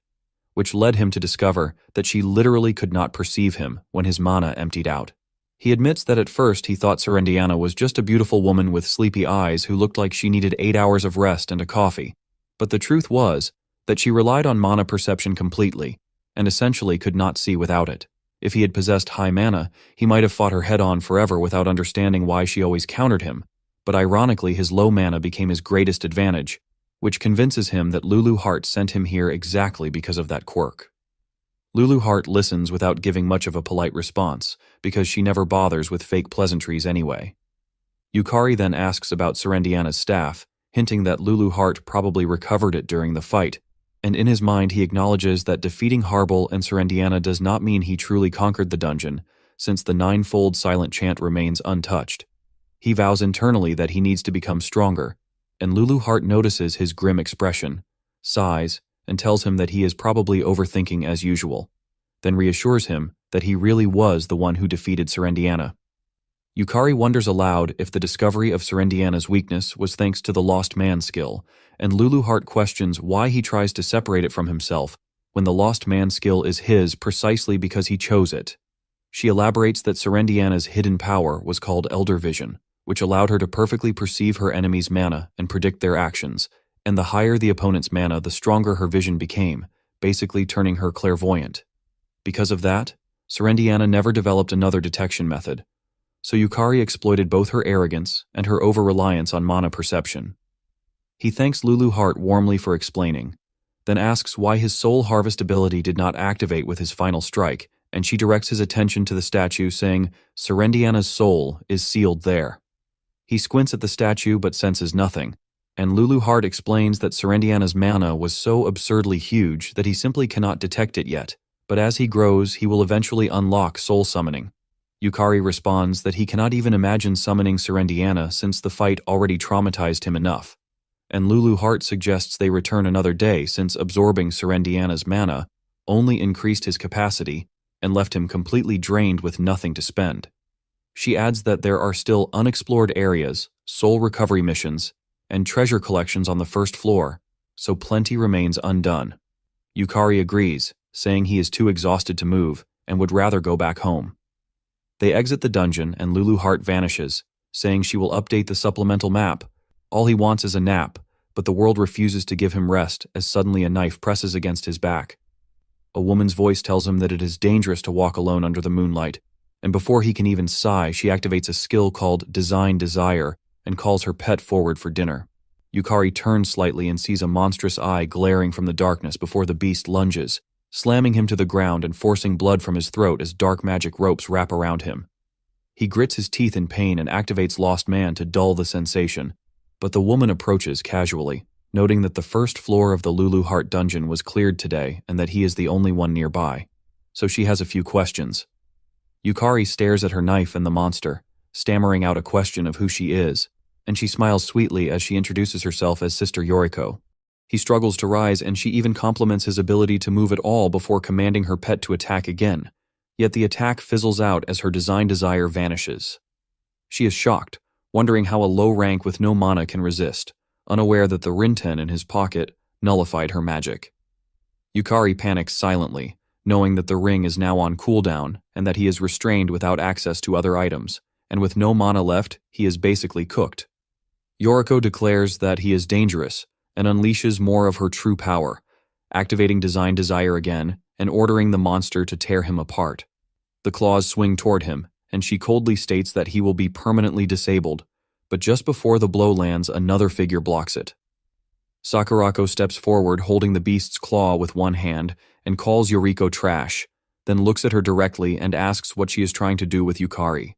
[SPEAKER 1] which led him to discover that she literally could not perceive him when his mana emptied out. He admits that at first he thought Serendiana was just a beautiful woman with sleepy eyes who looked like she needed 8 hours of rest and a coffee, but the truth was that she relied on mana perception completely and essentially could not see without it. If he had possessed high mana, he might have fought her head-on forever without understanding why she always countered him, but ironically his low mana became his greatest advantage, which convinces him that Lulu Heart sent him here exactly because of that quirk. Lulu Heart listens without giving much of a polite response, because she never bothers with fake pleasantries anyway. Yukari then asks about Serendiana's staff, hinting that Lulu Heart probably recovered it during the fight, and in his mind he acknowledges that defeating Harble and Serendiana does not mean he truly conquered the dungeon, since the ninefold silent chant remains untouched. He vows internally that he needs to become stronger, and Lulu Heart notices his grim expression, sighs, and tells him that he is probably overthinking as usual, then reassures him that he really was the one who defeated Serendiana. Yukari wonders aloud if the discovery of Serendiana's weakness was thanks to the Lost Man skill, and Lulu Heart questions why he tries to separate it from himself when the Lost Man skill is his precisely because he chose it. She elaborates that Serendiana's hidden power was called Elder Vision, which allowed her to perfectly perceive her enemy's mana and predict their actions, and the higher the opponent's mana, the stronger her vision became, basically turning her clairvoyant. Because of that, Serendiana never developed another detection method, so Yukari exploited both her arrogance and her over-reliance on mana perception. He thanks Lulu Heart warmly for explaining, then asks why his soul harvest ability did not activate with his final strike, and she directs his attention to the statue, saying, "Serendiana's soul is sealed there." He squints at the statue but senses nothing, and Lulu Heart explains that Serendiana's mana was so absurdly huge that he simply cannot detect it yet, but as he grows, he will eventually unlock soul summoning. Yukari responds that he cannot even imagine summoning Serendiana since the fight already traumatized him enough, and Lulu Heart suggests they return another day since absorbing Serendiana's mana only increased his capacity and left him completely drained with nothing to spend. She adds that there are still unexplored areas, soul recovery missions, and treasure collections on the first floor, so plenty remains undone. Yukari agrees, saying he is too exhausted to move and would rather go back home. They exit the dungeon and Lulu Heart vanishes, saying she will update the supplemental map. All he wants is a nap, but the world refuses to give him rest as suddenly a knife presses against his back. A woman's voice tells him that it is dangerous to walk alone under the moonlight, and before he can even sigh, she activates a skill called Design Desire and calls her pet forward for dinner. Yukari turns slightly and sees a monstrous eye glaring from the darkness before the beast lunges, slamming him to the ground and forcing blood from his throat as dark magic ropes wrap around him. He grits his teeth in pain and activates Lost Man to dull the sensation, but the woman approaches casually, noting that the first floor of the Lulu Heart dungeon was cleared today and that he is the only one nearby. So she has a few questions. Yukari stares at her knife and the monster, stammering out a question of who she is, and she smiles sweetly as she introduces herself as Sister Yoriko. He struggles to rise, and she even compliments his ability to move at all before commanding her pet to attack again. Yet the attack fizzles out as her Design Desire vanishes. She is shocked, wondering how a low rank with no mana can resist, unaware that the Rinten in his pocket nullified her magic. Yukari panics silently, knowing that the ring is now on cooldown and that he is restrained without access to other items, and with no mana left, he is basically cooked. Yoriko declares that he is dangerous and unleashes more of her true power, activating Design Desire again and ordering the monster to tear him apart. The claws swing toward him, and she coldly states that he will be permanently disabled, but just before the blow lands, another figure blocks it. Sakurako steps forward holding the beast's claw with one hand and calls Yoriko trash, then looks at her directly and asks what she is trying to do with Yukari.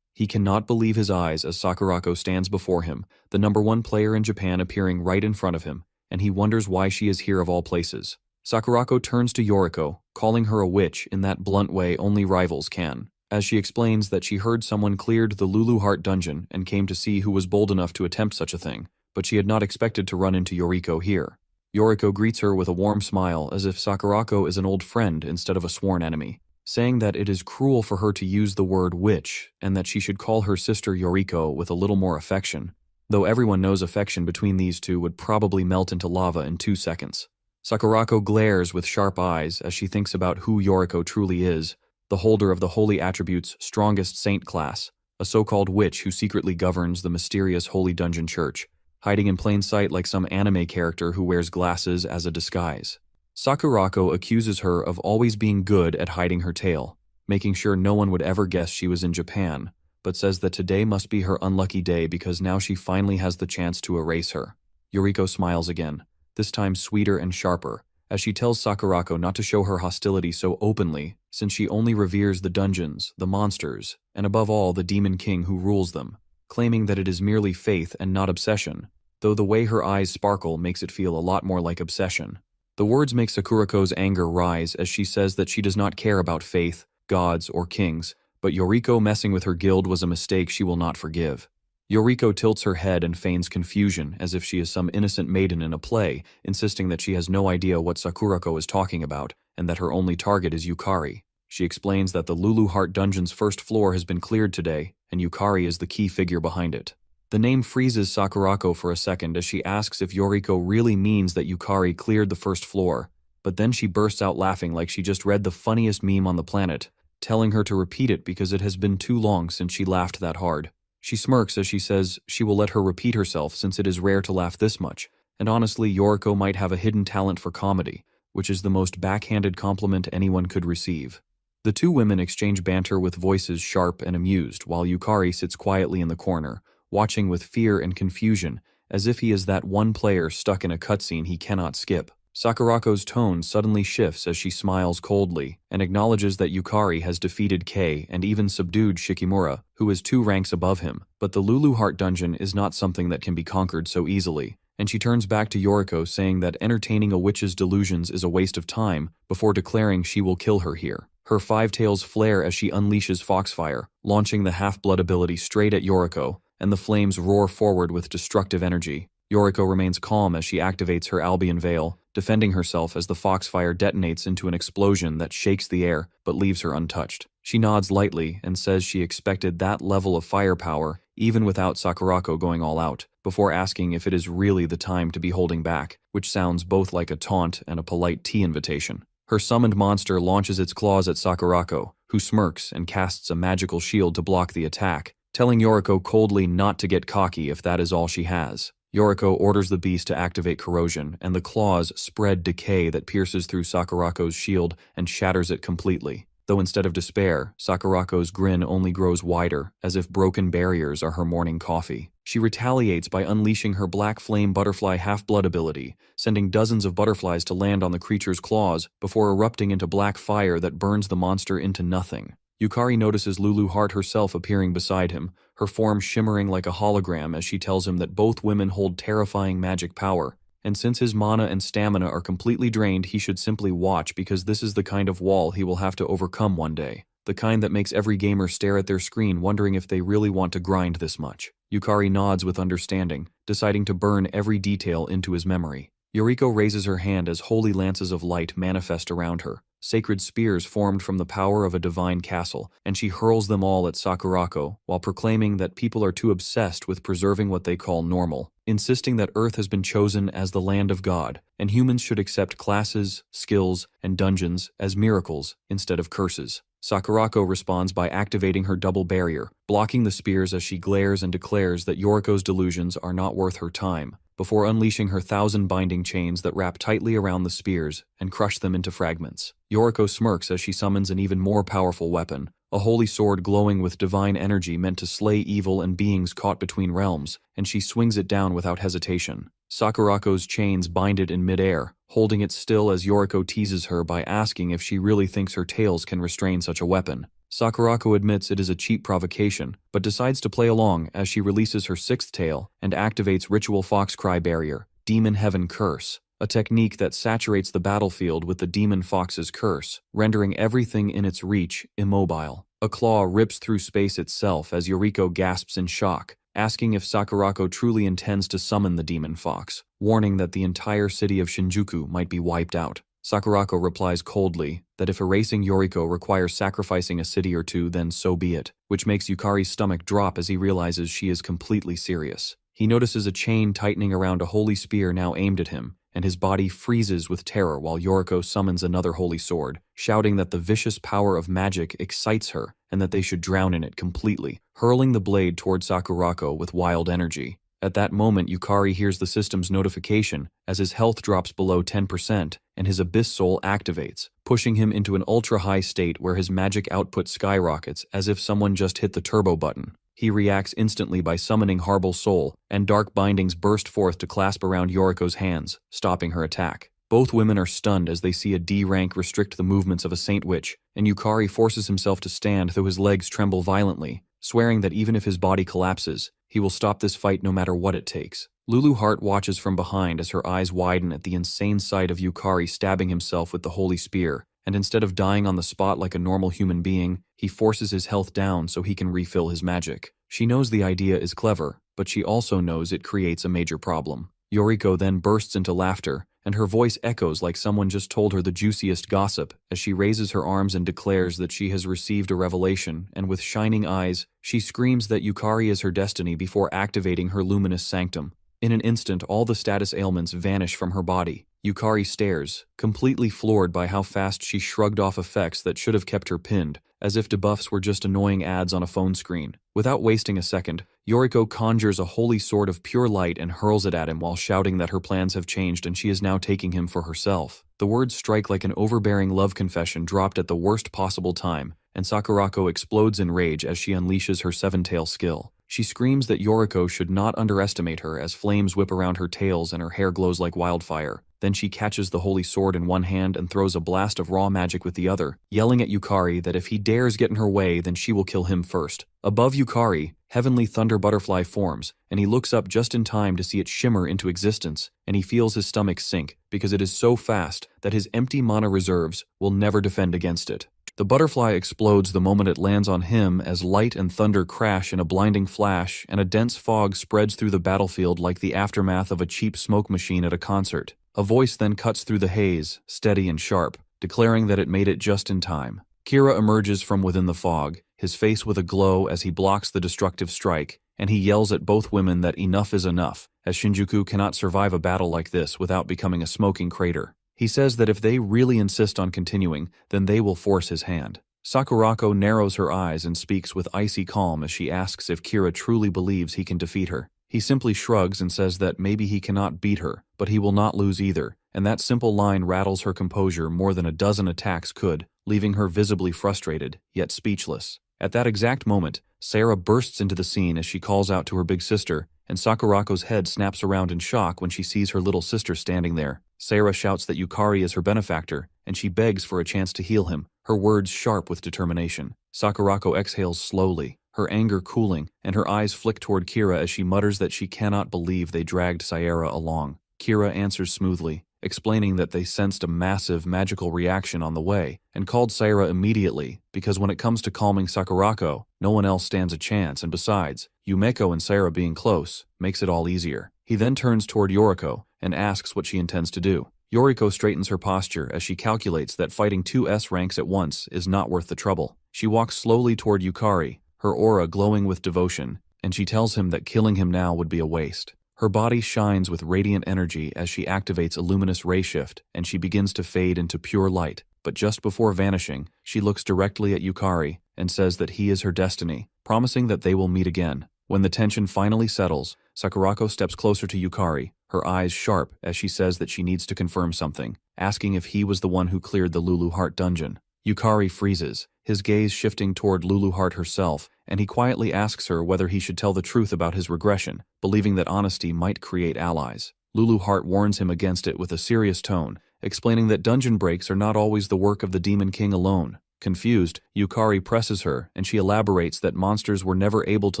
[SPEAKER 1] He cannot believe his eyes as Sakurako stands before him, the #1 player in Japan appearing right in front of him, and he wonders why she is here of all places. Sakurako turns to Yoriko, calling her a witch in that blunt way only rivals can, as she explains that she heard someone cleared the Lulu Heart dungeon and came to see who was bold enough to attempt such a thing, but she had not expected to run into Yoriko here. Yoriko greets her with a warm smile as if Sakurako is an old friend instead of a sworn enemy, saying that it is cruel for her to use the word witch and that she should call her sister Yoriko with a little more affection, though everyone knows affection between these two would probably melt into lava in 2 seconds. Sakurako glares with sharp eyes as she thinks about who Yoriko truly is, the holder of the Holy Attributes' strongest saint class, a so-called witch who secretly governs the mysterious Holy Dungeon Church, hiding in plain sight like some anime character who wears glasses as a disguise. Sakurako accuses her of always being good at hiding her tail, making sure no one would ever guess she was in Japan, but says that today must be her unlucky day because now she finally has the chance to erase her. Yoriko smiles again, this time sweeter and sharper, as she tells Sakurako not to show her hostility so openly, since she only reveres the dungeons, the monsters, and above all the demon king who rules them, claiming that it is merely faith and not obsession, though the way her eyes sparkle makes it feel a lot more like obsession. The words make Sakurako's anger rise as she says that she does not care about faith, gods, or kings, but Yoriko messing with her guild was a mistake she will not forgive. Yoriko tilts her head and feigns confusion as if she is some innocent maiden in a play, insisting that she has no idea what Sakurako is talking about and that her only target is Yukari. She explains that the Lulu Heart dungeon's first floor has been cleared today, and Yukari is the key figure behind it. The name freezes Sakurako for a second as she asks if Yoriko really means that Yukari cleared the first floor, but then she bursts out laughing like she just read the funniest meme on the planet, telling her to repeat it because it has been too long since she laughed that hard. She smirks as she says she will let her repeat herself since it is rare to laugh this much, and honestly Yoriko might have a hidden talent for comedy, which is the most backhanded compliment anyone could receive. The two women exchange banter with voices sharp and amused while Yukari sits quietly in the corner, watching with fear and confusion, as if he is that one player stuck in a cutscene he cannot skip. Sakurako's tone suddenly shifts as she smiles coldly and acknowledges that Yukari has defeated Kei and even subdued Shikimura, who is 2 ranks above him, but the Lulu Heart dungeon is not something that can be conquered so easily, and she turns back to Yoriko saying that entertaining a witch's delusions is a waste of time before declaring she will kill her here. Her 5 tails flare as she unleashes Foxfire, launching the half-blood ability straight at Yoriko, and the flames roar forward with destructive energy. Yoriko remains calm as she activates her Albion Veil, defending herself as the foxfire detonates into an explosion that shakes the air but leaves her untouched. She nods lightly and says she expected that level of firepower even without Sakurako going all out, before asking if it is really the time to be holding back, which sounds both like a taunt and a polite tea invitation. Her summoned monster launches its claws at Sakurako, who smirks and casts a magical shield to block the attack, telling Yoriko coldly not to get cocky if that is all she has. Yoriko orders the beast to activate corrosion, and the claws spread decay that pierces through Sakurako's shield and shatters it completely. Though instead of despair, Sakurako's grin only grows wider, as if broken barriers are her morning coffee. She retaliates by unleashing her black flame butterfly half-blood ability, sending dozens of butterflies to land on the creature's claws before erupting into black fire that burns the monster into nothing. Yukari notices Lulu Heart herself appearing beside him, her form shimmering like a hologram as she tells him that both women hold terrifying magic power, and since his mana and stamina are completely drained, he should simply watch because this is the kind of wall he will have to overcome one day. The kind that makes every gamer stare at their screen wondering if they really want to grind this much. Yukari nods with understanding, deciding to burn every detail into his memory. Yoriko raises her hand as holy lances of light manifest around her, sacred spears formed from the power of a divine castle, and she hurls them all at Sakurako while proclaiming that people are too obsessed with preserving what they call normal, insisting that Earth has been chosen as the land of God, and humans should accept classes, skills, and dungeons as miracles instead of curses. Sakurako responds by activating her double barrier, blocking the spears as she glares and declares that Yoriko's delusions are not worth her time, before unleashing her 1,000 binding chains that wrap tightly around the spears and crush them into fragments. Yoriko smirks as she summons an even more powerful weapon, a holy sword glowing with divine energy meant to slay evil and beings caught between realms, and she swings it down without hesitation. Sakurako's chains bind it in midair, holding it still as Yoriko teases her by asking if she really thinks her tails can restrain such a weapon. Sakurako admits it is a cheap provocation, but decides to play along as she releases her 6th tail and activates Ritual Foxcry Barrier, Demon Heaven Curse, a technique that saturates the battlefield with the Demon Fox's curse, rendering everything in its reach immobile. A claw rips through space itself as Yoriko gasps in shock, asking if Sakurako truly intends to summon the Demon Fox, warning that the entire city of Shinjuku might be wiped out. Sakurako replies coldly that if erasing Yoriko requires sacrificing a city or two, then so be it, which makes Yukari's stomach drop as he realizes she is completely serious. He notices a chain tightening around a holy spear now aimed at him, and his body freezes with terror while Yoriko summons another holy sword, shouting that the vicious power of magic excites her and that they should drown in it completely, hurling the blade toward Sakurako with wild energy. At that moment, Yukari hears the system's notification as his health drops below 10% and his Abyss Soul activates, pushing him into an ultra-high state where his magic output skyrockets as if someone just hit the turbo button. He reacts instantly by summoning Harble Soul, and dark bindings burst forth to clasp around Yoriko's hands, stopping her attack. Both women are stunned as they see a D rank restrict the movements of a Saint Witch, and Yukari forces himself to stand though his legs tremble violently, swearing that even if his body collapses, he will stop this fight no matter what it takes. Lulu Heart watches from behind as her eyes widen at the insane sight of Yukari stabbing himself with the holy spear, and instead of dying on the spot like a normal human being, he forces his health down so he can refill his magic. She knows the idea is clever, but she also knows it creates a major problem. Yoriko then bursts into laughter, and her voice echoes like someone just told her the juiciest gossip as she raises her arms and declares that she has received a revelation, and with shining eyes, she screams that Yukari is her destiny before activating her luminous sanctum. In an instant, all the status ailments vanish from her body. Yukari stares, completely floored by how fast she shrugged off effects that should have kept her pinned, as if debuffs were just annoying ads on a phone screen. Without wasting a second, Yoriko conjures a holy sword of pure light and hurls it at him while shouting that her plans have changed and she is now taking him for herself. The words strike like an overbearing love confession dropped at the worst possible time, and Sakurako explodes in rage as she unleashes her 7-tail skill. She screams that Yoriko should not underestimate her as flames whip around her tails and her hair glows like wildfire. Then she catches the holy sword in one hand and throws a blast of raw magic with the other, yelling at Yukari that if he dares get in her way, then she will kill him first. Above Yukari, heavenly thunder butterfly forms, and he looks up just in time to see it shimmer into existence, and he feels his stomach sink because it is so fast that his empty mana reserves will never defend against it. The butterfly explodes the moment it lands on him as light and thunder crash in a blinding flash, and a dense fog spreads through the battlefield like the aftermath of a cheap smoke machine at a concert. A voice then cuts through the haze, steady and sharp, declaring that it made it just in time. Kira emerges from within the fog, his face with a glow as he blocks the destructive strike, and he yells at both women that enough is enough, as Shinjuku cannot survive a battle like this without becoming a smoking crater. He says that if they really insist on continuing, then they will force his hand. Sakurako narrows her eyes and speaks with icy calm as she asks if Kira truly believes he can defeat her. He simply shrugs and says that maybe he cannot beat her, but he will not lose either, and that simple line rattles her composure more than a dozen attacks could, leaving her visibly frustrated, yet speechless. At that exact moment, Sarah bursts into the scene as she calls out to her big sister, and Sakurako's head snaps around in shock when she sees her little sister standing there. Sarah shouts that Yukari is her benefactor, and she begs for a chance to heal him, her words sharp with determination. Sakurako exhales slowly, her anger cooling, and her eyes flick toward Kira as she mutters that she cannot believe they dragged Saera along. Kira answers smoothly, explaining that they sensed a massive magical reaction on the way, and called Saera immediately, because when it comes to calming Sakurako, no one else stands a chance, and besides, Yumeko and Saera being close makes it all easier. He then turns toward Yoriko and asks what she intends to do. Yoriko straightens her posture as she calculates that fighting two S ranks at once is not worth the trouble. She walks slowly toward Yukari, her aura glowing with devotion, and she tells him that killing him now would be a waste. Her body shines with radiant energy as she activates a luminous ray shift, and she begins to fade into pure light. But just before vanishing, she looks directly at Yukari and says that he is her destiny, promising that they will meet again. When the tension finally settles, Sakurako steps closer to Yukari, her eyes sharp as she says that she needs to confirm something, asking if he was the one who cleared the Lulu Heart dungeon. Yukari freezes, his gaze shifting toward Lulu Heart herself, and he quietly asks her whether he should tell the truth about his regression, believing that honesty might create allies. Lulu Heart warns him against it with a serious tone, explaining that dungeon breaks are not always the work of the Demon King alone. Confused, Yukari presses her, and she elaborates that monsters were never able to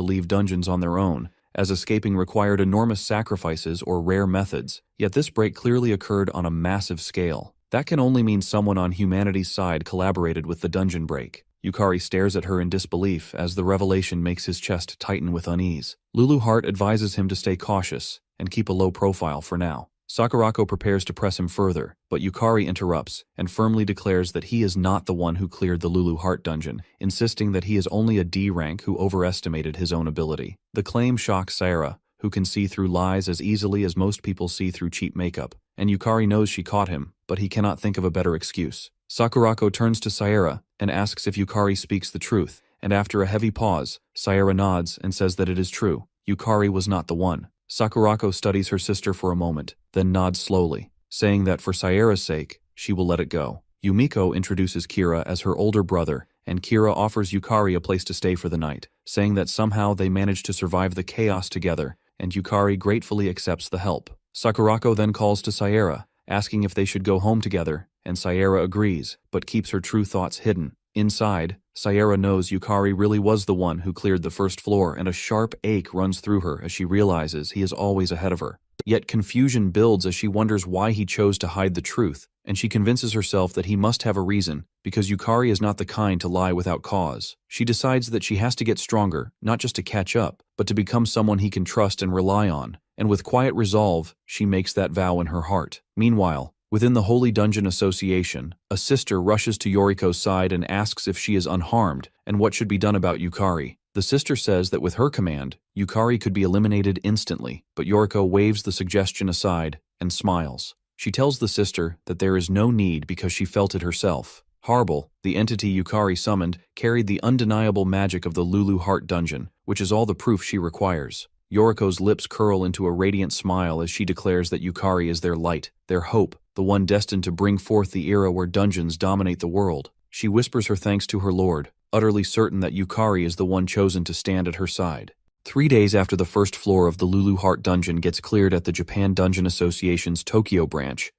[SPEAKER 1] leave dungeons on their own, as escaping required enormous sacrifices or rare methods. Yet this break clearly occurred on a massive scale. That can only mean someone on humanity's side collaborated with the dungeon break. Yukari stares at her in disbelief as the revelation makes his chest tighten with unease. Lulu Heart advises him to stay cautious and keep a low profile for now. Sakurako prepares to press him further, but Yukari interrupts and firmly declares that he is not the one who cleared the Lulu Heart dungeon, insisting that he is only a D rank who overestimated his own ability. The claim shocks Saera, who can see through lies as easily as most people see through cheap makeup, and Yukari knows she caught him, but he cannot think of a better excuse. Sakurako turns to Saera and asks if Yukari speaks the truth, and after a heavy pause, Saera nods and says that it is true. Yukari was not the one. Sakurako studies her sister for a moment, then nods slowly, saying that for Saera's sake, she will let it go. Yumiko introduces Kira as her older brother, and Kira offers Yukari a place to stay for the night, saying that somehow they managed to survive the chaos together, and Yukari gratefully accepts the help. Sakurako then calls to Saera, asking if they should go home together, and Saera agrees, but keeps her true thoughts hidden. Inside, Saera knows Yukari really was the one who cleared the first floor, and a sharp ache runs through her as she realizes he is always ahead of her. Yet confusion builds as she wonders why he chose to hide the truth, and she convinces herself that he must have a reason, because Yukari is not the kind to lie without cause. She decides that she has to get stronger, not just to catch up, but to become someone he can trust and rely on, and with quiet resolve, she makes that vow in her heart. Meanwhile, within the Holy Dungeon Association, a sister rushes to Yoriko's side and asks if she is unharmed and what should be done about Yukari. The sister says that with her command, Yukari could be eliminated instantly, but Yoriko waves the suggestion aside and smiles. She tells the sister that there is no need because she felt it herself. Harble, the entity Yukari summoned, carried the undeniable magic of the Lulu Heart dungeon, which is all the proof she requires. Yoriko's lips curl into a radiant smile as she declares that Yukari is their light, their hope, the one destined to bring forth the era where dungeons dominate the world. She whispers her thanks to her lord, utterly certain that Yukari is the one chosen to stand at her side. 3 days after the first floor of the Lulu Heart dungeon gets cleared at the Japan Dungeon Association's Tokyo branch,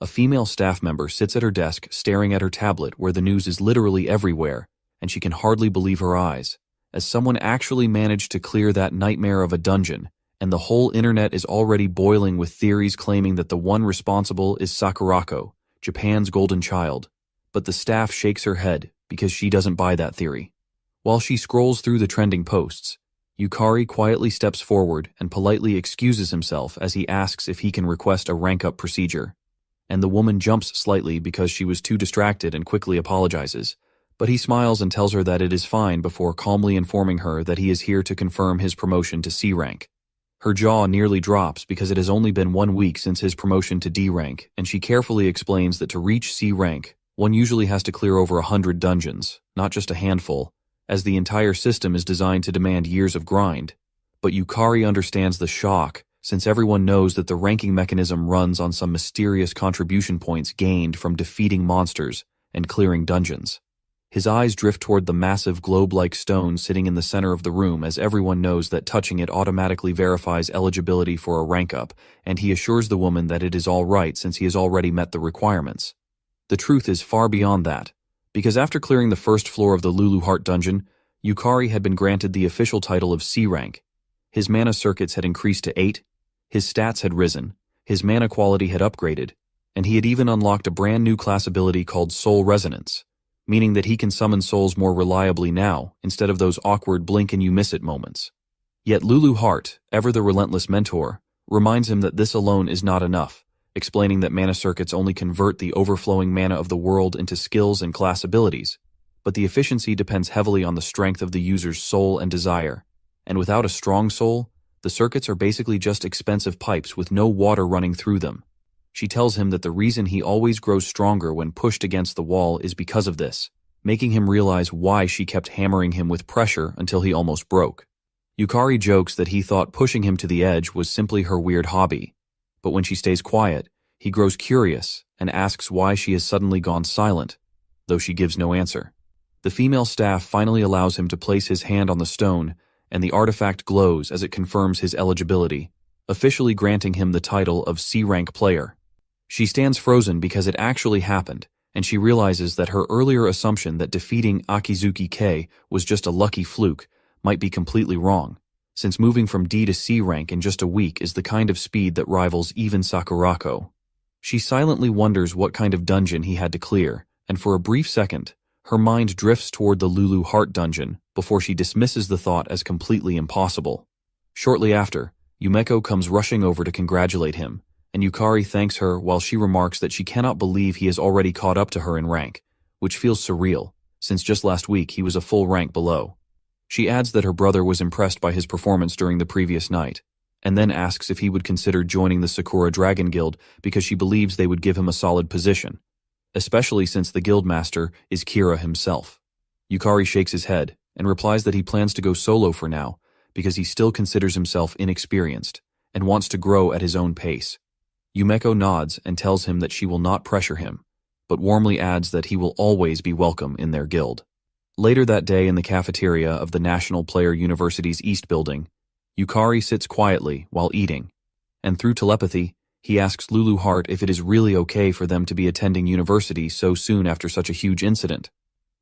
[SPEAKER 1] a female staff member sits at her desk staring at her tablet where the news is literally everywhere, and she can hardly believe her eyes, as someone actually managed to clear that nightmare of a dungeon, and the whole internet is already boiling with theories claiming that the one responsible is Sakurako, Japan's golden child. But the staff shakes her head because she doesn't buy that theory. While she scrolls through the trending posts, Yukari quietly steps forward and politely excuses himself as he asks if he can request a rank-up procedure. And the woman jumps slightly because she was too distracted and quickly apologizes. But he smiles and tells her that it is fine before calmly informing her that he is here to confirm his promotion to C rank. Her jaw nearly drops because it has only been 1 week since his promotion to D rank, and she carefully explains that to reach C rank, one usually has to clear over 100 dungeons, not just a handful, as the entire system is designed to demand years of grind. But Yukari understands the shock, since everyone knows that the ranking mechanism runs on some mysterious contribution points gained from defeating monsters and clearing dungeons. His eyes drift toward the massive globe-like stone sitting in the center of the room, as everyone knows that touching it automatically verifies eligibility for a rank up, and he assures the woman that it is all right since he has already met the requirements. The truth is far beyond that, because after clearing the first floor of the Lulu Heart dungeon, Yukari had been granted the official title of C rank. His mana circuits had increased to 8, his stats had risen, his mana quality had upgraded, and he had even unlocked a brand new class ability called Soul Resonance, meaning that he can summon souls more reliably now, instead of those awkward blink-and-you-miss-it moments. Yet Lulu Heart, ever the relentless mentor, reminds him that this alone is not enough, explaining that mana circuits only convert the overflowing mana of the world into skills and class abilities, but the efficiency depends heavily on the strength of the user's soul and desire, and without a strong soul, the circuits are basically just expensive pipes with no water running through them. She tells him that the reason he always grows stronger when pushed against the wall is because of this, making him realize why she kept hammering him with pressure until he almost broke. Yukari jokes that he thought pushing him to the edge was simply her weird hobby, but when she stays quiet, he grows curious and asks why she has suddenly gone silent, though she gives no answer. The female staff finally allows him to place his hand on the stone, and the artifact glows as it confirms his eligibility, officially granting him the title of C-rank player. She stands frozen because it actually happened, and she realizes that her earlier assumption that defeating Akizuki K was just a lucky fluke might be completely wrong, since moving from D to C rank in just a week is the kind of speed that rivals even Sakurako. She silently wonders what kind of dungeon he had to clear, and for a brief second, her mind drifts toward the Lulu Heart dungeon before she dismisses the thought as completely impossible. Shortly after, Yumeko comes rushing over to congratulate him, and Yukari thanks her while she remarks that she cannot believe he has already caught up to her in rank, which feels surreal, since just last week he was a full rank below. She adds that her brother was impressed by his performance during the previous night, and then asks if he would consider joining the Sakura Dragon Guild because she believes they would give him a solid position, especially since the guildmaster is Kira himself. Yukari shakes his head and replies that he plans to go solo for now because he still considers himself inexperienced and wants to grow at his own pace. Yumeko nods and tells him that she will not pressure him, but warmly adds that he will always be welcome in their guild. Later that day in the cafeteria of the National Player University's East Building, Yukari sits quietly while eating, and through telepathy, he asks Lulu Heart if it is really okay for them to be attending university so soon after such a huge incident.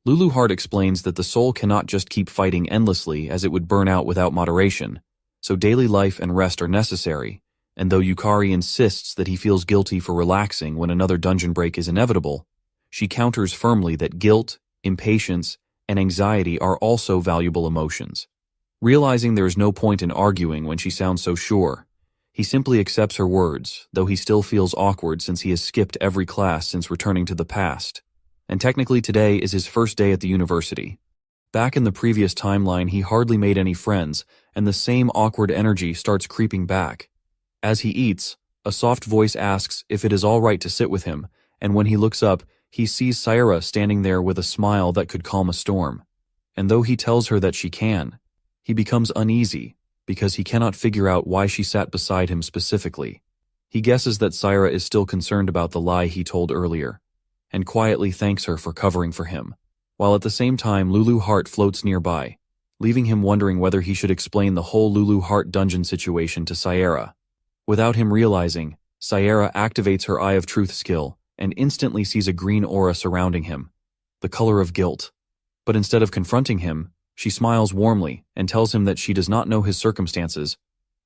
[SPEAKER 1] Lulu Heart explains that the soul cannot just keep fighting endlessly as it would burn out without moderation, so daily life and rest are necessary, and though Yukari insists that he feels guilty for relaxing when another dungeon break is inevitable, she counters firmly that guilt, impatience, and anxiety are also valuable emotions. Realizing there is no point in arguing when she sounds so sure, he simply accepts her words, though he still feels awkward since he has skipped every class since returning to the past. And technically today is his first day at the university. Back in the previous timeline, he hardly made any friends, and the same awkward energy starts creeping back. As he eats, a soft voice asks if it is all right to sit with him, and when he looks up, he sees Saira standing there with a smile that could calm a storm. And though he tells her that she can, he becomes uneasy because he cannot figure out why she sat beside him specifically. He guesses that Saira is still concerned about the lie he told earlier, and quietly thanks her for covering for him, while at the same time Lulu Heart floats nearby, leaving him wondering whether he should explain the whole Lulu Heart dungeon situation to Saira. Without him realizing, Saira activates her Eye of Truth skill and instantly sees a green aura surrounding him, the color of guilt. But instead of confronting him, she smiles warmly and tells him that she does not know his circumstances,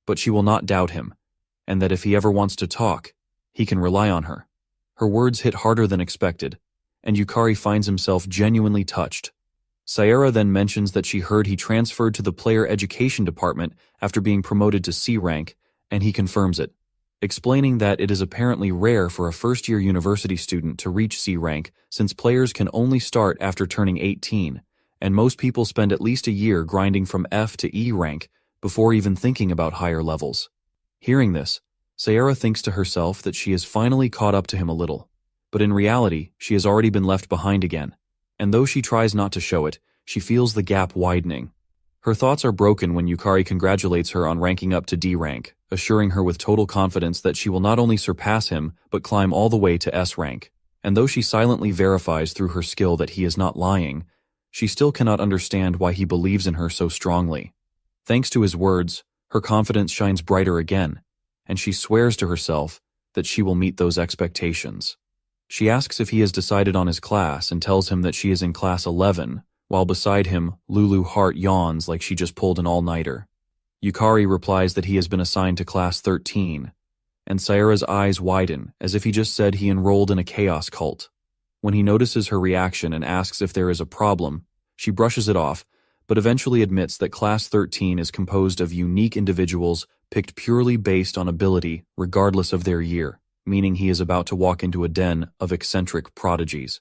[SPEAKER 1] but she will not doubt him, and that if he ever wants to talk, he can rely on her. Her words hit harder than expected, and Yukari finds himself genuinely touched. Sayara then mentions that she heard he transferred to the player education department after being promoted to C rank, and he confirms it, explaining that it is apparently rare for a first-year university student to reach C rank since players can only start after turning 18, and most people spend at least a year grinding from F to E rank before even thinking about higher levels. Hearing this, Sayara thinks to herself that she has finally caught up to him a little, but in reality, she has already been left behind again, and though she tries not to show it, she feels the gap widening. Her thoughts are broken when Yukari congratulates her on ranking up to D rank, assuring her with total confidence that she will not only surpass him, but climb all the way to S rank. And though she silently verifies through her skill that he is not lying, she still cannot understand why he believes in her so strongly. Thanks to his words, her confidence shines brighter again, and she swears to herself that she will meet those expectations. She asks if he has decided on his class and tells him that she is in class 11, while beside him, Lulu Hart yawns like she just pulled an all-nighter. Yukari replies that he has been assigned to class 13, and Sayara's eyes widen as if he just said he enrolled in a chaos cult. When he notices her reaction and asks if there is a problem, she brushes it off, but eventually admits that class 13 is composed of unique individuals picked purely based on ability regardless of their year, meaning he is about to walk into a den of eccentric prodigies.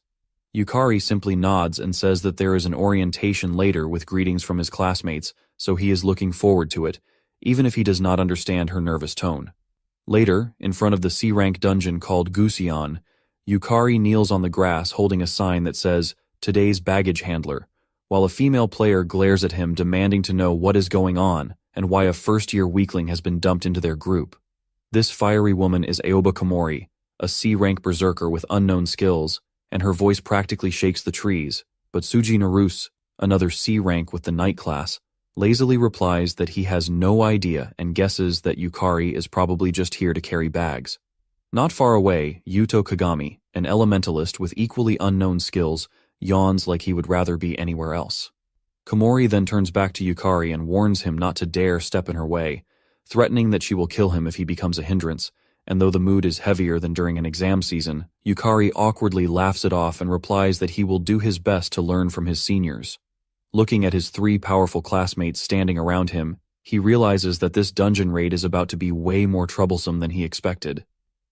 [SPEAKER 1] Yukari simply nods and says that there is an orientation later with greetings from his classmates, so he is looking forward to it, even if he does not understand her nervous tone. Later, in front of the C-rank dungeon called Gusion, Yukari kneels on the grass holding a sign that says, "Today's baggage handler," while a female player glares at him demanding to know what is going on and why a first-year weakling has been dumped into their group. This fiery woman is Aoba Komori, a C-rank berserker with unknown skills, and her voice practically shakes the trees, but Suji Naruse, another C-rank with the night class, lazily replies that he has no idea and guesses that Yukari is probably just here to carry bags. Not far away, Yuto Kagami, an elementalist with equally unknown skills, yawns like he would rather be anywhere else. Komori then turns back to Yukari and warns him not to dare step in her way, threatening that she will kill him if he becomes a hindrance, and though the mood is heavier than during an exam season, Yukari awkwardly laughs it off and replies that he will do his best to learn from his seniors. Looking at his 3 powerful classmates standing around him, he realizes that this dungeon raid is about to be way more troublesome than he expected.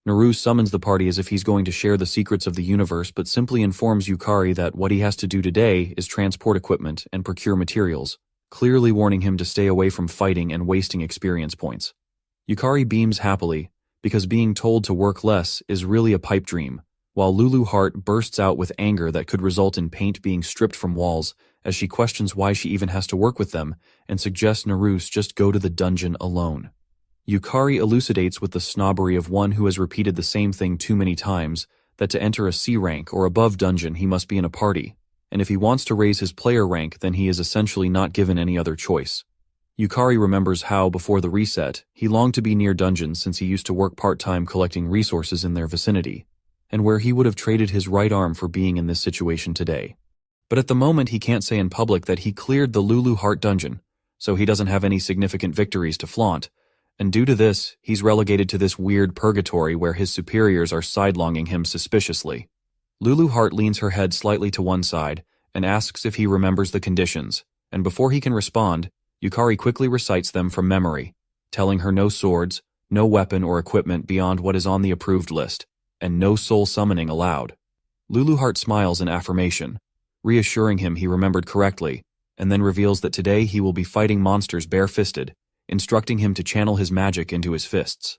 [SPEAKER 1] Naru summons the party as if he's going to share the secrets of the universe, but simply informs Yukari that what he has to do today is transport equipment and procure materials, clearly warning him to stay away from fighting and wasting experience points. Yukari beams happily, because being told to work less is really a pipe dream, while Lulu Hart bursts out with anger that could result in paint being stripped from walls as she questions why she even has to work with them and suggests Naruse just go to the dungeon alone. Yukari elucidates with the snobbery of one who has repeated the same thing too many times that to enter a C rank or above dungeon he must be in a party, and if he wants to raise his player rank then he is essentially not given any other choice. Yukari remembers how, before the reset, he longed to be near dungeons since he used to work part-time collecting resources in their vicinity, and where he would have traded his right arm for being in this situation today. But at the moment he can't say in public that he cleared the Lulu Heart dungeon, so he doesn't have any significant victories to flaunt, and due to this, he's relegated to this weird purgatory where his superiors are sidelonging him suspiciously. Lulu Hart leans her head slightly to one side and asks if he remembers the conditions, and before he can respond, Yukari quickly recites them from memory, telling her no swords, no weapon or equipment beyond what is on the approved list, and no soul summoning allowed. Lulu Hart smiles in affirmation, reassuring him he remembered correctly, and then reveals that today he will be fighting monsters bare-fisted, instructing him to channel his magic into his fists.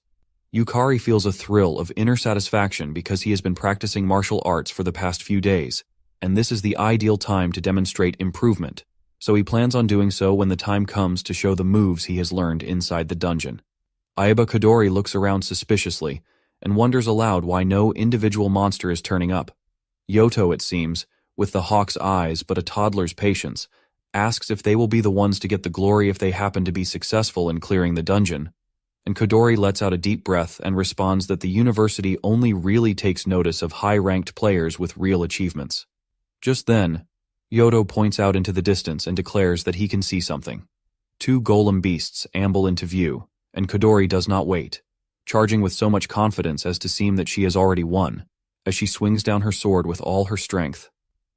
[SPEAKER 1] Yukari feels a thrill of inner satisfaction because he has been practicing martial arts for the past few days, and this is the ideal time to demonstrate improvement, so he plans on doing so when the time comes to show the moves he has learned inside the dungeon. Aiba Kodori looks around suspiciously and wonders aloud why no individual monster is turning up. Yoto, it seems, with the hawk's eyes but a toddler's patience, asks if they will be the ones to get the glory if they happen to be successful in clearing the dungeon, and Kodori lets out a deep breath and responds that the university only really takes notice of high-ranked players with real achievements. Just then, Yoto points out into the distance and declares that he can see something. 2 golem beasts amble into view, and Kodori does not wait, charging with so much confidence as to seem that she has already won, as she swings down her sword with all her strength.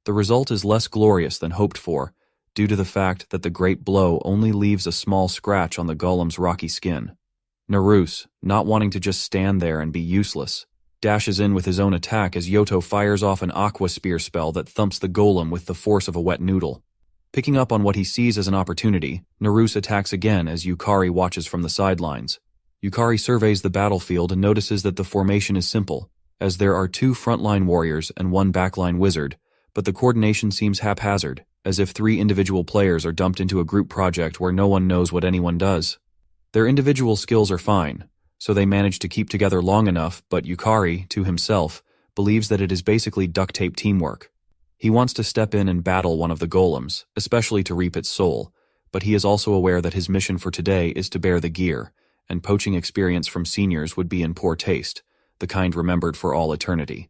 [SPEAKER 1] The result is less glorious than hoped for, due to the fact that the great blow only leaves a small scratch on the golem's rocky skin. Naruse, not wanting to just stand there and be useless, dashes in with his own attack as Yoto fires off an aqua spear spell that thumps the golem with the force of a wet noodle. Picking up on what he sees as an opportunity, Naruse attacks again as Yukari watches from the sidelines. Yukari surveys the battlefield and notices that the formation is simple, as there are 2 frontline warriors and 1 backline wizard, but the coordination seems haphazard, as if 3 individual players are dumped into a group project where no one knows what anyone does. Their individual skills are fine, so they manage to keep together long enough, but Yukari, to himself, believes that it is basically duct tape teamwork. He wants to step in and battle one of the golems, especially to reap its soul, but he is also aware that his mission for today is to bear the gear, and poaching experience from seniors would be in poor taste, the kind remembered for all eternity.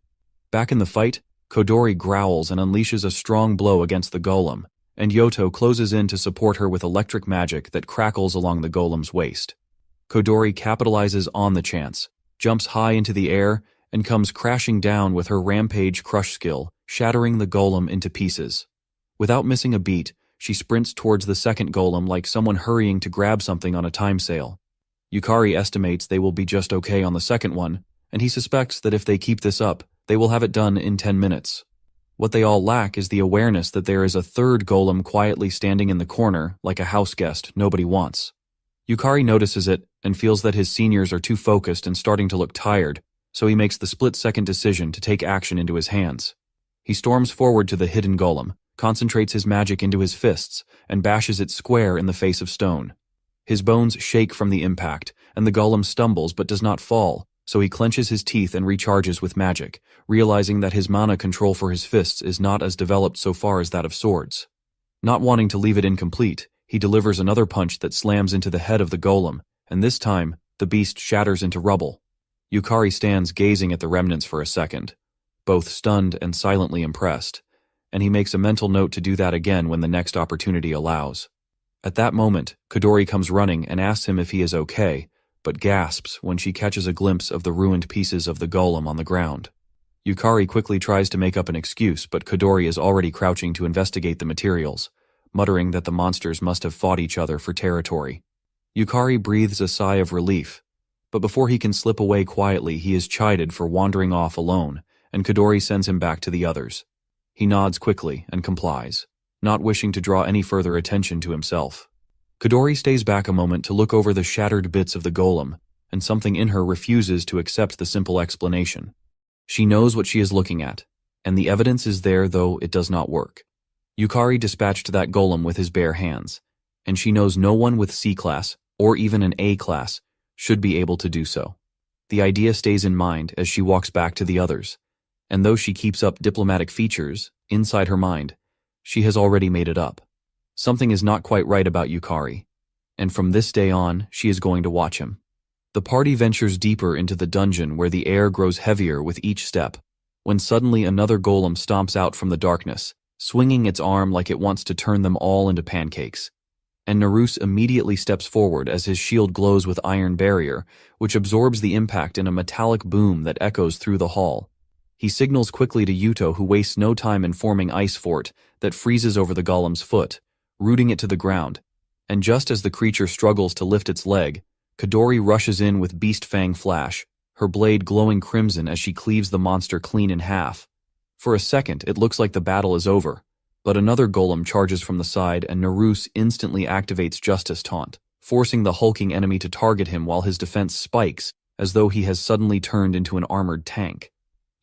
[SPEAKER 1] Back in the fight, Kodori growls and unleashes a strong blow against the golem, and Yoto closes in to support her with electric magic that crackles along the golem's waist. Kodori capitalizes on the chance, jumps high into the air, and comes crashing down with her Rampage Crush skill, shattering the golem into pieces. Without missing a beat, she sprints towards the second golem like someone hurrying to grab something on a time sale. Yukari estimates they will be just okay on the second one, and he suspects that if they keep this up, they will have it done in 10 minutes. What they all lack is the awareness that there is a third golem quietly standing in the corner like a house guest nobody wants. Yukari notices it and feels that his seniors are too focused and starting to look tired, so he makes the split-second decision to take action into his hands. He storms forward to the hidden golem, concentrates his magic into his fists, and bashes it square in the face of stone. His bones shake from the impact, and the golem stumbles but does not fall, so he clenches his teeth and recharges with magic, realizing that his mana control for his fists is not as developed so far as that of swords. Not wanting to leave it incomplete, he delivers another punch that slams into the head of the golem, and this time, the beast shatters into rubble. Yukari stands gazing at the remnants for a second, both stunned and silently impressed, and he makes a mental note to do that again when the next opportunity allows. At that moment, Kodori comes running and asks him if he is okay, but gasps when she catches a glimpse of the ruined pieces of the golem on the ground. Yukari quickly tries to make up an excuse, but Kodori is already crouching to investigate the materials, muttering that the monsters must have fought each other for territory. Yukari breathes a sigh of relief, but before he can slip away quietly, he is chided for wandering off alone, and Kodori sends him back to the others. He nods quickly and complies, not wishing to draw any further attention to himself. Kodori stays back a moment to look over the shattered bits of the golem, and something in her refuses to accept the simple explanation. She knows what she is looking at, and the evidence is there, though it does not work. Yukari dispatched that golem with his bare hands, and she knows no one with C-class, or even an A-class, should be able to do so. The idea stays in mind as she walks back to the others, and though she keeps up diplomatic features, inside her mind, she has already made it up. Something is not quite right about Yukari, and from this day on, she is going to watch him. The party ventures deeper into the dungeon where the air grows heavier with each step, when suddenly another golem stomps out from the darkness, swinging its arm like it wants to turn them all into pancakes. And Naruse immediately steps forward as his shield glows with iron barrier, which absorbs the impact in a metallic boom that echoes through the hall. He signals quickly to Yuto, who wastes no time in forming ice fort that freezes over the golem's foot, rooting it to the ground, and just as the creature struggles to lift its leg, Kodori rushes in with Beast Fang Flash, her blade glowing crimson as she cleaves the monster clean in half. For a second, it looks like the battle is over, but another golem charges from the side and Naruse instantly activates Justice Taunt, forcing the hulking enemy to target him while his defense spikes, as though he has suddenly turned into an armored tank.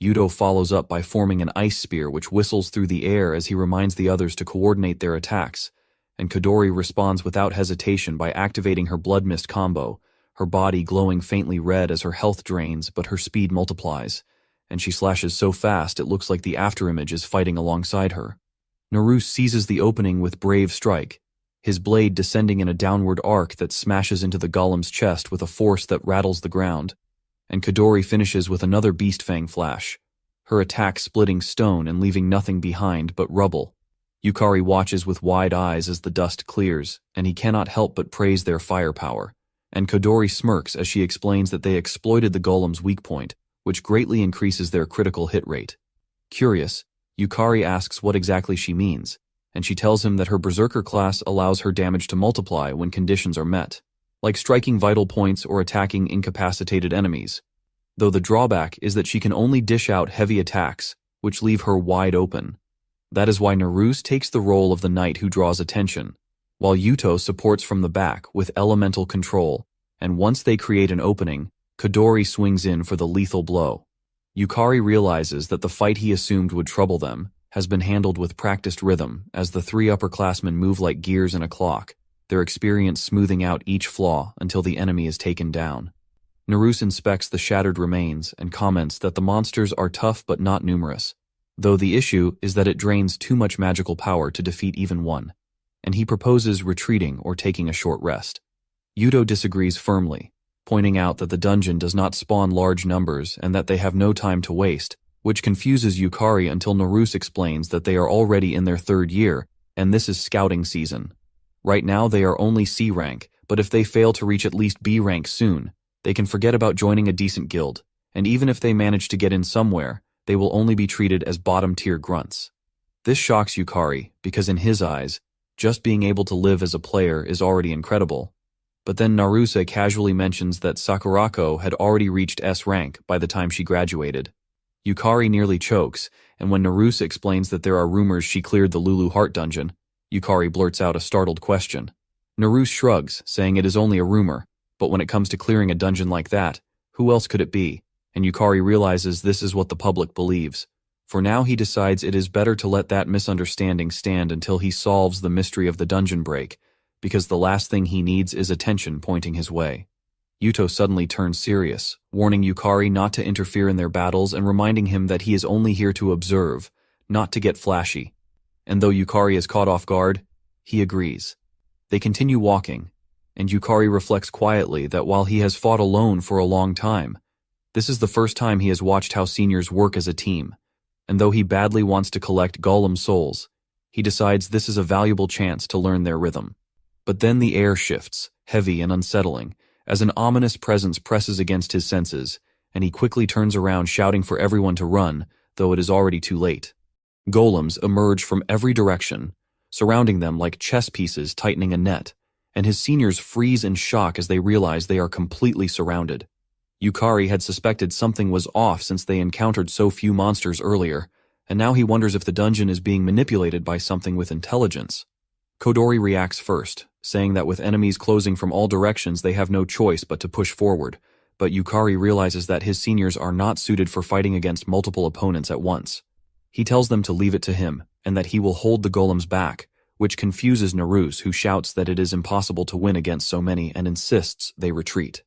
[SPEAKER 1] Yuto follows up by forming an ice spear which whistles through the air as he reminds the others to coordinate their attacks, and Kodori responds without hesitation by activating her Blood Mist combo, her body glowing faintly red as her health drains but her speed multiplies, and she slashes so fast it looks like the afterimage is fighting alongside her. Naruse seizes the opening with Brave Strike, his blade descending in a downward arc that smashes into the golem's chest with a force that rattles the ground, and Kodori finishes with another Beast Fang Flash, her attack splitting stone and leaving nothing behind but rubble. Yukari watches with wide eyes as the dust clears, and he cannot help but praise their firepower, and Kodori smirks as she explains that they exploited the golem's weak point, which greatly increases their critical hit rate. Curious, Yukari asks what exactly she means, and she tells him that her berserker class allows her damage to multiply when conditions are met, like striking vital points or attacking incapacitated enemies. Though the drawback is that she can only dish out heavy attacks, which leave her wide open. That is why Naruse takes the role of the knight who draws attention, while Yuto supports from the back with elemental control, and once they create an opening, Kodori swings in for the lethal blow. Yukari realizes that the fight he assumed would trouble them has been handled with practiced rhythm as the three upperclassmen move like gears in a clock, their experience smoothing out each flaw until the enemy is taken down. Naruse inspects the shattered remains and comments that the monsters are tough but not numerous, though the issue is that it drains too much magical power to defeat even one, and he proposes retreating or taking a short rest. Yuto disagrees firmly, pointing out that the dungeon does not spawn large numbers and that they have no time to waste, which confuses Yukari until Naruse explains that they are already in their 3rd year, and this is scouting season. Right now they are only C rank, but if they fail to reach at least B rank soon, they can forget about joining a decent guild, and even if they manage to get in somewhere, they will only be treated as bottom-tier grunts. This shocks Yukari, because in his eyes, just being able to live as a player is already incredible. But then Naruse casually mentions that Sakurako had already reached S rank by the time she graduated. Yukari nearly chokes, and when Naruse explains that there are rumors she cleared the Lulu Heart dungeon, Yukari blurts out a startled question. Naruse shrugs, saying it is only a rumor, but when it comes to clearing a dungeon like that, who else could it be? And Yukari realizes this is what the public believes. For now he decides it is better to let that misunderstanding stand until he solves the mystery of the dungeon break, because the last thing he needs is attention pointing his way. Yuto suddenly turns serious, warning Yukari not to interfere in their battles and reminding him that he is only here to observe, not to get flashy. And though Yukari is caught off guard, he agrees. They continue walking, and Yukari reflects quietly that while he has fought alone for a long time, this is the first time he has watched how seniors work as a team, and though he badly wants to collect golem souls, he decides this is a valuable chance to learn their rhythm. But then the air shifts, heavy and unsettling, as an ominous presence presses against his senses, and he quickly turns around shouting for everyone to run, though it is already too late. Golems emerge from every direction, surrounding them like chess pieces tightening a net, and his seniors freeze in shock as they realize they are completely surrounded. Yukari had suspected something was off since they encountered so few monsters earlier, and now he wonders if the dungeon is being manipulated by something with intelligence. Kodori reacts first, saying that with enemies closing from all directions they have no choice but to push forward, but Yukari realizes that his seniors are not suited for fighting against multiple opponents at once. He tells them to leave it to him, and that he will hold the golems back, which confuses Naruse, who shouts that it is impossible to win against so many and insists they retreat.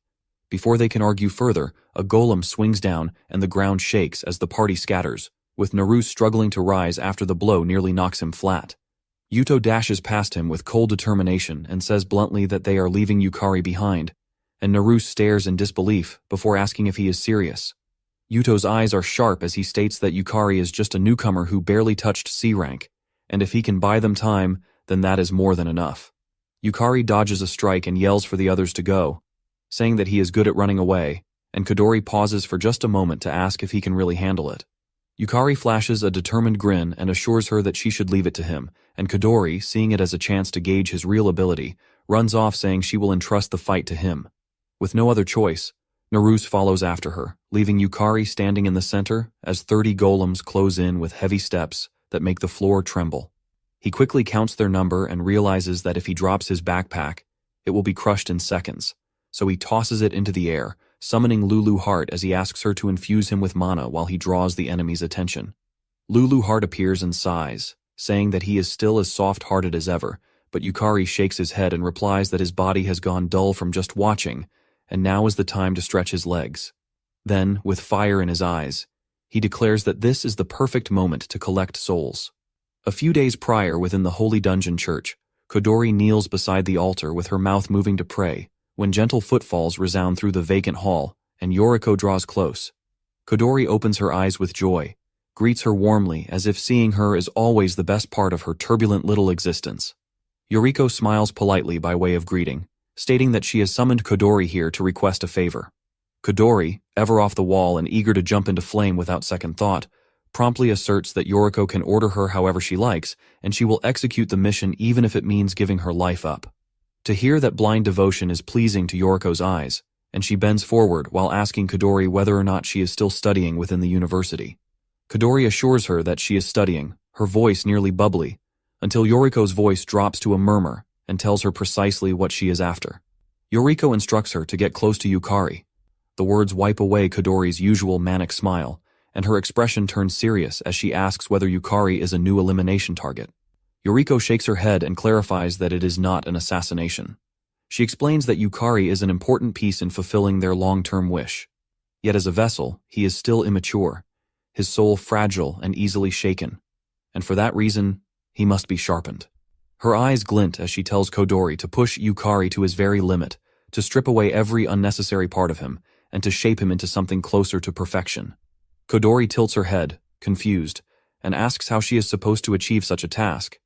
[SPEAKER 1] Before they can argue further, a golem swings down and the ground shakes as the party scatters, with Naruse struggling to rise after the blow nearly knocks him flat. Yuto dashes past him with cold determination and says bluntly that they are leaving Yukari behind, and Naruse stares in disbelief before asking if he is serious. Yuto's eyes are sharp as he states that Yukari is just a newcomer who barely touched C rank, and if he can buy them time, then that is more than enough. Yukari dodges a strike and yells for the others to go, saying that he is good at running away, and Kodori pauses for just a moment to ask if he can really handle it. Yukari flashes a determined grin and assures her that she should leave it to him, and Kodori, seeing it as a chance to gauge his real ability, runs off saying she will entrust the fight to him. With no other choice, Naruse follows after her, leaving Yukari standing in the center as 30 golems close in with heavy steps that make the floor tremble. He quickly counts their number and realizes that if he drops his backpack, it will be crushed in seconds, so he tosses it into the air, summoning Lulu Heart as he asks her to infuse him with mana while he draws the enemy's attention. Lulu Heart appears and sighs, saying that he is still as soft-hearted as ever, but Yukari shakes his head and replies that his body has gone dull from just watching, and now is the time to stretch his legs. Then, with fire in his eyes, he declares that this is the perfect moment to collect souls. A few days prior within the Holy Dungeon Church, Kodori kneels beside the altar with her mouth moving to pray, when gentle footfalls resound through the vacant hall, and Yoriko draws close. Kodori opens her eyes with joy, greets her warmly as if seeing her is always the best part of her turbulent little existence. Yoriko smiles politely by way of greeting, stating that she has summoned Kodori here to request a favor. Kodori, ever off the wall and eager to jump into flame without second thought, promptly asserts that Yoriko can order her however she likes, and she will execute the mission even if it means giving her life up. To hear that blind devotion is pleasing to Yoriko's eyes, and she bends forward while asking Kodori whether or not she is still studying within the university. Kodori assures her that she is studying, her voice nearly bubbly, until Yoriko's voice drops to a murmur and tells her precisely what she is after. Yoriko instructs her to get close to Yukari. The words wipe away Kodori's usual manic smile, and her expression turns serious as she asks whether Yukari is a new elimination target. Yoriko shakes her head and clarifies that it is not an assassination. She explains that Yukari is an important piece in fulfilling their long-term wish. Yet as a vessel, he is still immature, his soul fragile and easily shaken, and for that reason, he must be sharpened. Her eyes glint as she tells Kodori to push Yukari to his very limit, to strip away every unnecessary part of him, and to shape him into something closer to perfection. Kodori tilts her head, confused, and asks how she is supposed to achieve such a task.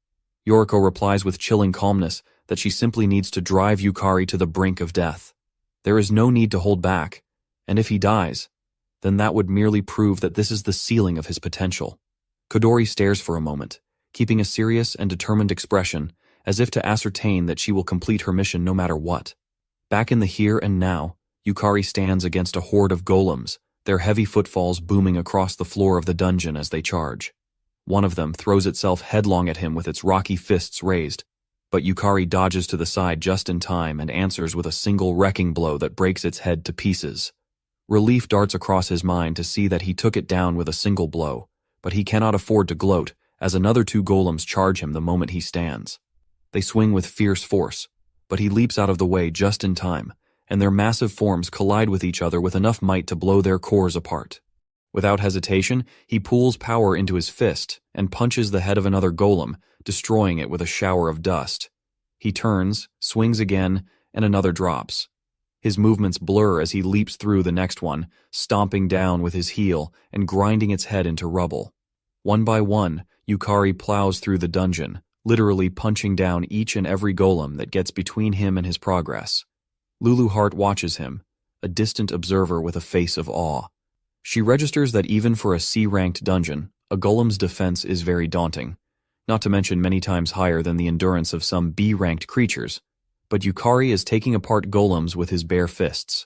[SPEAKER 1] Yoriko replies with chilling calmness that she simply needs to drive Yukari to the brink of death. There is no need to hold back, and if he dies, then that would merely prove that this is the ceiling of his potential. Kodori stares for a moment, keeping a serious and determined expression, as if to ascertain that she will complete her mission no matter what. Back in the here and now, Yukari stands against a horde of golems, their heavy footfalls booming across the floor of the dungeon as they charge. One of them throws itself headlong at him with its rocky fists raised, but Yukari dodges to the side just in time and answers with a single wrecking blow that breaks its head to pieces. Relief darts across his mind to see that he took it down with a single blow, but he cannot afford to gloat as another two golems charge him the moment he stands. They swing with fierce force, but he leaps out of the way just in time, and their massive forms collide with each other with enough might to blow their cores apart. Without hesitation, he pulls power into his fist and punches the head of another golem, destroying it with a shower of dust. He turns, swings again, and another drops. His movements blur as he leaps through the next one, stomping down with his heel and grinding its head into rubble. One by one, Yukari plows through the dungeon, literally punching down each and every golem that gets between him and his progress. Lulu Hart watches him, a distant observer with a face of awe. She registers that even for a C-ranked dungeon, a golem's defense is very daunting, not to mention many times higher than the endurance of some B-ranked creatures. But Yukari is taking apart golems with his bare fists.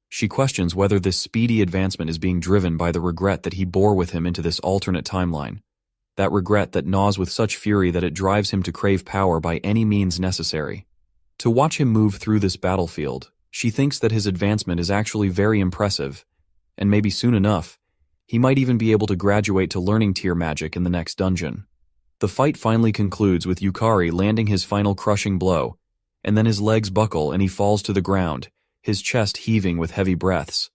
[SPEAKER 1] She questions whether this speedy advancement is being driven by the regret that he bore with him into this alternate timeline. That regret that gnaws with such fury that it drives him to crave power by any means necessary. To watch him move through this battlefield, she thinks that his advancement is actually very impressive, and maybe soon enough, he might even be able to graduate to learning tier magic in the next dungeon. The fight finally concludes with Yukari landing his final crushing blow, and then his legs buckle and he falls to the ground, his chest heaving with heavy breaths.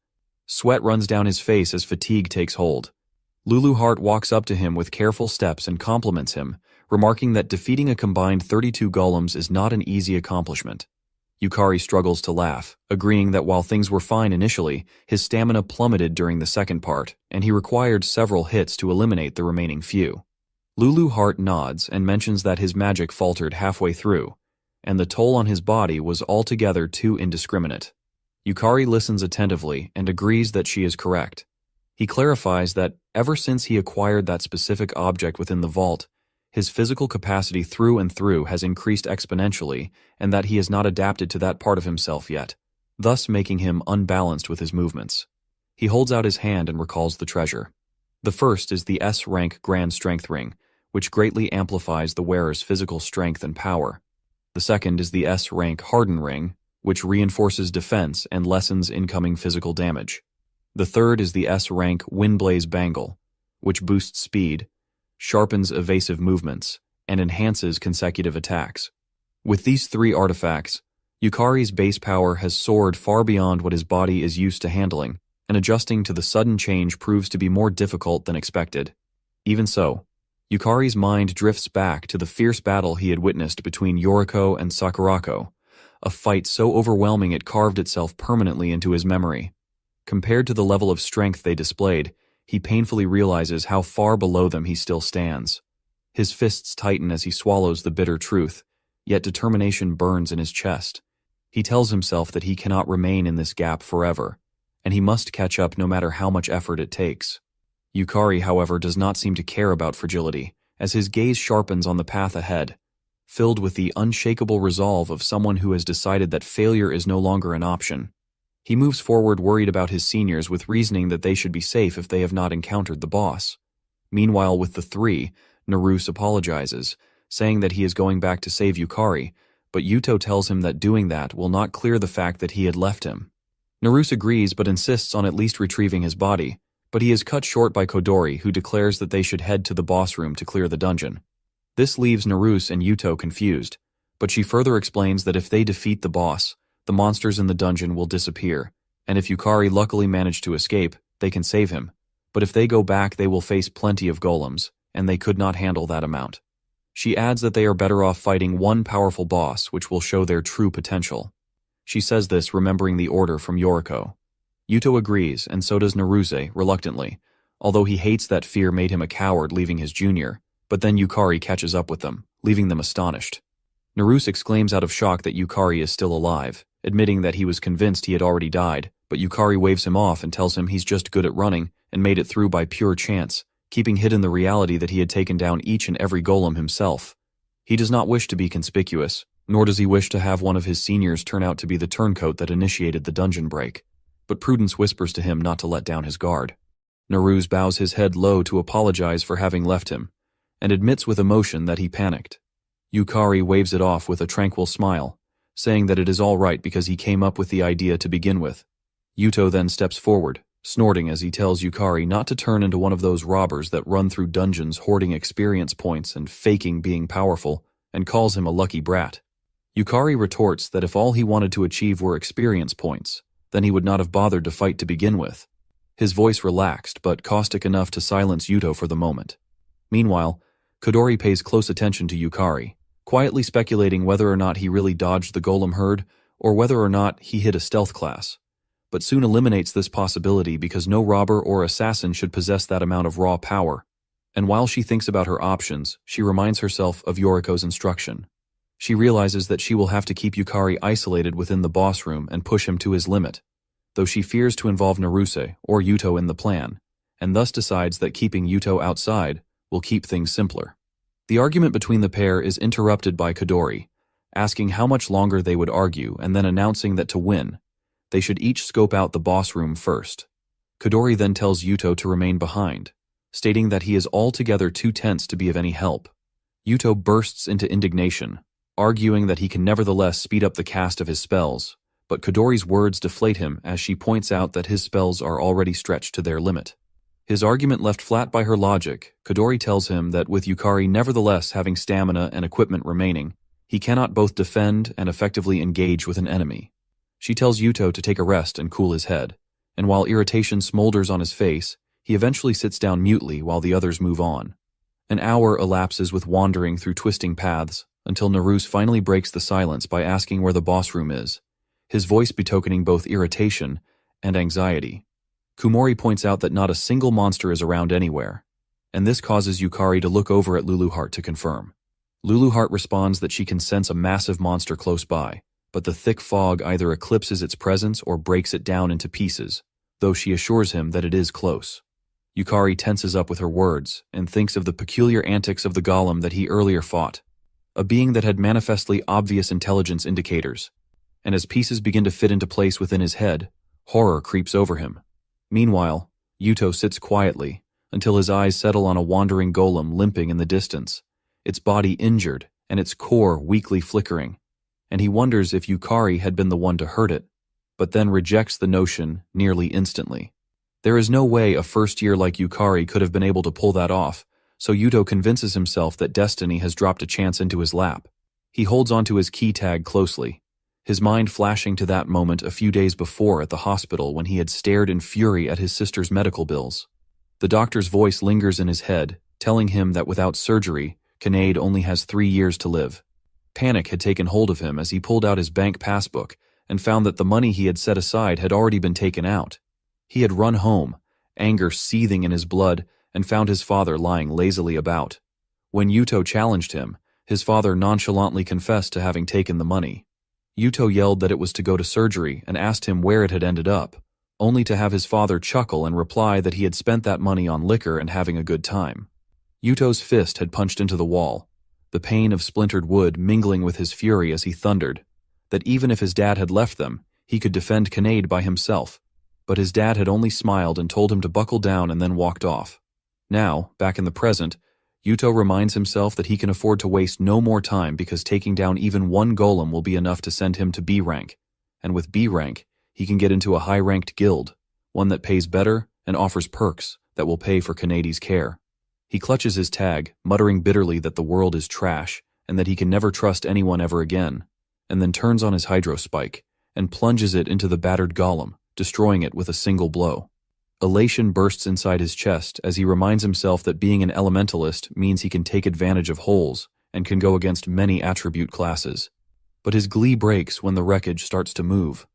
[SPEAKER 1] Sweat runs down his face as fatigue takes hold. Lulu Hart walks up to him with careful steps and compliments him, remarking that defeating a combined 32 golems is not an easy accomplishment. Yukari struggles to laugh, agreeing that while things were fine initially, his stamina plummeted during the second part, and he required several hits to eliminate the remaining few. Lulu Hart nods and mentions that his magic faltered halfway through, and the toll on his body was altogether too indiscriminate. Yukari listens attentively and agrees that she is correct. He clarifies that ever since he acquired that specific object within the vault, his physical capacity through and through has increased exponentially, and that he has not adapted to that part of himself yet, thus making him unbalanced with his movements. He holds out his hand and recalls the treasure. The first is the S-rank Grand Strength Ring, which greatly amplifies the wearer's physical strength and power. The second is the S-rank Harden Ring, which reinforces defense and lessens incoming physical damage. The third is the S-rank Windblaze Bangle, which boosts speed, sharpens evasive movements, and enhances consecutive attacks. With these three artifacts, Yukari's base power has soared far beyond what his body is used to handling, and adjusting to the sudden change proves to be more difficult than expected. Even so, Yukari's mind drifts back to the fierce battle he had witnessed between Yoriko and Sakurako, a fight so overwhelming it carved itself permanently into his memory. Compared to the level of strength they displayed, he painfully realizes how far below them he still stands. His fists tighten as he swallows the bitter truth, yet determination burns in his chest. He tells himself that he cannot remain in this gap forever, and he must catch up no matter how much effort it takes. Yukari, however, does not seem to care about fragility, as his gaze sharpens on the path ahead, filled with the unshakable resolve of someone who has decided that failure is no longer an option. He moves forward worried about his seniors with reasoning that they should be safe if they have not encountered the boss. Meanwhile, with the three, Naruse apologizes, saying that he is going back to save Yukari, but Yuto tells him that doing that will not clear the fact that he had left him. Naruse agrees but insists on at least retrieving his body, but he is cut short by Kodori, who declares that they should head to the boss room to clear the dungeon. This leaves Naruse and Yuto confused, but she further explains that if they defeat the boss, the monsters in the dungeon will disappear, and if Yukari luckily manage to escape, they can save him. But if they go back, they will face plenty of golems, and they could not handle that amount. She adds that they are better off fighting one powerful boss, which will show their true potential. She says this remembering the order from Yoriko. Yuto agrees, and so does Naruse, reluctantly, although he hates that fear made him a coward leaving his junior, but then Yukari catches up with them, leaving them astonished. Naruse exclaims out of shock that Yukari is still alive, admitting that he was convinced he had already died, but Yukari waves him off and tells him he's just good at running and made it through by pure chance, keeping hidden the reality that he had taken down each and every golem himself. He does not wish to be conspicuous, nor does he wish to have one of his seniors turn out to be the turncoat that initiated the dungeon break, but Prudence whispers to him not to let down his guard. Naruse bows his head low to apologize for having left him, and admits with emotion that he panicked. Yukari waves it off with a tranquil smile, saying that it is all right because he came up with the idea to begin with. Yuto then steps forward, snorting as he tells Yukari not to turn into one of those robbers that run through dungeons hoarding experience points and faking being powerful, and calls him a lucky brat. Yukari retorts that if all he wanted to achieve were experience points, then he would not have bothered to fight to begin with. His voice relaxed, but caustic enough to silence Yuto for the moment. Meanwhile, Kodori pays close attention to Yukari, quietly speculating whether or not he really dodged the golem herd, or whether or not he hit a stealth class, but soon eliminates this possibility because no robber or assassin should possess that amount of raw power. And while she thinks about her options, she reminds herself of Yoriko's instruction. She realizes that she will have to keep Yukari isolated within the boss room and push him to his limit, though she fears to involve Naruse or Yuto in the plan, and thus decides that keeping Yuto outside will keep things simpler. The argument between the pair is interrupted by Kodori, asking how much longer they would argue and then announcing that to win, they should each scope out the boss room first. Kodori then tells Yuto to remain behind, stating that he is altogether too tense to be of any help. Yuto bursts into indignation, arguing that he can nevertheless speed up the cast of his spells, but Kodori's words deflate him as she points out that his spells are already stretched to their limit. His argument left flat by her logic, Kodori tells him that with Yukari nevertheless having stamina and equipment remaining, he cannot both defend and effectively engage with an enemy. She tells Yuto to take a rest and cool his head, and while irritation smolders on his face, he eventually sits down mutely while the others move on. An hour elapses with wandering through twisting paths, until Naruse finally breaks the silence by asking where the boss room is, his voice betokening both irritation and anxiety. Kumori points out that not a single monster is around anywhere, and this causes Yukari to look over at Luluheart to confirm. Luluheart responds that she can sense a massive monster close by, but the thick fog either eclipses its presence or breaks it down into pieces, though she assures him that it is close. Yukari tenses up with her words and thinks of the peculiar antics of the golem that he earlier fought, a being that had manifestly obvious intelligence indicators, and as pieces begin to fit into place within his head, horror creeps over him. Meanwhile, Yuto sits quietly until his eyes settle on a wandering golem limping in the distance, its body injured and its core weakly flickering, and he wonders if Yukari had been the one to hurt it, but then rejects the notion nearly instantly. There is no way a first year like Yukari could have been able to pull that off, so Yuto convinces himself that destiny has dropped a chance into his lap. He holds onto his key tag closely, his mind flashing to that moment a few days before at the hospital when he had stared in fury at his sister's medical bills. The doctor's voice lingers in his head, telling him that without surgery, Kinnaid only has 3 years to live. Panic had taken hold of him as he pulled out his bank passbook and found that the money he had set aside had already been taken out. He had run home, anger seething in his blood, and found his father lying lazily about. When Yuto challenged him, his father nonchalantly confessed to having taken the money. Yuto yelled that it was to go to surgery and asked him where it had ended up, only to have his father chuckle and reply that he had spent that money on liquor and having a good time. Yuto's fist had punched into the wall, the pain of splintered wood mingling with his fury as he thundered, that even if his dad had left them, he could defend Kanade by himself. But his dad had only smiled and told him to buckle down and then walked off. Now, back in the present, Yuto reminds himself that he can afford to waste no more time because taking down even one golem will be enough to send him to B rank. And with B rank, he can get into a high-ranked guild, one that pays better and offers perks that will pay for Kanade's care. He clutches his tag, muttering bitterly that the world is trash and that he can never trust anyone ever again, and then turns on his hydro spike and plunges it into the battered golem, destroying it with a single blow. Elation bursts inside his chest as he reminds himself that being an elementalist means he can take advantage of holes and can go against many attribute classes. But his glee breaks when the wreckage starts to move.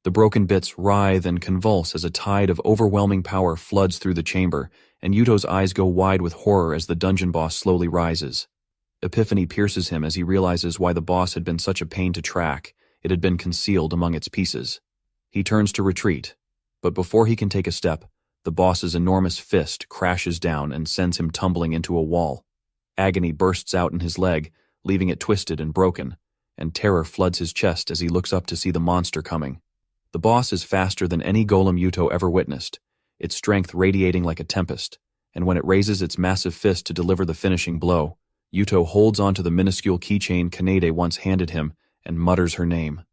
[SPEAKER 1] The broken bits writhe and convulse as a tide of overwhelming power floods through the chamber, and Yuto's eyes go wide with horror as the dungeon boss slowly rises. Epiphany pierces him as he realizes why the boss had been such a pain to track. It had been concealed among its pieces. He turns to retreat, but before he can take a step, the boss's enormous fist crashes down and sends him tumbling into a wall. Agony bursts out in his leg, leaving it twisted and broken, and terror floods his chest as he looks up to see the monster coming. The boss is faster than any golem Yuto ever witnessed, its strength radiating like a tempest, and when it raises its massive fist to deliver the finishing blow, Yuto holds onto the minuscule keychain Kanade once handed him and mutters her name.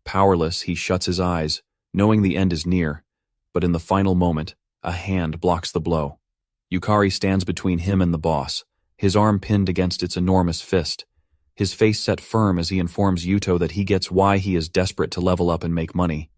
[SPEAKER 1] Powerless, he shuts his eyes, knowing the end is near, but in the final moment, a hand blocks the blow. Yukari stands between him and the boss, his arm pinned against its enormous fist, his face set firm as he informs Yuto that he gets why he is desperate to level up and make money,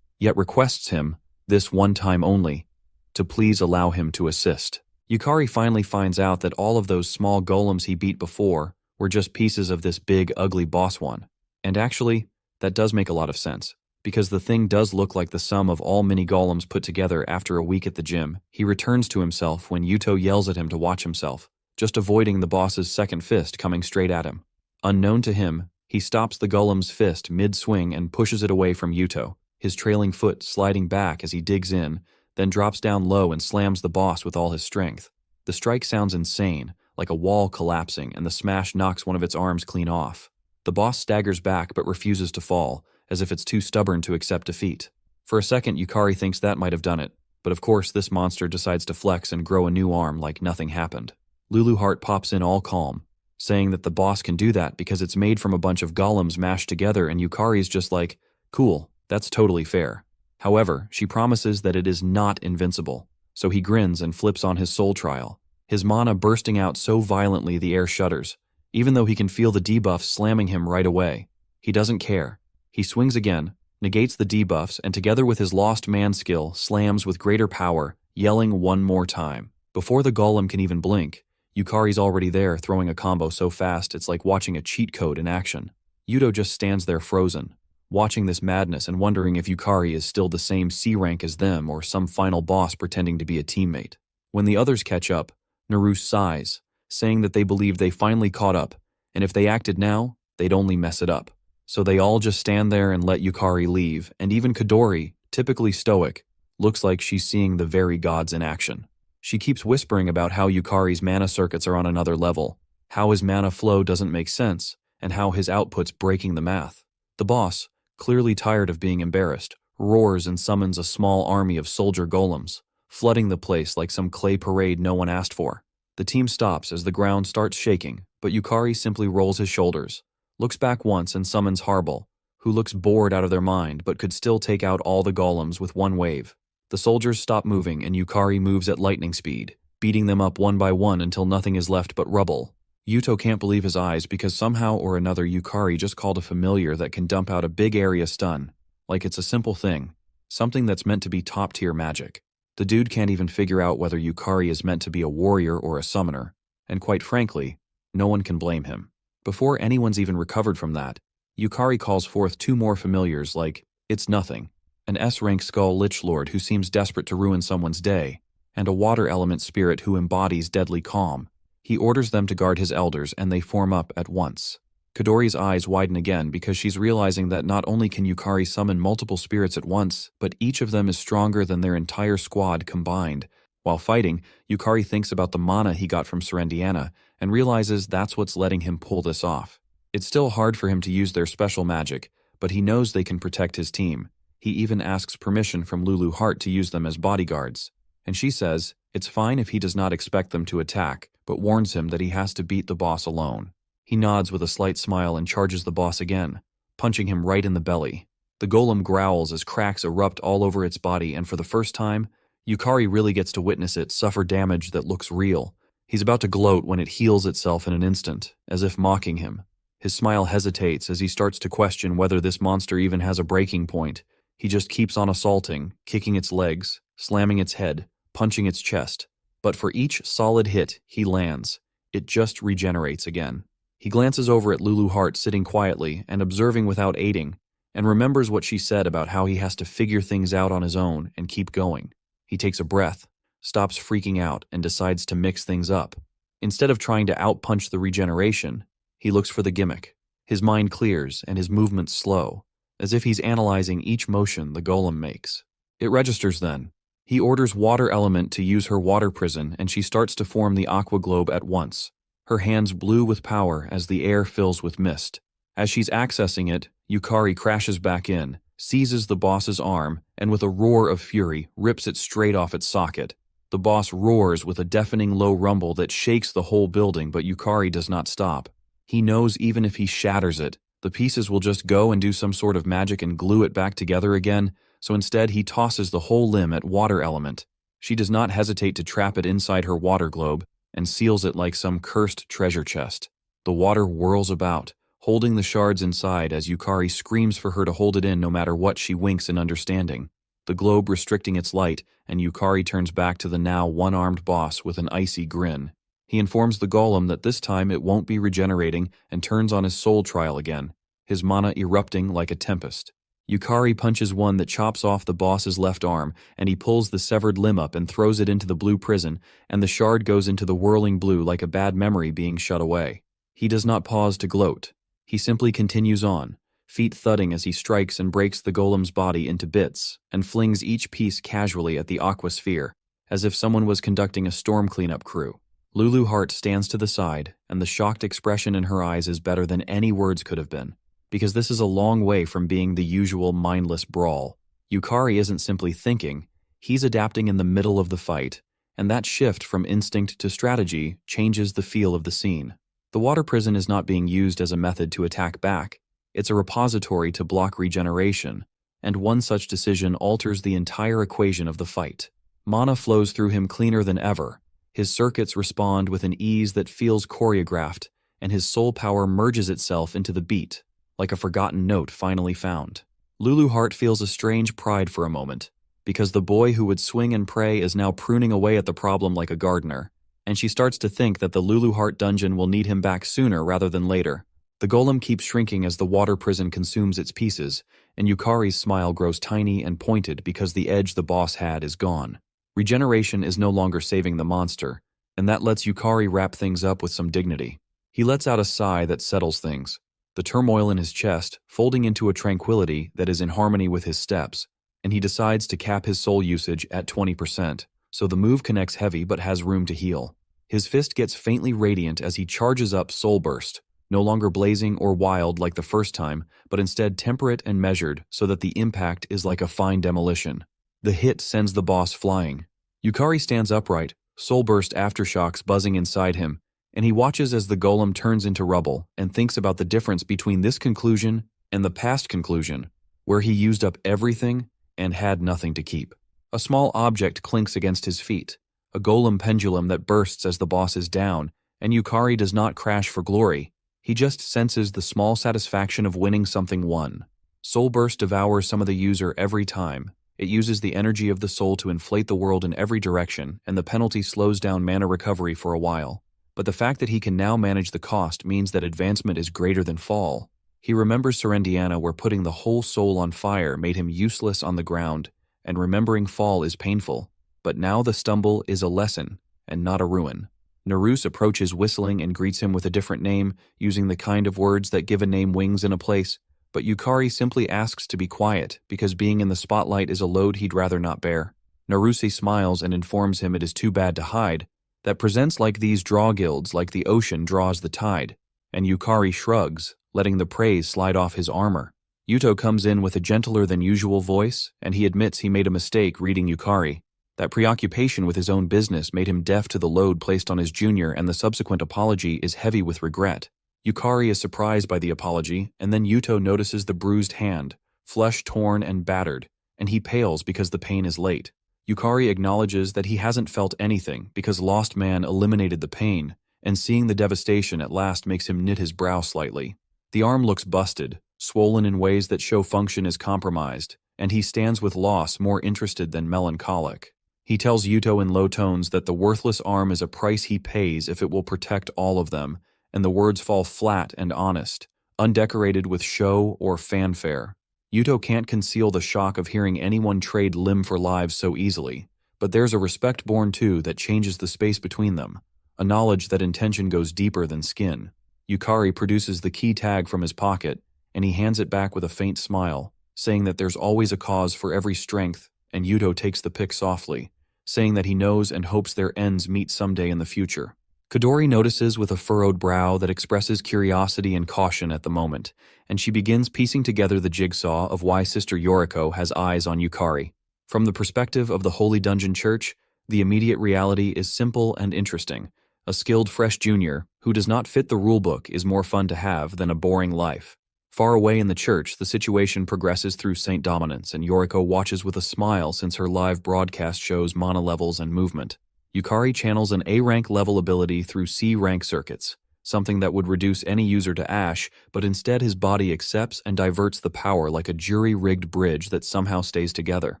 [SPEAKER 1] yet requests him, this one time only, to please allow him to assist. Yukari finally finds out that all of those small golems he beat before were just pieces of this big, ugly boss one. And actually, that does make a lot of sense, because the thing does look like the sum of all mini golems put together after a week at the gym. He returns to himself when Yuto yells at him to watch himself, just avoiding the boss's second fist coming straight at him. Unknown to him, he stops the golem's fist mid-swing and pushes it away from Yuto, his trailing foot sliding back as he digs in, then drops down low and slams the boss with all his strength. The strike sounds insane, like a wall collapsing, and the smash knocks one of its arms clean off. The boss staggers back but refuses to fall, as if it's too stubborn to accept defeat. For a second, Yukari thinks that might have done it, but of course this monster decides to flex and grow a new arm like nothing happened. Lulu Heart pops in all calm, saying that the boss can do that because it's made from a bunch of golems mashed together, and Yukari's just like, cool, that's totally fair. However, she promises that it is not invincible, so he grins and flips on his soul trial, his mana bursting out so violently the air shudders. Even though he can feel the debuffs slamming him right away, he doesn't care. He swings again, negates the debuffs, and together with his lost man skill, slams with greater power, yelling one more time. Before the golem can even blink, Yukari's already there, throwing a combo so fast it's like watching a cheat code in action. Yuto just stands there frozen, watching this madness and wondering if Yukari is still the same C rank as them or some final boss pretending to be a teammate. When the others catch up, Naru sighs, saying that they believe they finally caught up, and if they acted now, they'd only mess it up. So they all just stand there and let Yukari leave, and even Kadori, typically stoic, looks like she's seeing the very gods in action. She keeps whispering about how Yukari's mana circuits are on another level, how his mana flow doesn't make sense, and how his output's breaking the math. The boss, clearly tired of being embarrassed, roars and summons a small army of soldier golems, flooding the place like some clay parade no one asked for. The team stops as the ground starts shaking, but Yukari simply rolls his shoulders, looks back once and summons Harbal, who looks bored out of their mind but could still take out all the golems with one wave. The soldiers stop moving and Yukari moves at lightning speed, beating them up one by one until nothing is left but rubble. Yuto can't believe his eyes because somehow or another Yukari just called a familiar that can dump out a big area stun, like it's a simple thing, something that's meant to be top-tier magic. The dude can't even figure out whether Yukari is meant to be a warrior or a summoner, and quite frankly, no one can blame him. Before anyone's even recovered from that, Yukari calls forth two more familiars like, it's nothing, an S-rank Skull Lich Lord who seems desperate to ruin someone's day, and a water element spirit who embodies deadly calm. He orders them to guard his elders and they form up at once. Kodori's eyes widen again because she's realizing that not only can Yukari summon multiple spirits at once, but each of them is stronger than their entire squad combined. While fighting, Yukari thinks about the mana he got from Serendiana and realizes that's what's letting him pull this off. It's still hard for him to use their special magic, but he knows they can protect his team. He even asks permission from Lulu Heart to use them as bodyguards. And she says it's fine if he does not expect them to attack, but warns him that he has to beat the boss alone. He nods with a slight smile and charges the boss again, punching him right in the belly. The golem growls as cracks erupt all over its body, and for the first time, Yukari really gets to witness it suffer damage that looks real. He's about to gloat when it heals itself in an instant, as if mocking him. His smile hesitates as he starts to question whether this monster even has a breaking point. He just keeps on assaulting, kicking its legs, slamming its head, punching its chest. But for each solid hit he lands, it just regenerates again. He glances over at Lulu Heart sitting quietly and observing without aiding, and remembers what she said about how he has to figure things out on his own and keep going. He takes a breath, stops freaking out, and decides to mix things up. Instead of trying to outpunch the regeneration, he looks for the gimmick. His mind clears and his movements slow, as if he's analyzing each motion the golem makes. It registers then. He orders Water Element to use her water prison, and she starts to form the aqua globe at once. Her hands blue with power as the air fills with mist. As she's accessing it, Yukari crashes back in, seizes the boss's arm, and with a roar of fury, rips it straight off its socket. The boss roars with a deafening low rumble that shakes the whole building, but Yukari does not stop. He knows even if he shatters it, the pieces will just go and do some sort of magic and glue it back together again, so instead he tosses the whole limb at Water Element. She does not hesitate to trap it inside her water globe, and seals it like some cursed treasure chest. The water whirls about, holding the shards inside as Yukari screams for her to hold it in no matter what. She winks in understanding, the globe restricting its light, and Yukari turns back to the now one-armed boss with an icy grin. He informs the golem that this time it won't be regenerating and turns on his soul trial again, his mana erupting like a tempest. Yukari punches one that chops off the boss's left arm, and he pulls the severed limb up and throws it into the blue prison, and the shard goes into the whirling blue like a bad memory being shut away. He does not pause to gloat. He simply continues on, feet thudding as he strikes and breaks the golem's body into bits, and flings each piece casually at the aquasphere, as if someone was conducting a storm cleanup crew. Lulu Heart stands to the side, and the shocked expression in her eyes is better than any words could have been. Because this is a long way from being the usual mindless brawl. Yukari isn't simply thinking, he's adapting in the middle of the fight, and that shift from instinct to strategy changes the feel of the scene. The water prison is not being used as a method to attack back, it's a repository to block regeneration, and one such decision alters the entire equation of the fight. Mana flows through him cleaner than ever, his circuits respond with an ease that feels choreographed, and his soul power merges itself into the beat, like a forgotten note finally found. Lulu Heart feels a strange pride for a moment, because the boy who would swing and pray is now pruning away at the problem like a gardener, and she starts to think that the Lulu Heart dungeon will need him back sooner rather than later. The golem keeps shrinking as the water prison consumes its pieces, and Yukari's smile grows tiny and pointed because the edge the boss had is gone. Regeneration is no longer saving the monster, and that lets Yukari wrap things up with some dignity. He lets out a sigh that settles things, the turmoil in his chest folding into a tranquility that is in harmony with his steps, and he decides to cap his soul usage at 20%, so the move connects heavy but has room to heal. His fist gets faintly radiant as he charges up Soul Burst, no longer blazing or wild like the first time, but instead temperate and measured so that the impact is like a fine demolition. The hit sends the boss flying. Yukari stands upright, Soul Burst aftershocks buzzing inside him, and he watches as the golem turns into rubble and thinks about the difference between this conclusion and the past conclusion, where he used up everything and had nothing to keep. A small object clinks against his feet, a golem pendulum that bursts as the boss is down, and Yukari does not crash for glory. He just senses the small satisfaction of winning something won. Soul Burst devours some of the user every time. It uses the energy of the soul to inflate the world in every direction, and the penalty slows down mana recovery for a while. But the fact that he can now manage the cost means that advancement is greater than fall. He remembers Serendiana, where putting the whole soul on fire made him useless on the ground, and remembering fall is painful. But now the stumble is a lesson, and not a ruin. Naruse approaches whistling and greets him with a different name, using the kind of words that give a name wings in a place, but Yukari simply asks to be quiet because being in the spotlight is a load he'd rather not bear. Naruse smiles and informs him it is too bad to hide, that presents like these draw guilds like the ocean draws the tide, and Yukari shrugs, letting the praise slide off his armor. Yuto comes in with a gentler than usual voice, and he admits he made a mistake reading Yukari. That preoccupation with his own business made him deaf to the load placed on his junior, and the subsequent apology is heavy with regret. Yukari is surprised by the apology, and then Yuto notices the bruised hand, flesh torn and battered, and he pales because the pain is late. Yukari acknowledges that he hasn't felt anything because Lost Man eliminated the pain, and seeing the devastation at last makes him knit his brow slightly. The arm looks busted, swollen in ways that show function is compromised, and he stands with loss more interested than melancholic. He tells Yuto in low tones that the worthless arm is a price he pays if it will protect all of them, and the words fall flat and honest, undecorated with show or fanfare. Yuto can't conceal the shock of hearing anyone trade limb for lives so easily, but there's a respect born too that changes the space between them, a knowledge that intention goes deeper than skin. Yukari produces the key tag from his pocket, and he hands it back with a faint smile, saying that there's always a cause for every strength, and Yuto takes the pick softly, saying that he knows and hopes their ends meet someday in the future. Kodori notices with a furrowed brow that expresses curiosity and caution at the moment, and she begins piecing together the jigsaw of why Sister Yoriko has eyes on Yukari. From the perspective of the Holy Dungeon Church, the immediate reality is simple and interesting. A skilled fresh junior, who does not fit the rulebook, is more fun to have than a boring life. Far away in the church, the situation progresses through Saint Dominance, and Yoriko watches with a smile since her live broadcast shows mana levels and movement. Yukari channels an A-rank level ability through C-rank circuits, something that would reduce any user to ash, but instead his body accepts and diverts the power like a jury-rigged bridge that somehow stays together.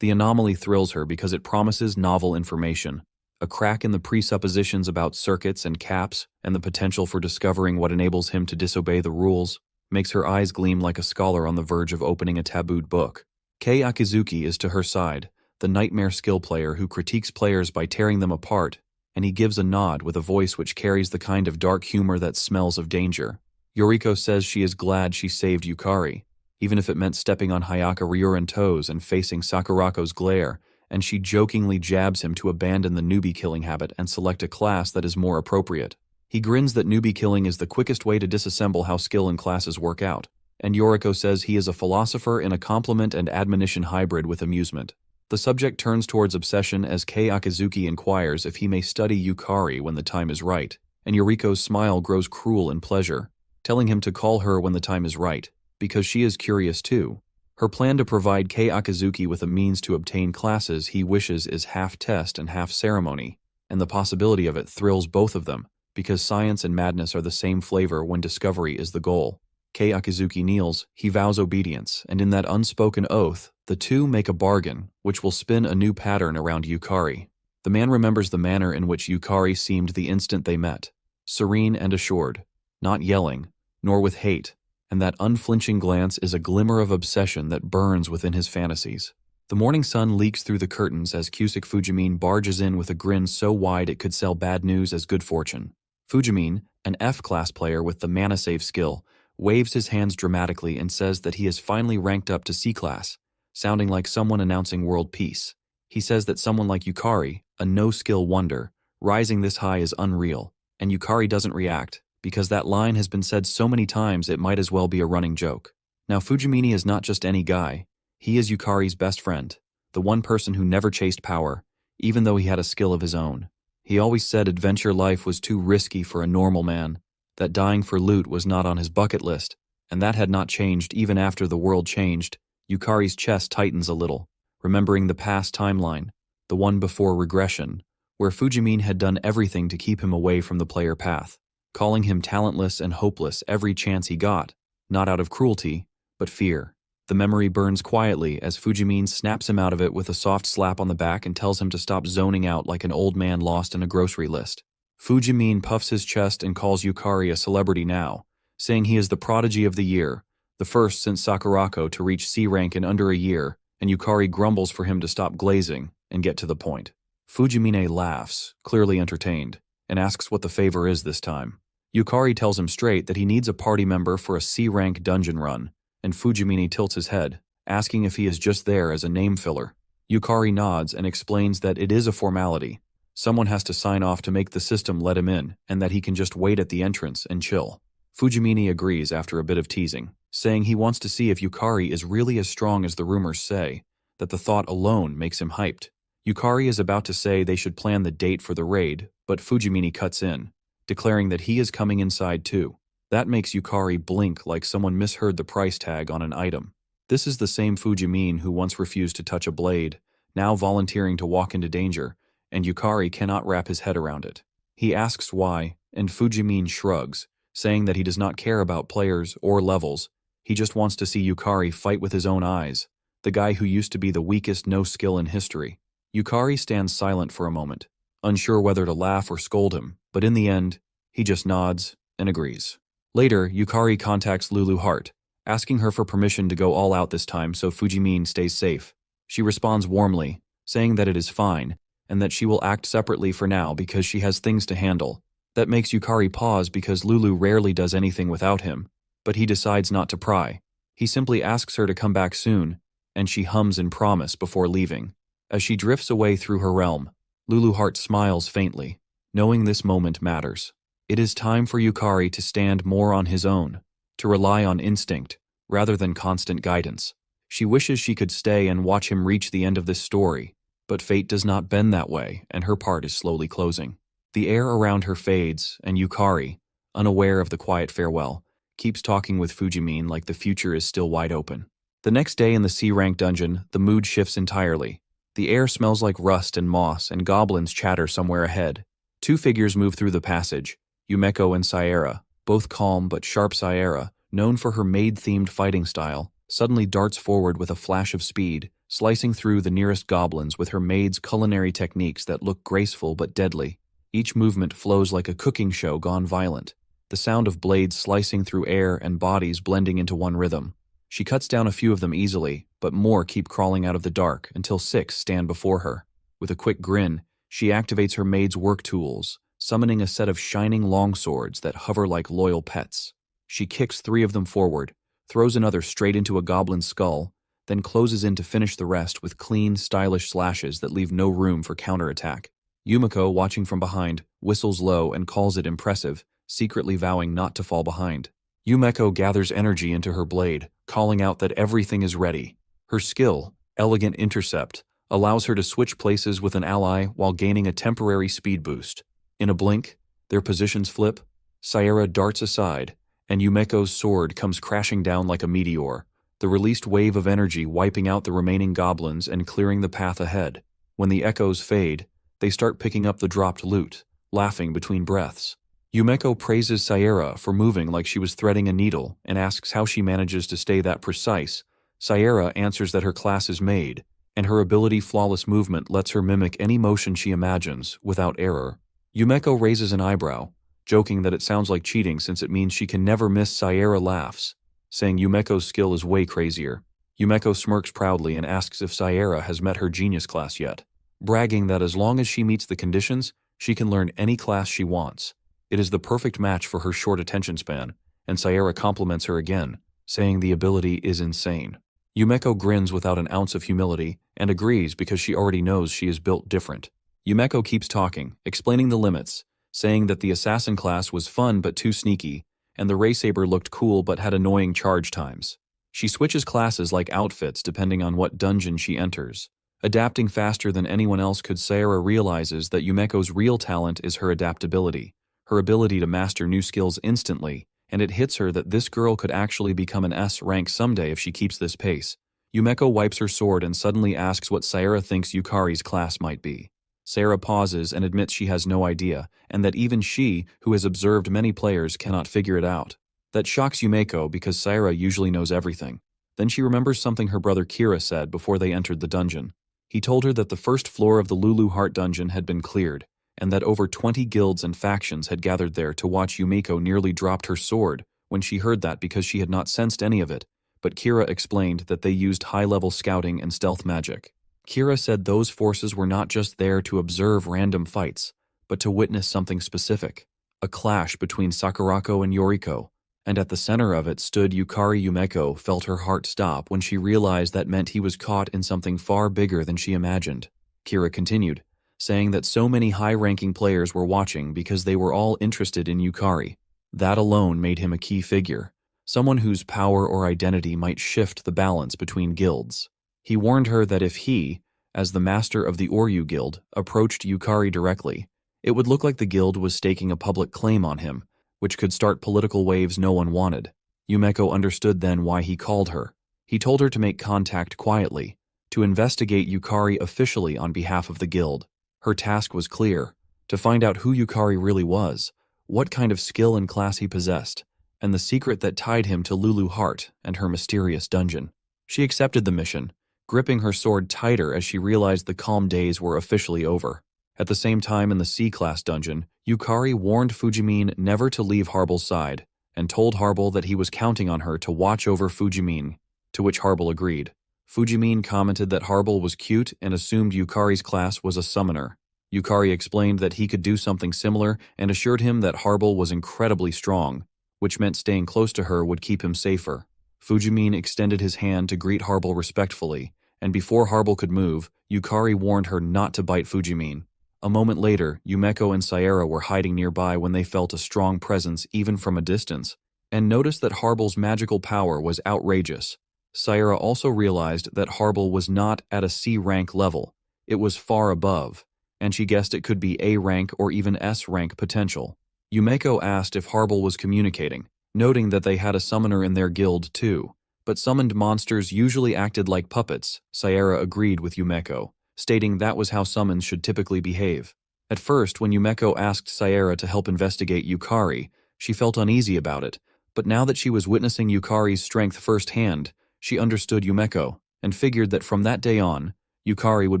[SPEAKER 1] The anomaly thrills her because it promises novel information, a crack in the presuppositions about circuits and caps, and the potential for discovering what enables him to disobey the rules, makes her eyes gleam like a scholar on the verge of opening a tabooed book. Kei Akizuki is to her side, the nightmare skill player who critiques players by tearing them apart, and he gives a nod with a voice which carries the kind of dark humor that smells of danger. Yoriko says she is glad she saved Yukari, even if it meant stepping on Hayaka Ryurin toes and facing Sakurako's glare, and she jokingly jabs him to abandon the newbie killing habit and select a class that is more appropriate. He grins that newbie killing is the quickest way to disassemble how skill and classes work out, and Yoriko says he is a philosopher in a compliment and admonition hybrid with amusement. The subject turns towards obsession as Kei Akizuki inquires if he may study Yukari when the time is right, and Yoriko's smile grows cruel in pleasure, telling him to call her when the time is right, because she is curious too. Her plan to provide Kei Akizuki with a means to obtain classes he wishes is half test and half ceremony, and the possibility of it thrills both of them, because science and madness are the same flavor when discovery is the goal. Kei Akizuki kneels, he vows obedience, and in that unspoken oath, the two make a bargain, which will spin a new pattern around Yukari. The man remembers the manner in which Yukari seemed the instant they met, serene and assured, not yelling, nor with hate, and that unflinching glance is a glimmer of obsession that burns within his fantasies. The morning sun leaks through the curtains as Cusick Fujimine barges in with a grin so wide it could sell bad news as good fortune. Fujimine, an F-class player with the mana save skill, waves his hands dramatically and says that he has finally ranked up to C-class, sounding like someone announcing world peace. He says that someone like Yukari, a no-skill wonder, rising this high is unreal, and Yukari doesn't react, because that line has been said so many times it might as well be a running joke. Now Fujimine is not just any guy, he is Yukari's best friend, the one person who never chased power, even though he had a skill of his own. He always said adventure life was too risky for a normal man, that dying for loot was not on his bucket list, and that had not changed even after the world changed. Yukari's chest tightens a little, remembering the past timeline, the one before regression, where Fujimine had done everything to keep him away from the player path, calling him talentless and hopeless every chance he got, not out of cruelty, but fear. The memory burns quietly as Fujimine snaps him out of it with a soft slap on the back and tells him to stop zoning out like an old man lost in a grocery list. Fujimine puffs his chest and calls Yukari a celebrity now, saying he is the prodigy of the year, the first since Sakurako to reach C rank in under a year, and Yukari grumbles for him to stop glazing and get to the point. Fujimine laughs, clearly entertained, and asks what the favor is this time. Yukari tells him straight that he needs a party member for a C-rank dungeon run, and Fujimini tilts his head, asking if he is just there as a name filler. Yukari nods and explains that it is a formality. Someone has to sign off to make the system let him in, and that he can just wait at the entrance and chill. Fujimini agrees after a bit of teasing, saying he wants to see if Yukari is really as strong as the rumors say, that the thought alone makes him hyped. Yukari is about to say they should plan the date for the raid, but Fujimini cuts in, declaring that he is coming inside too. That makes Yukari blink like someone misheard the price tag on an item. This is the same Fujimine who once refused to touch a blade, now volunteering to walk into danger, and Yukari cannot wrap his head around it. He asks why, and Fujimine shrugs, saying that he does not care about players or levels. He just wants to see Yukari fight with his own eyes, the guy who used to be the weakest no-skill in history. Yukari stands silent for a moment, unsure whether to laugh or scold him, but in the end, he just nods and agrees. Later, Yukari contacts Lulu Hart, asking her for permission to go all out this time so Fujimine stays safe. She responds warmly, saying that it is fine, and that she will act separately for now because she has things to handle. That makes Yukari pause because Lulu rarely does anything without him, but he decides not to pry. He simply asks her to come back soon, and she hums in promise before leaving. As she drifts away through her realm, Lulu Hart smiles faintly, knowing this moment matters. It is time for Yukari to stand more on his own, to rely on instinct, rather than constant guidance. She wishes she could stay and watch him reach the end of this story, but fate does not bend that way, and her part is slowly closing. The air around her fades, and Yukari, unaware of the quiet farewell, keeps talking with Fujimine like the future is still wide open. The next day in the C-rank dungeon, the mood shifts entirely. The air smells like rust and moss, and goblins chatter somewhere ahead. Two figures move through the passage, Yumeko and Saera, both calm but sharp. Saera, known for her maid-themed fighting style, suddenly darts forward with a flash of speed, slicing through the nearest goblins with her maid's culinary techniques that look graceful but deadly. Each movement flows like a cooking show gone violent, the sound of blades slicing through air and bodies blending into one rhythm. She cuts down a few of them easily, but more keep crawling out of the dark until 6 stand before her. With a quick grin, she activates her maid's work tools, summoning a set of shining longswords that hover like loyal pets. She kicks 3 of them forward, throws another straight into a goblin's skull, then closes in to finish the rest with clean, stylish slashes that leave no room for counterattack. Yumeko, watching from behind, whistles low and calls it impressive, secretly vowing not to fall behind. Yumeko gathers energy into her blade, calling out that everything is ready. Her skill, Elegant Intercept, allows her to switch places with an ally while gaining a temporary speed boost. In a blink, their positions flip, Saera darts aside, and Yumeko's sword comes crashing down like a meteor, the released wave of energy wiping out the remaining goblins and clearing the path ahead. When the echoes fade, they start picking up the dropped loot, laughing between breaths. Yumeko praises Saera for moving like she was threading a needle and asks how she manages to stay that precise. Saera answers that her class is made, and her ability flawless movement lets her mimic any motion she imagines without error. Yumeko raises an eyebrow, joking that it sounds like cheating since it means she can never miss. Saera laughs, saying Yumeko's skill is way crazier. Yumeko smirks proudly and asks if Saera has met her genius class yet, bragging that as long as she meets the conditions, she can learn any class she wants. It is the perfect match for her short attention span, and Saera compliments her again, saying the ability is insane. Yumeko grins without an ounce of humility and agrees because she already knows she is built different. Yumeko keeps talking, explaining the limits, saying that the assassin class was fun but too sneaky, and the ray saber looked cool but had annoying charge times. She switches classes like outfits depending on what dungeon she enters. Adapting faster than anyone else could, Saera realizes that Yumeko's real talent is her adaptability, her ability to master new skills instantly, and it hits her that this girl could actually become an S rank someday if she keeps this pace. Yumeko wipes her sword and suddenly asks what Saera thinks Yukari's class might be. Saera pauses and admits she has no idea, and that even she, who has observed many players, cannot figure it out. That shocks Yumeko because Saera usually knows everything. Then she remembers something her brother Kira said before they entered the dungeon. He told her that the first floor of the Lulu Heart dungeon had been cleared, and that over 20 guilds and factions had gathered there to watch. Yumeko nearly dropped her sword when she heard that because she had not sensed any of it, but Kira explained that they used high-level scouting and stealth magic. Kira said those forces were not just there to observe random fights, but to witness something specific, a clash between Sakurako and Yoriko, and at the center of it stood Yukari. Yumeko felt her heart stop when she realized that meant he was caught in something far bigger than she imagined. Kira continued, saying that so many high-ranking players were watching because they were all interested in Yukari. That alone made him a key figure, someone whose power or identity might shift the balance between guilds. He warned her that if he, as the master of the Oryu Guild, approached Yukari directly, it would look like the guild was staking a public claim on him, which could start political waves no one wanted. Yumeko understood then why he called her. He told her to make contact quietly, to investigate Yukari officially on behalf of the guild. Her task was clear, to find out who Yukari really was, what kind of skill and class he possessed, and the secret that tied him to Lulu Heart and her mysterious dungeon. She accepted the mission, gripping her sword tighter as she realized the calm days were officially over. At the same time in the C-class dungeon, Yukari warned Fujimin never to leave Harbel's side, and told Harbel that he was counting on her to watch over Fujimin, to which Harbel agreed. Fujimin commented that Harbel was cute and assumed Yukari's class was a summoner. Yukari explained that he could do something similar and assured him that Harbel was incredibly strong, which meant staying close to her would keep him safer. Fujimin extended his hand to greet Harbel respectfully, and before Harbel could move, Yukari warned her not to bite Fujimin. A moment later, Yumeko and Saera were hiding nearby when they felt a strong presence even from a distance, and noticed that Harbel's magical power was outrageous. Saera also realized that Harbel was not at a C rank level, it was far above, and she guessed it could be A rank or even S rank potential. Yumeko asked if Harbel was communicating, noting that they had a summoner in their guild too, but summoned monsters usually acted like puppets. Saera agreed with Yumeko, stating that was how summons should typically behave. At first, when Yumeko asked Saera to help investigate Yukari, she felt uneasy about it, but now that she was witnessing Yukari's strength firsthand, she understood Yumeko, and figured that from that day on, Yukari would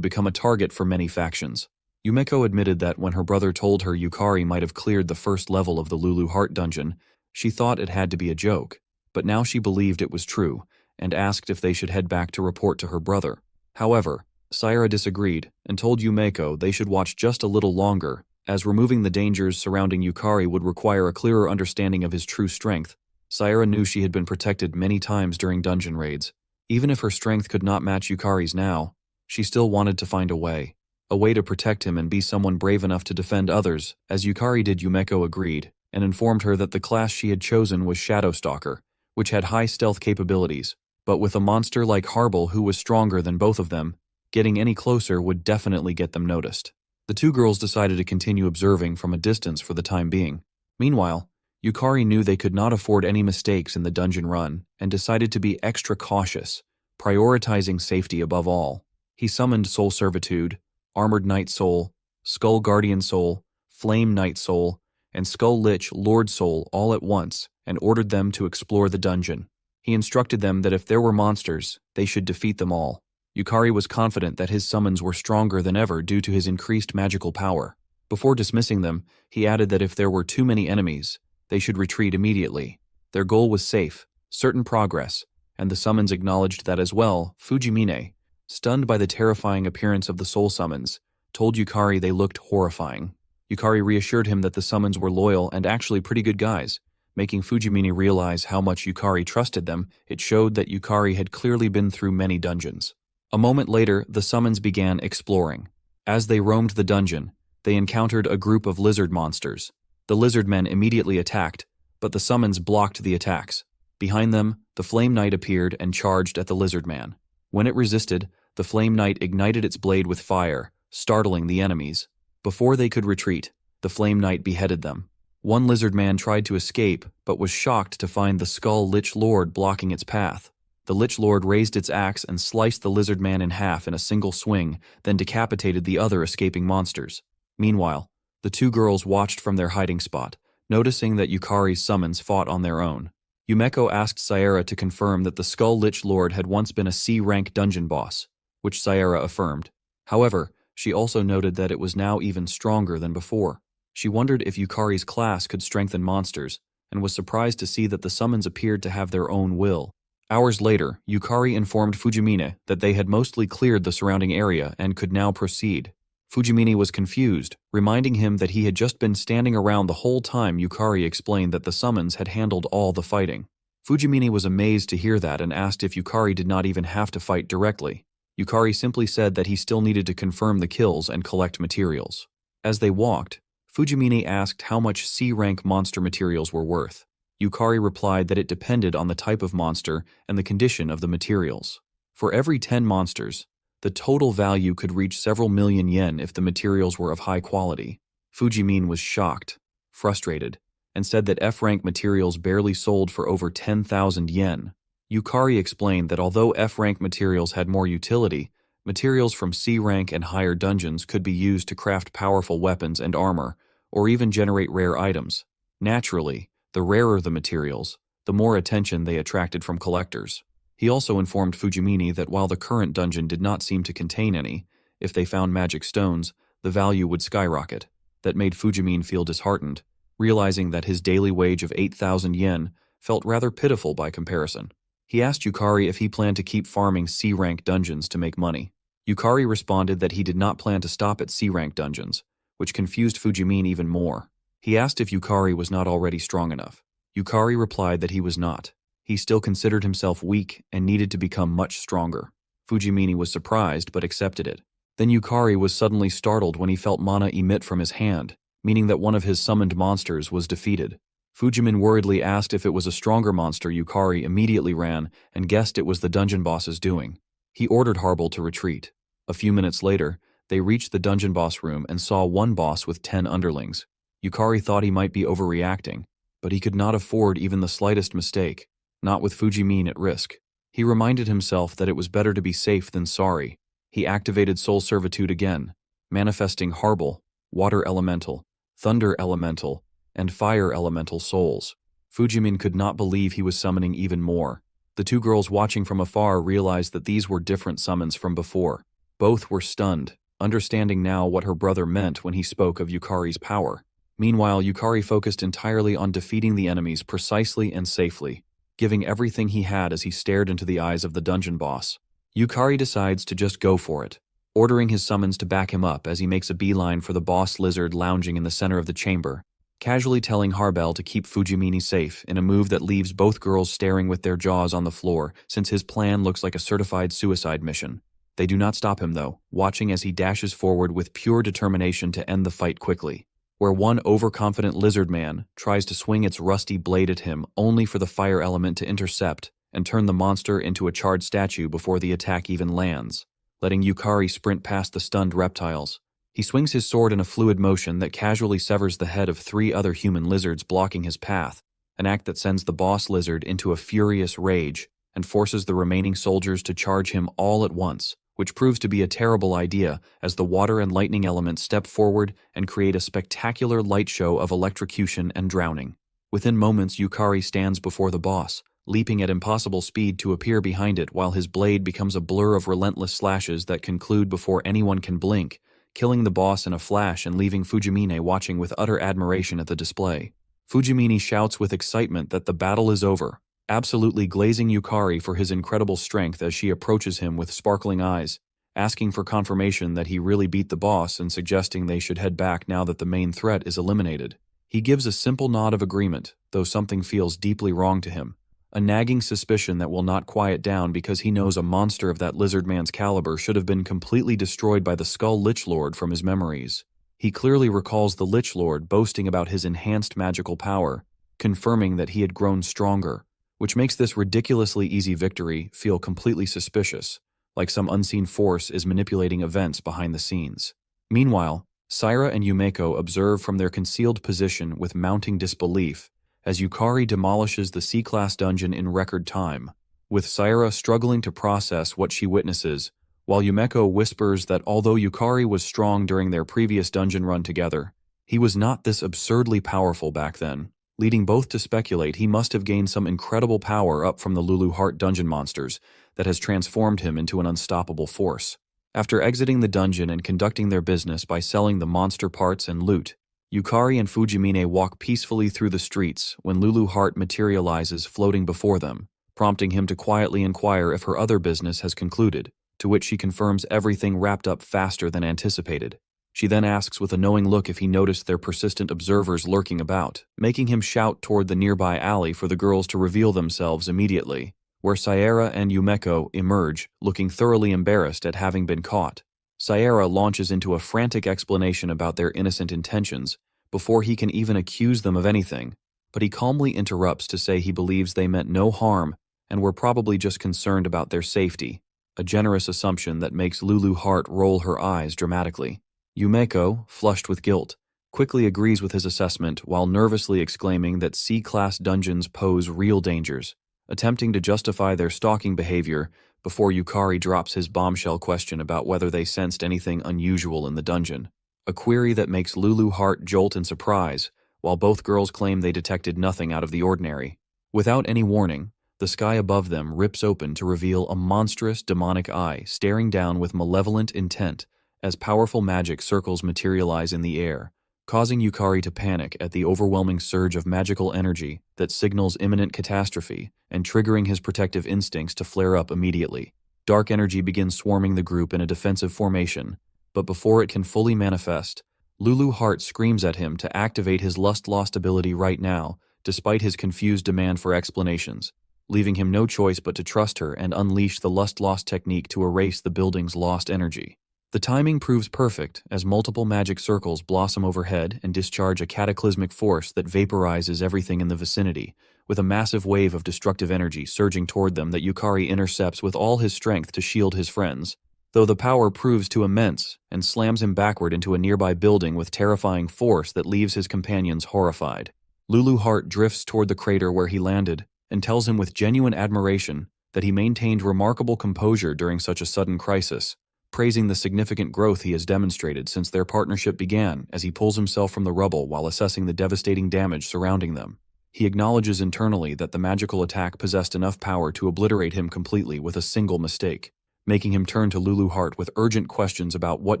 [SPEAKER 1] become a target for many factions. Yumeko admitted that when her brother told her Yukari might have cleared the first level of the Lulu Heart dungeon, she thought it had to be a joke, but now she believed it was true, and asked if they should head back to report to her brother. However, Saera disagreed and told Yumeko they should watch just a little longer, as removing the dangers surrounding Yukari would require a clearer understanding of his true strength. Saera knew she had been protected many times during dungeon raids. Even if her strength could not match Yukari's now, she still wanted to find a way to protect him and be someone brave enough to defend others. As Yukari did, Yumeko agreed, and informed her that the class she had chosen was Shadow Stalker, which had high stealth capabilities, but with a monster like Harbel who was stronger than both of them, getting any closer would definitely get them noticed. The two girls decided to continue observing from a distance for the time being. Meanwhile, Yukari knew they could not afford any mistakes in the dungeon run and decided to be extra cautious, prioritizing safety above all. He summoned Soul Servitude, Armored Knight Soul, Skull Guardian Soul, Flame Knight Soul, and Skull Lich Lord Soul all at once and ordered them to explore the dungeon. He instructed them that if there were monsters, they should defeat them all. Yukari was confident that his summons were stronger than ever due to his increased magical power. Before dismissing them, he added that if there were too many enemies, they should retreat immediately. Their goal was safe, certain progress, and the summons acknowledged that as well. Fujimine, stunned by the terrifying appearance of the soul summons, told Yukari they looked horrifying. Yukari reassured him that the summons were loyal and actually pretty good guys. Making Fujimine realize how much Yukari trusted them, it showed that Yukari had clearly been through many dungeons. A moment later, the summons began exploring. As they roamed the dungeon, they encountered a group of lizard monsters. The lizard men immediately attacked, but the summons blocked the attacks. Behind them, the Flame Knight appeared and charged at the lizard man. When it resisted, the Flame Knight ignited its blade with fire, startling the enemies. Before they could retreat, the Flame Knight beheaded them. One lizard man tried to escape, but was shocked to find the Skull Lich Lord blocking its path. The Lich Lord raised its axe and sliced the lizard man in half in a single swing, then decapitated the other escaping monsters. Meanwhile, the two girls watched from their hiding spot, noticing that Yukari's summons fought on their own. Yumeko asked Saera to confirm that the Skull Lich Lord had once been a C-rank dungeon boss, which Saera affirmed. However, she also noted that it was now even stronger than before. She wondered if Yukari's class could strengthen monsters, and was surprised to see that the summons appeared to have their own will. Hours later, Yukari informed Fujimine that they had mostly cleared the surrounding area and could now proceed. Fujimine was confused, reminding him that he had just been standing around the whole time Yukari explained that the summons had handled all the fighting. Fujimine was amazed to hear that and asked if Yukari did not even have to fight directly. Yukari simply said that he still needed to confirm the kills and collect materials. As they walked, Fujimine asked how much C-rank monster materials were worth. Yukari replied that it depended on the type of monster and the condition of the materials. For every 10 monsters, the total value could reach several million yen if the materials were of high quality. Fujimine was shocked, frustrated, and said that F-rank materials barely sold for over 10,000 yen. Yukari explained that although F-rank materials had more utility, materials from C-rank and higher dungeons could be used to craft powerful weapons and armor, or even generate rare items. Naturally, the rarer the materials, the more attention they attracted from collectors. He also informed Fujimine that while the current dungeon did not seem to contain any, if they found magic stones, the value would skyrocket. That made Fujimine feel disheartened, realizing that his daily wage of 8,000 yen felt rather pitiful by comparison. He asked Yukari if he planned to keep farming C-rank dungeons to make money. Yukari responded that he did not plan to stop at C-rank dungeons, which confused Fujimine even more. He asked if Yukari was not already strong enough. Yukari replied that he was not. He still considered himself weak and needed to become much stronger. Fujimine was surprised but accepted it. Then Yukari was suddenly startled when he felt mana emit from his hand, meaning that one of his summoned monsters was defeated. Fujimine worriedly asked if it was a stronger monster. Yukari immediately ran and guessed it was the dungeon boss's doing. He ordered Harble to retreat. A few minutes later, they reached the dungeon boss room and saw one boss with 10 underlings. Yukari thought he might be overreacting, but he could not afford even the slightest mistake, not with Fujimine at risk. He reminded himself that it was better to be safe than sorry. He activated Soul Servitude again, manifesting Harble, Water Elemental, Thunder Elemental, and Fire Elemental souls. Fujimine could not believe he was summoning even more. The two girls watching from afar realized that these were different summons from before. Both were stunned, understanding now what her brother meant when he spoke of Yukari's power. Meanwhile, Yukari focused entirely on defeating the enemies precisely and safely, giving everything he had as he stared into the eyes of the dungeon boss. Yukari decides to just go for it, ordering his summons to back him up as he makes a beeline for the boss lizard lounging in the center of the chamber, casually telling Harble to keep Fujimine safe in a move that leaves both girls staring with their jaws on the floor, since his plan looks like a certified suicide mission. They do not stop him though, watching as he dashes forward with pure determination to end the fight quickly, where one overconfident lizard man tries to swing its rusty blade at him only for the fire element to intercept and turn the monster into a charred statue before the attack even lands, letting Yukari sprint past the stunned reptiles. He swings his sword in a fluid motion that casually severs the head of 3 other human lizards blocking his path, an act that sends the boss lizard into a furious rage and forces the remaining soldiers to charge him all at once, which proves to be a terrible idea as the water and lightning elements step forward and create a spectacular light show of electrocution and drowning. Within moments, Yukari stands before the boss, leaping at impossible speed to appear behind it while his blade becomes a blur of relentless slashes that conclude before anyone can blink, killing the boss in a flash and leaving Fujimine watching with utter admiration at the display. Fujimine shouts with excitement that the battle is over, absolutely glazing Yukari for his incredible strength as she approaches him with sparkling eyes, asking for confirmation that he really beat the boss and suggesting they should head back now that the main threat is eliminated. He gives a simple nod of agreement, though something feels deeply wrong to him, a nagging suspicion that will not quiet down because he knows a monster of that lizard man's caliber should have been completely destroyed by the Skull Lich Lord from his memories. He clearly recalls the Lich Lord boasting about his enhanced magical power, confirming that he had grown stronger, which makes this ridiculously easy victory feel completely suspicious, like some unseen force is manipulating events behind the scenes. Meanwhile, Saira and Yumeko observe from their concealed position with mounting disbelief as Yukari demolishes the C-class dungeon in record time, with Saira struggling to process what she witnesses, while Yumeko whispers that although Yukari was strong during their previous dungeon run together, he was not this absurdly powerful back then, leading both to speculate he must have gained some incredible power up from the Lulu Heart dungeon monsters that has transformed him into an unstoppable force. After exiting the dungeon and conducting their business by selling the monster parts and loot, Yukari and Fujimine walk peacefully through the streets when Lulu Heart materializes floating before them, prompting him to quietly inquire if her other business has concluded, to which she confirms everything wrapped up faster than anticipated. She then asks with a knowing look if he noticed their persistent observers lurking about, making him shout toward the nearby alley for the girls to reveal themselves immediately, where Sierra and Yumeko emerge, looking thoroughly embarrassed at having been caught. Sierra launches into a frantic explanation about their innocent intentions before he can even accuse them of anything, but he calmly interrupts to say he believes they meant no harm and were probably just concerned about their safety, a generous assumption that makes Lulu Heart roll her eyes dramatically. Yumeko, flushed with guilt, quickly agrees with his assessment while nervously exclaiming that C-class dungeons pose real dangers, attempting to justify their stalking behavior before Yukari drops his bombshell question about whether they sensed anything unusual in the dungeon, a query that makes Lulu Heart jolt in surprise, while both girls claim they detected nothing out of the ordinary. Without any warning, the sky above them rips open to reveal a monstrous demonic eye staring down with malevolent intent as powerful magic circles materialize in the air, causing Yukari to panic at the overwhelming surge of magical energy that signals imminent catastrophe and triggering his protective instincts to flare up immediately. Dark energy begins swarming the group in a defensive formation, but before it can fully manifest, Lulu Heart screams at him to activate his lust-lost ability right now, despite his confused demand for explanations, leaving him no choice but to trust her and unleash the lust-lost technique to erase the building's lost energy. The timing proves perfect as multiple magic circles blossom overhead and discharge a cataclysmic force that vaporizes everything in the vicinity, with a massive wave of destructive energy surging toward them that Yukari intercepts with all his strength to shield his friends, though the power proves too immense and slams him backward into a nearby building with terrifying force that leaves his companions horrified. Lulu Heart drifts toward the crater where he landed and tells him with genuine admiration that he maintained remarkable composure during such a sudden crisis, praising the significant growth he has demonstrated since their partnership began as he pulls himself from the rubble while assessing the devastating damage surrounding them. He acknowledges internally that the magical attack possessed enough power to obliterate him completely with a single mistake, making him turn to Lulu Heart with urgent questions about what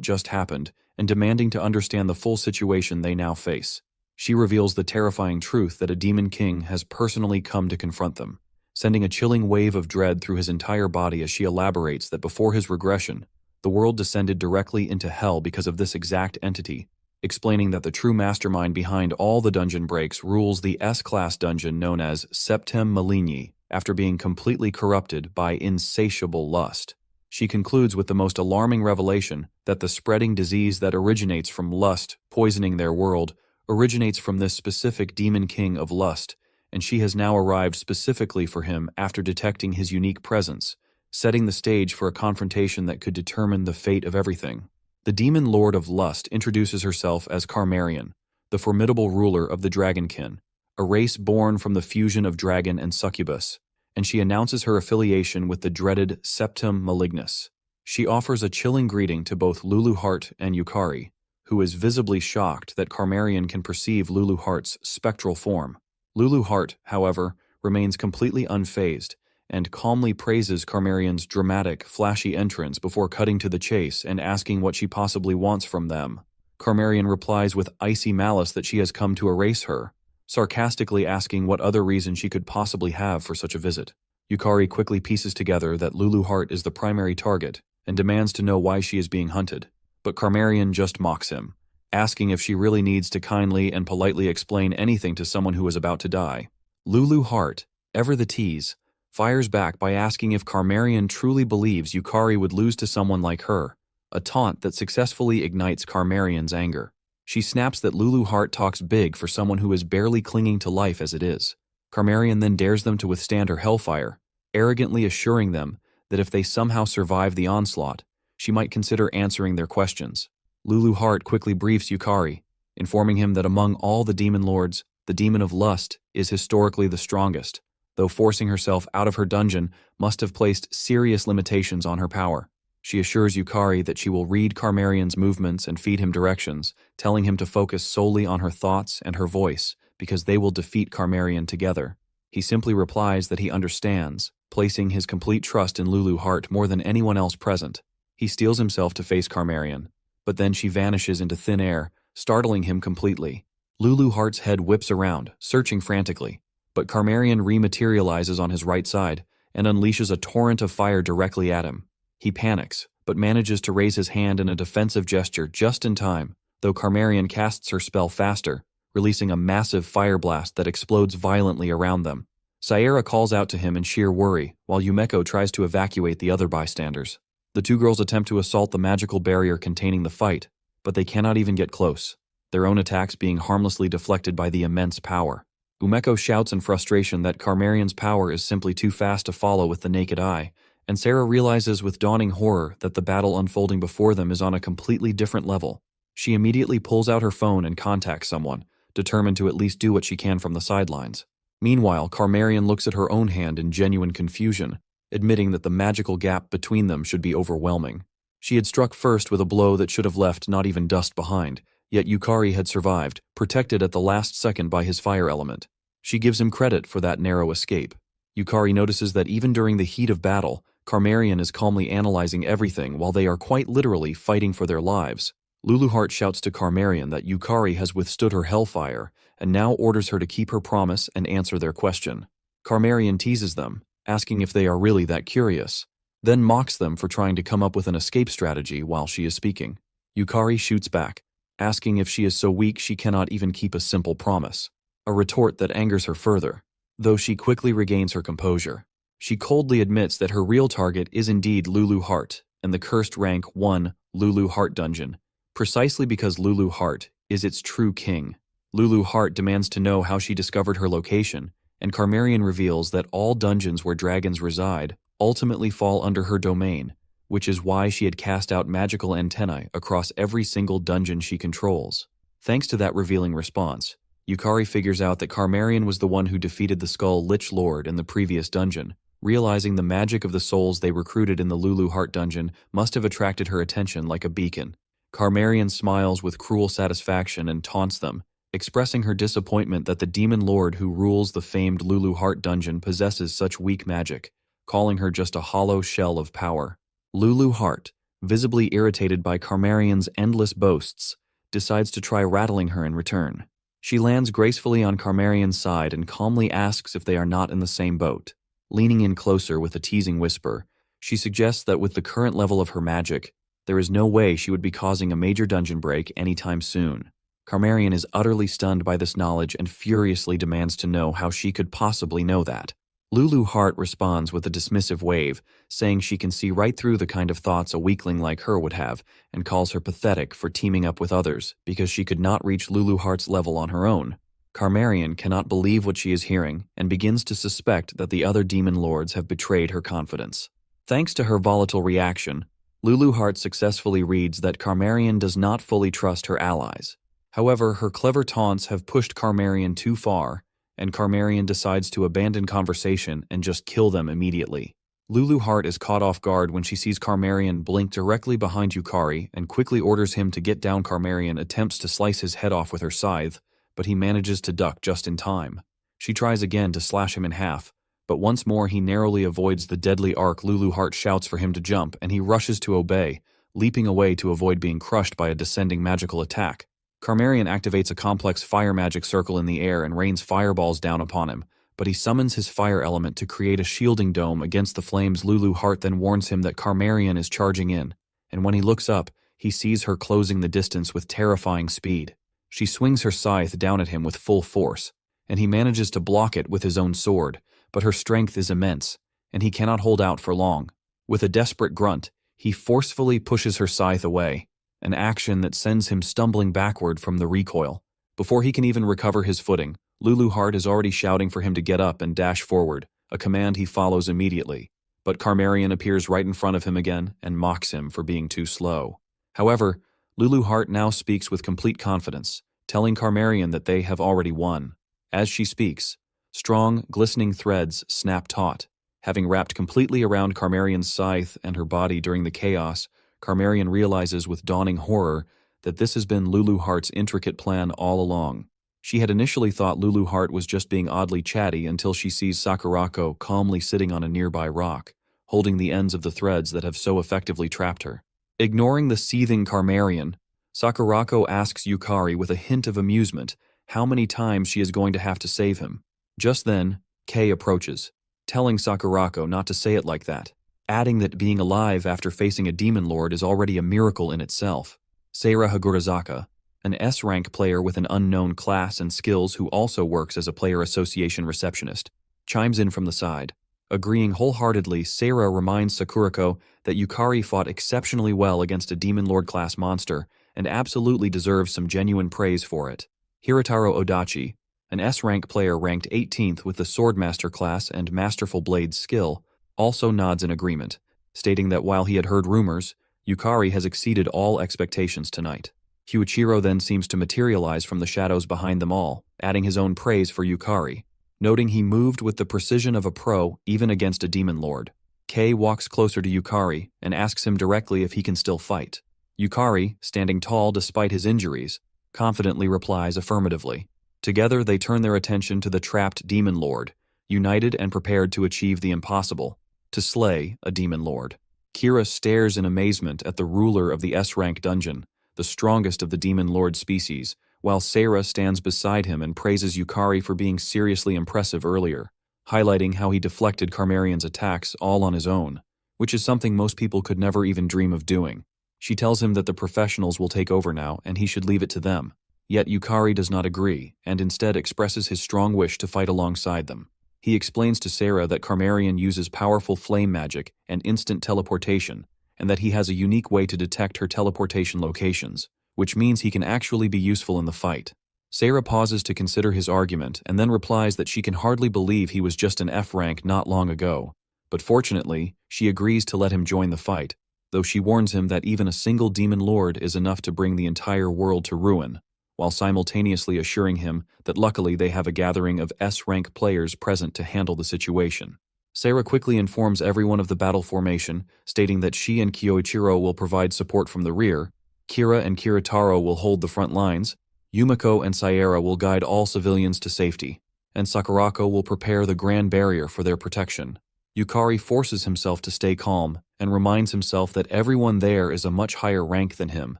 [SPEAKER 1] just happened and demanding to understand the full situation they now face. She reveals the terrifying truth that a demon king has personally come to confront them, sending a chilling wave of dread through his entire body as she elaborates that before his regression, the world descended directly into hell because of this exact entity, explaining that the true mastermind behind all the dungeon breaks rules the S-class dungeon known as Septem Maligni after being completely corrupted by insatiable lust. She concludes with the most alarming revelation that the spreading disease that originates from lust poisoning their world originates from this specific demon king of lust, and she has now arrived specifically for him after detecting his unique presence, setting the stage for a confrontation that could determine the fate of everything. The demon lord of lust introduces herself as Carmarian, the formidable ruler of the Dragonkin, a race born from the fusion of dragon and succubus, and she announces her affiliation with the dreaded Septem Malignus. She offers a chilling greeting to both Lulu Heart and Yukari, who is visibly shocked that Carmarian can perceive Lulu Heart's spectral form. Lulu Heart, however, remains completely unfazed and calmly praises Carmarian's dramatic, flashy entrance before cutting to the chase and asking what she possibly wants from them. Carmarian replies with icy malice that she has come to erase her, sarcastically asking what other reason she could possibly have for such a visit. Yukari quickly pieces together that Lulu Heart is the primary target and demands to know why she is being hunted, but Carmarian just mocks him, asking if she really needs to kindly and politely explain anything to someone who is about to die. Lulu Heart, ever the tease, fires back by asking if Carmarian truly believes Yukari would lose to someone like her, a taunt that successfully ignites Carmarian's anger. She snaps that Lulu Heart talks big for someone who is barely clinging to life as it is. Carmarian then dares them to withstand her hellfire, arrogantly assuring them that if they somehow survive the onslaught, she might consider answering their questions. Lulu Heart quickly briefs Yukari, informing him that among all the demon lords, the demon of lust is historically the strongest, though forcing herself out of her dungeon must have placed serious limitations on her power. She assures Yukari that she will read Carmarian's movements and feed him directions, telling him to focus solely on her thoughts and her voice, because they will defeat Carmarian together. He simply replies that he understands, placing his complete trust in Lulu Heart more than anyone else present. He steels himself to face Carmarian, but then she vanishes into thin air, startling him completely. Lulu Heart's head whips around, searching frantically, but Carmarian rematerializes on his right side and unleashes a torrent of fire directly at him. He panics, but manages to raise his hand in a defensive gesture just in time, though Carmarian casts her spell faster, releasing a massive fire blast that explodes violently around them. Sierra calls out to him in sheer worry, while Yumeko tries to evacuate the other bystanders. The two girls attempt to assault the magical barrier containing the fight, but they cannot even get close, their own attacks being harmlessly deflected by the immense power. Umeko shouts in frustration that Carmarian's power is simply too fast to follow with the naked eye, and Sarah realizes with dawning horror that the battle unfolding before them is on a completely different level. She immediately pulls out her phone and contacts someone, determined to at least do what she can from the sidelines. Meanwhile, Carmarian looks at her own hand in genuine confusion, admitting that the magical gap between them should be overwhelming. She had struck first with a blow that should have left not even dust behind, yet Yukari had survived, protected at the last second by his fire element. She gives him credit for that narrow escape. Yukari notices that even during the heat of battle, Carmarian is calmly analyzing everything while they are quite literally fighting for their lives. Luluheart shouts to Carmarian that Yukari has withstood her hellfire and now orders her to keep her promise and answer their question. Carmarian teases them, asking if they are really that curious, then mocks them for trying to come up with an escape strategy while she is speaking. Yukari shoots back, asking if she is so weak she cannot even keep a simple promise, a retort that angers her further, though she quickly regains her composure. She coldly admits that her real target is indeed Luluheart and the cursed rank 1 Luluheart dungeon, precisely because Luluheart is its true king. Luluheart demands to know how she discovered her location, and Carmarian reveals that all dungeons where dragons reside ultimately fall under her domain, which is why she had cast out magical antennae across every single dungeon she controls. Thanks to that revealing response, Yukari figures out that Carmarian was the one who defeated the Skull Lich Lord in the previous dungeon. Realizing the magic of the souls they recruited in the Luluheart dungeon must have attracted her attention like a beacon. Carmarian smiles with cruel satisfaction and taunts them, expressing her disappointment that the demon lord who rules the famed Luluheart dungeon possesses such weak magic, calling her just a hollow shell of power. Luluheart, visibly irritated by Carmarian's endless boasts, decides to try rattling her in return. She lands gracefully on Carmarian's side and calmly asks if they are not in the same boat. Leaning in closer with a teasing whisper, she suggests that with the current level of her magic, there is no way she would be causing a major dungeon break anytime soon. Carmarian is utterly stunned by this knowledge and furiously demands to know how she could possibly know that. Luluheart responds with a dismissive wave, saying she can see right through the kind of thoughts a weakling like her would have, and calls her pathetic for teaming up with others because she could not reach Luluheart's level on her own. Carmarian cannot believe what she is hearing and begins to suspect that the other demon lords have betrayed her confidence. Thanks to her volatile reaction, Luluheart successfully reads that Carmarian does not fully trust her allies. However, her clever taunts have pushed Carmarian too far, and Carmarian decides to abandon conversation and just kill them immediately. Luluheart is caught off guard when she sees Carmarian blink directly behind Yukari and quickly orders him to get down. Carmarian attempts to slice his head off with her scythe, but he manages to duck just in time. She tries again to slash him in half, but once more he narrowly avoids the deadly arc. Luluheart shouts for him to jump, and he rushes to obey, leaping away to avoid being crushed by a descending magical attack. Carmarian activates a complex fire magic circle in the air and rains fireballs down upon him, but he summons his fire element to create a shielding dome against the flames. Luluheart then warns him that Carmarian is charging in, and when he looks up, he sees her closing the distance with terrifying speed. She swings her scythe down at him with full force, and he manages to block it with his own sword, but her strength is immense, and he cannot hold out for long. With a desperate grunt, he forcefully pushes her scythe away, an action that sends him stumbling backward from the recoil. Before he can even recover his footing, Luluheart is already shouting for him to get up and dash forward, a command he follows immediately. But Carmarian appears right in front of him again and mocks him for being too slow. However, Luluheart now speaks with complete confidence, telling Carmarian that they have already won. As she speaks, strong, glistening threads snap taut. Having wrapped completely around Carmarian's scythe and her body during the chaos, Carmarian realizes with dawning horror that this has been Luluheart's intricate plan all along. She had initially thought Luluheart was just being oddly chatty until she sees Sakurako calmly sitting on a nearby rock, holding the ends of the threads that have so effectively trapped her. Ignoring the seething Carmarian, Sakurako asks Yukari with a hint of amusement how many times she is going to have to save him. Just then, Kei approaches, telling Sakurako not to say it like that. adding that being alive after facing a demon lord is already a miracle in itself. Seira Hagurazaka, an S-rank player with an unknown class and skills who also works as a player association receptionist, chimes in from the side. Agreeing wholeheartedly, Seira reminds Sakurako that Yukari fought exceptionally well against a demon lord class monster and absolutely deserves some genuine praise for it. Hirataro Odachi, an S-rank player ranked 18th with the Swordmaster class and Masterful Blades skill, also nods in agreement, stating that while he had heard rumors, Yukari has exceeded all expectations tonight. Huichiro then seems to materialize from the shadows behind them all, adding his own praise for Yukari, noting he moved with the precision of a pro even against a demon lord. Kei walks closer to Yukari and asks him directly if he can still fight. Yukari, standing tall despite his injuries, confidently replies affirmatively. Together they turn their attention to the trapped demon lord, united and prepared to achieve the impossible, to slay a demon lord. Kira stares in amazement at the ruler of the S-rank dungeon, the strongest of the demon lord species, while Seira stands beside him and praises Yukari for being seriously impressive earlier, highlighting how he deflected Carmarian's attacks all on his own, which is something most people could never even dream of doing. She tells him that the professionals will take over now and he should leave it to them. Yet Yukari does not agree, and instead expresses his strong wish to fight alongside them. He explains to Seira that Carmarian uses powerful flame magic and instant teleportation, and that he has a unique way to detect her teleportation locations, which means he can actually be useful in the fight. Seira pauses to consider his argument and then replies that she can hardly believe he was just an F rank not long ago, but fortunately, she agrees to let him join the fight, though she warns him that even a single demon lord is enough to bring the entire world to ruin, while simultaneously assuring him that luckily they have a gathering of S-rank players present to handle the situation. Seira quickly informs everyone of the battle formation, stating that she and Kyoichiro will provide support from the rear, Kira and Kiritaro will hold the front lines, Yumiko and Saera will guide all civilians to safety, and Sakurako will prepare the Grand Barrier for their protection. Yukari forces himself to stay calm and reminds himself that everyone there is a much higher rank than him,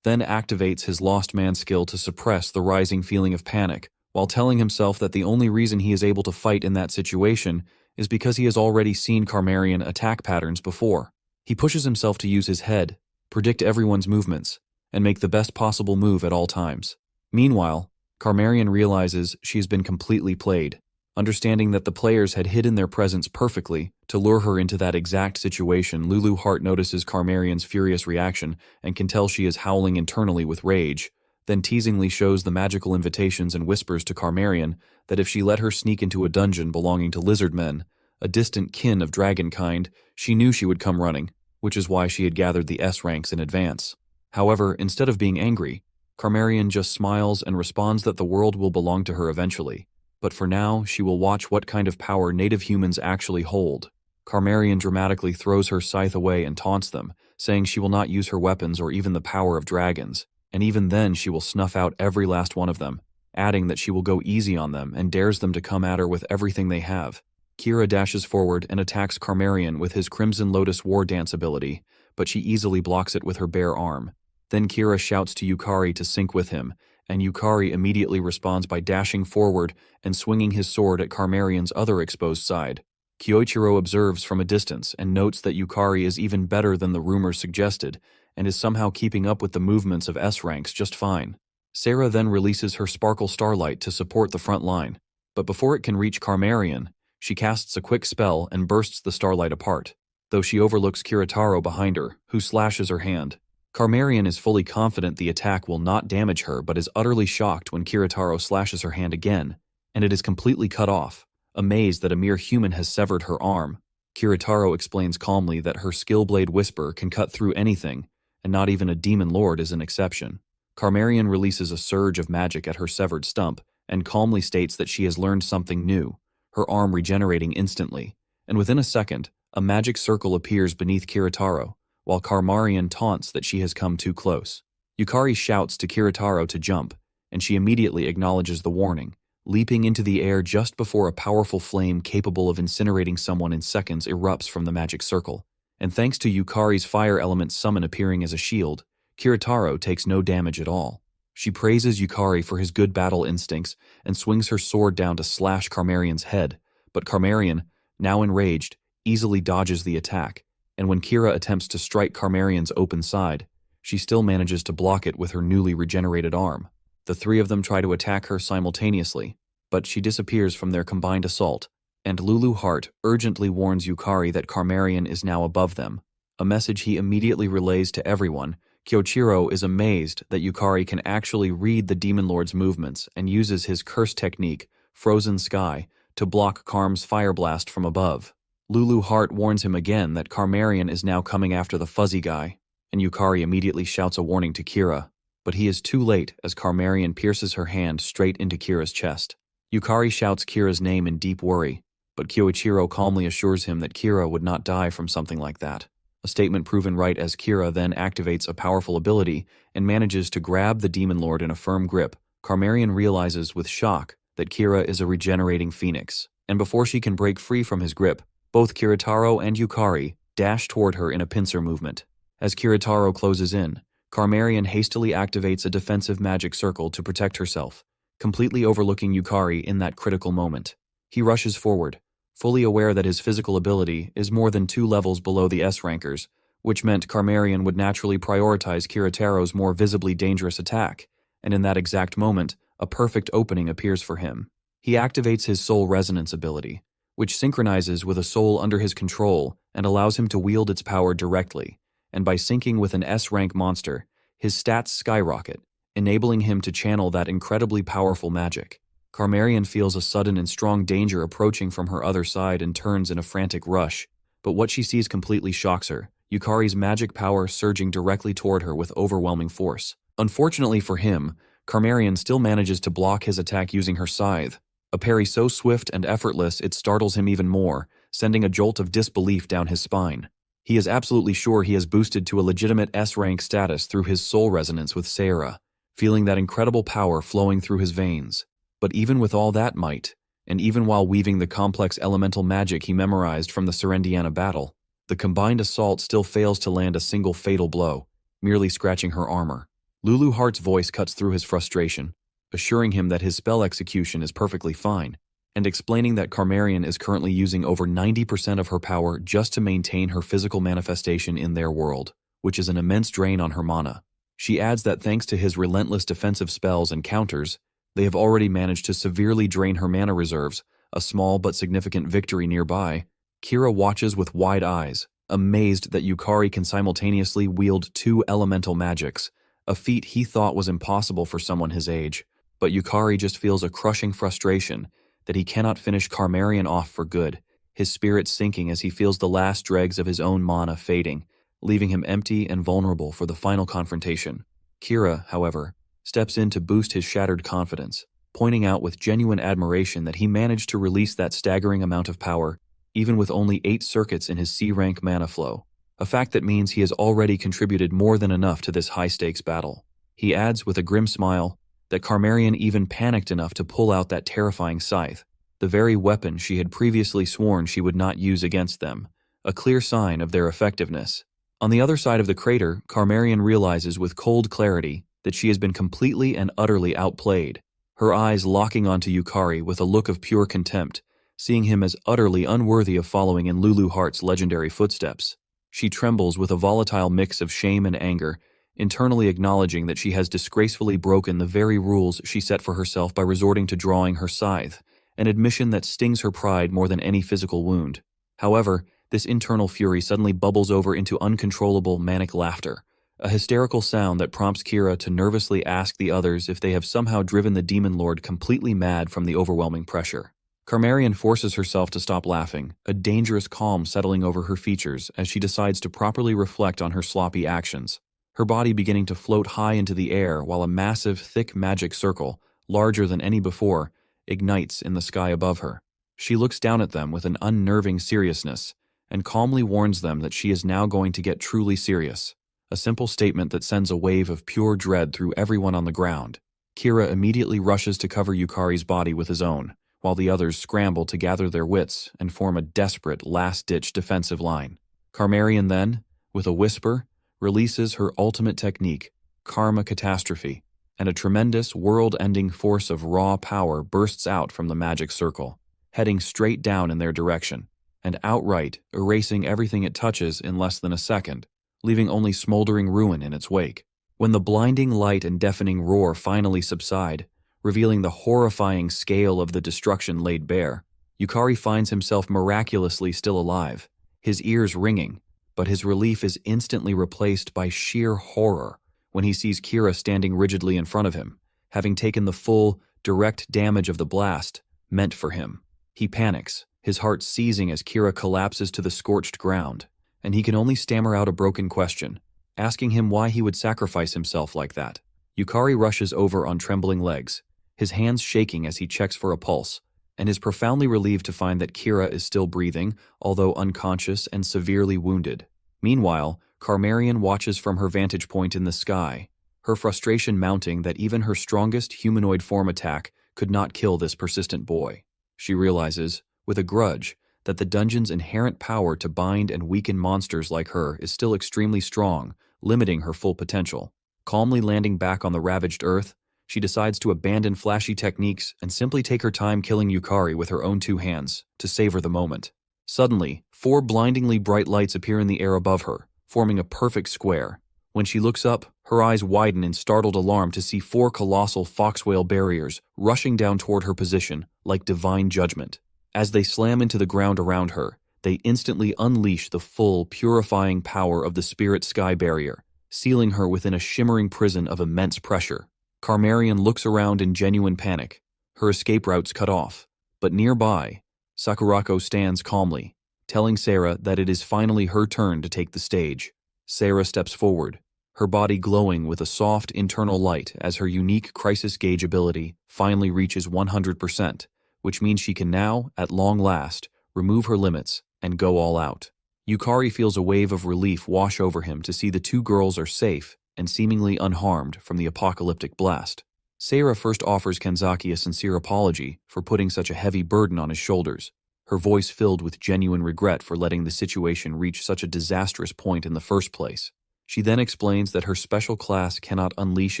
[SPEAKER 1] then activates his Lost Man skill to suppress the rising feeling of panic, while telling himself that the only reason he is able to fight in that situation is because he has already seen Carmarian attack patterns before. He pushes himself to use his head, predict everyone's movements, and make the best possible move at all times. Meanwhile, Carmarian realizes she has been completely played, understanding that the players had hidden their presence perfectly to lure her into that exact situation. Lulu Hart notices Carmarian's furious reaction and can tell she is howling internally with rage, then teasingly shows the magical invitations and whispers to Carmarian that if she let her sneak into a dungeon belonging to lizard men, a distant kin of dragonkind, she knew she would come running, which is why she had gathered the S ranks in advance. However, instead of being angry, Carmarian just smiles and responds that the world will belong to her eventually. But for now, she will watch what kind of power native humans actually hold. Carmarian dramatically throws her scythe away and taunts them, saying she will not use her weapons or even the power of dragons, and even then she will snuff out every last one of them, adding that she will go easy on them and dares them to come at her with everything they have. Kira dashes forward and attacks Carmarian with his Crimson Lotus War Dance ability, but she easily blocks it with her bare arm. Then Kira shouts to Yukari to sync with him, and Yukari immediately responds by dashing forward and swinging his sword at Carmarian's other exposed side. Kyoichiro observes from a distance and notes that Yukari is even better than the rumors suggested and is somehow keeping up with the movements of S ranks just fine. Seira then releases her Sparkle Starlight to support the front line, but before it can reach Carmarian, she casts a quick spell and bursts the starlight apart, though she overlooks Kiritaro behind her, who slashes her hand. Carmarian is fully confident the attack will not damage her but is utterly shocked when Kiritaro slashes her hand again, and it is completely cut off, amazed that a mere human has severed her arm. Kiritaro explains calmly that her skill blade whisper can cut through anything, and not even a demon lord is an exception. Carmarian releases a surge of magic at her severed stump and calmly states that she has learned something new, her arm regenerating instantly, and within a second, a magic circle appears beneath Kiritaro, while Carmarian taunts that she has come too close. Yukari shouts to Kiritaro to jump, and she immediately acknowledges the warning, leaping into the air just before a powerful flame capable of incinerating someone in seconds erupts from the magic circle. And thanks to Yukari's fire element summon appearing as a shield, Kiritaro takes no damage at all. She praises Yukari for his good battle instincts and swings her sword down to slash Carmarian's head, but Carmarian, now enraged, easily dodges the attack, and when Kira attempts to strike Carmarian's open side, she still manages to block it with her newly regenerated arm. The three of them try to attack her simultaneously, but she disappears from their combined assault, and Lulu Heart urgently warns Yukari that Carmarian is now above them, a message he immediately relays to everyone. Kyoichiro is amazed that Yukari can actually read the Demon Lord's movements and uses his curse technique, Frozen Sky, to block Carm's fire blast from above. Lulu Heart warns him again that Carmarian is now coming after the fuzzy guy, and Yukari immediately shouts a warning to Kira, but he is too late as Carmarian pierces her hand straight into Kira's chest. Yukari shouts Kira's name in deep worry, but Kyoichiro calmly assures him that Kira would not die from something like that. A statement proven right as Kira then activates a powerful ability and manages to grab the Demon Lord in a firm grip. Carmarian realizes with shock that Kira is a regenerating phoenix, and before she can break free from his grip, both Kiritaro and Yukari dash toward her in a pincer movement. As Kiritaro closes in, Carmarian hastily activates a defensive magic circle to protect herself, completely overlooking Yukari in that critical moment. He rushes forward, fully aware that his physical ability is more than 2 levels below the S-rankers, which meant Carmarian would naturally prioritize Kiritaro's more visibly dangerous attack, and in that exact moment, a perfect opening appears for him. He activates his soul resonance ability, which synchronizes with a soul under his control and allows him to wield its power directly, and by syncing with an S-rank monster, his stats skyrocket, enabling him to channel that incredibly powerful magic. Carmarian feels a sudden and strong danger approaching from her other side and turns in a frantic rush, but what she sees completely shocks her, Yukari's magic power surging directly toward her with overwhelming force. Unfortunately for him, Carmarian still manages to block his attack using her scythe, a parry so swift and effortless it startles him even more, sending a jolt of disbelief down his spine. He is absolutely sure he has boosted to a legitimate S-rank status through his soul resonance with Seira, feeling that incredible power flowing through his veins. But even with all that might, and even while weaving the complex elemental magic he memorized from the Serendiana battle, the combined assault still fails to land a single fatal blow, merely scratching her armor. Lulu Heart's voice cuts through his frustration, assuring him that his spell execution is perfectly fine, and explaining that Carmarian is currently using over 90% of her power just to maintain her physical manifestation in their world, which is an immense drain on her mana. She adds that thanks to his relentless defensive spells and counters, they have already managed to severely drain her mana reserves, a small but significant victory nearby. Kira watches with wide eyes, amazed that Yukari can simultaneously wield 2 elemental magics, a feat he thought was impossible for someone his age. But Yukari just feels a crushing frustration that he cannot finish Carmarian off for good, his spirit sinking as he feels the last dregs of his own mana fading, leaving him empty and vulnerable for the final confrontation. Kira, however, steps in to boost his shattered confidence, pointing out with genuine admiration that he managed to release that staggering amount of power, even with only 8 circuits in his C-rank mana flow, a fact that means he has already contributed more than enough to this high-stakes battle. He adds with a grim smile that Carmarian even panicked enough to pull out that terrifying scythe, the very weapon she had previously sworn she would not use against them, a clear sign of their effectiveness. On the other side of the crater, Carmarian realizes with cold clarity that she has been completely and utterly outplayed, her eyes locking onto Yukari with a look of pure contempt, seeing him as utterly unworthy of following in Lulu Heart's legendary footsteps. She trembles with a volatile mix of shame and anger, internally acknowledging that she has disgracefully broken the very rules she set for herself by resorting to drawing her scythe, an admission that stings her pride more than any physical wound. However, this internal fury suddenly bubbles over into uncontrollable manic laughter, a hysterical sound that prompts Kira to nervously ask the others if they have somehow driven the Demon Lord completely mad from the overwhelming pressure. Carmarian forces herself to stop laughing, a dangerous calm settling over her features as she decides to properly reflect on her sloppy actions, her body beginning to float high into the air while a massive, thick magic circle, larger than any before, ignites in the sky above her. She looks down at them with an unnerving seriousness and calmly warns them that she is now going to get truly serious, a simple statement that sends a wave of pure dread through everyone on the ground. Kira immediately rushes to cover Yukari's body with his own, while the others scramble to gather their wits and form a desperate, last-ditch defensive line. Carmarian then, with a whisper, releases her ultimate technique, Karma Catastrophe, and a tremendous, world-ending force of raw power bursts out from the magic circle, heading straight down in their direction. and outright erasing everything it touches in less than a second, leaving only smoldering ruin in its wake. When the blinding light and deafening roar finally subside, revealing the horrifying scale of the destruction laid bare, Yukari finds himself miraculously still alive, his ears ringing, but his relief is instantly replaced by sheer horror when he sees Kira standing rigidly in front of him, having taken the full, direct damage of the blast meant for him. He panics, his heart seizing as Kira collapses to the scorched ground, and he can only stammer out a broken question, asking him why he would sacrifice himself like that. Yukari rushes over on trembling legs, his hands shaking as he checks for a pulse, and is profoundly relieved to find that Kira is still breathing, although unconscious and severely wounded. Meanwhile, Carmarian watches from her vantage point in the sky, her frustration mounting that even her strongest humanoid form attack could not kill this persistent boy. She realizes, with a grudge, that the dungeon's inherent power to bind and weaken monsters like her is still extremely strong, limiting her full potential. Calmly landing back on the ravaged earth, she decides to abandon flashy techniques and simply take her time killing Yukari with her own two hands, to savor the moment. Suddenly, 4 blindingly bright lights appear in the air above her, forming a perfect square. When she looks up, her eyes widen in startled alarm to see 4 colossal foxwhale barriers rushing down toward her position like divine judgment. As they slam into the ground around her, they instantly unleash the full, purifying power of the spirit sky barrier, sealing her within a shimmering prison of immense pressure. Carmarian looks around in genuine panic, her escape routes cut off, but nearby, Sakurako stands calmly, telling Sarah that it is finally her turn to take the stage. Sarah steps forward, her body glowing with a soft internal light as her unique crisis gauge ability finally reaches 100%, which means she can now, at long last, remove her limits and go all out. Yukari feels a wave of relief wash over him to see the 2 girls are safe and seemingly unharmed from the apocalyptic blast. Sarah first offers Kanzaki a sincere apology for putting such a heavy burden on his shoulders, her voice filled with genuine regret for letting the situation reach such a disastrous point in the first place. She then explains that her special class cannot unleash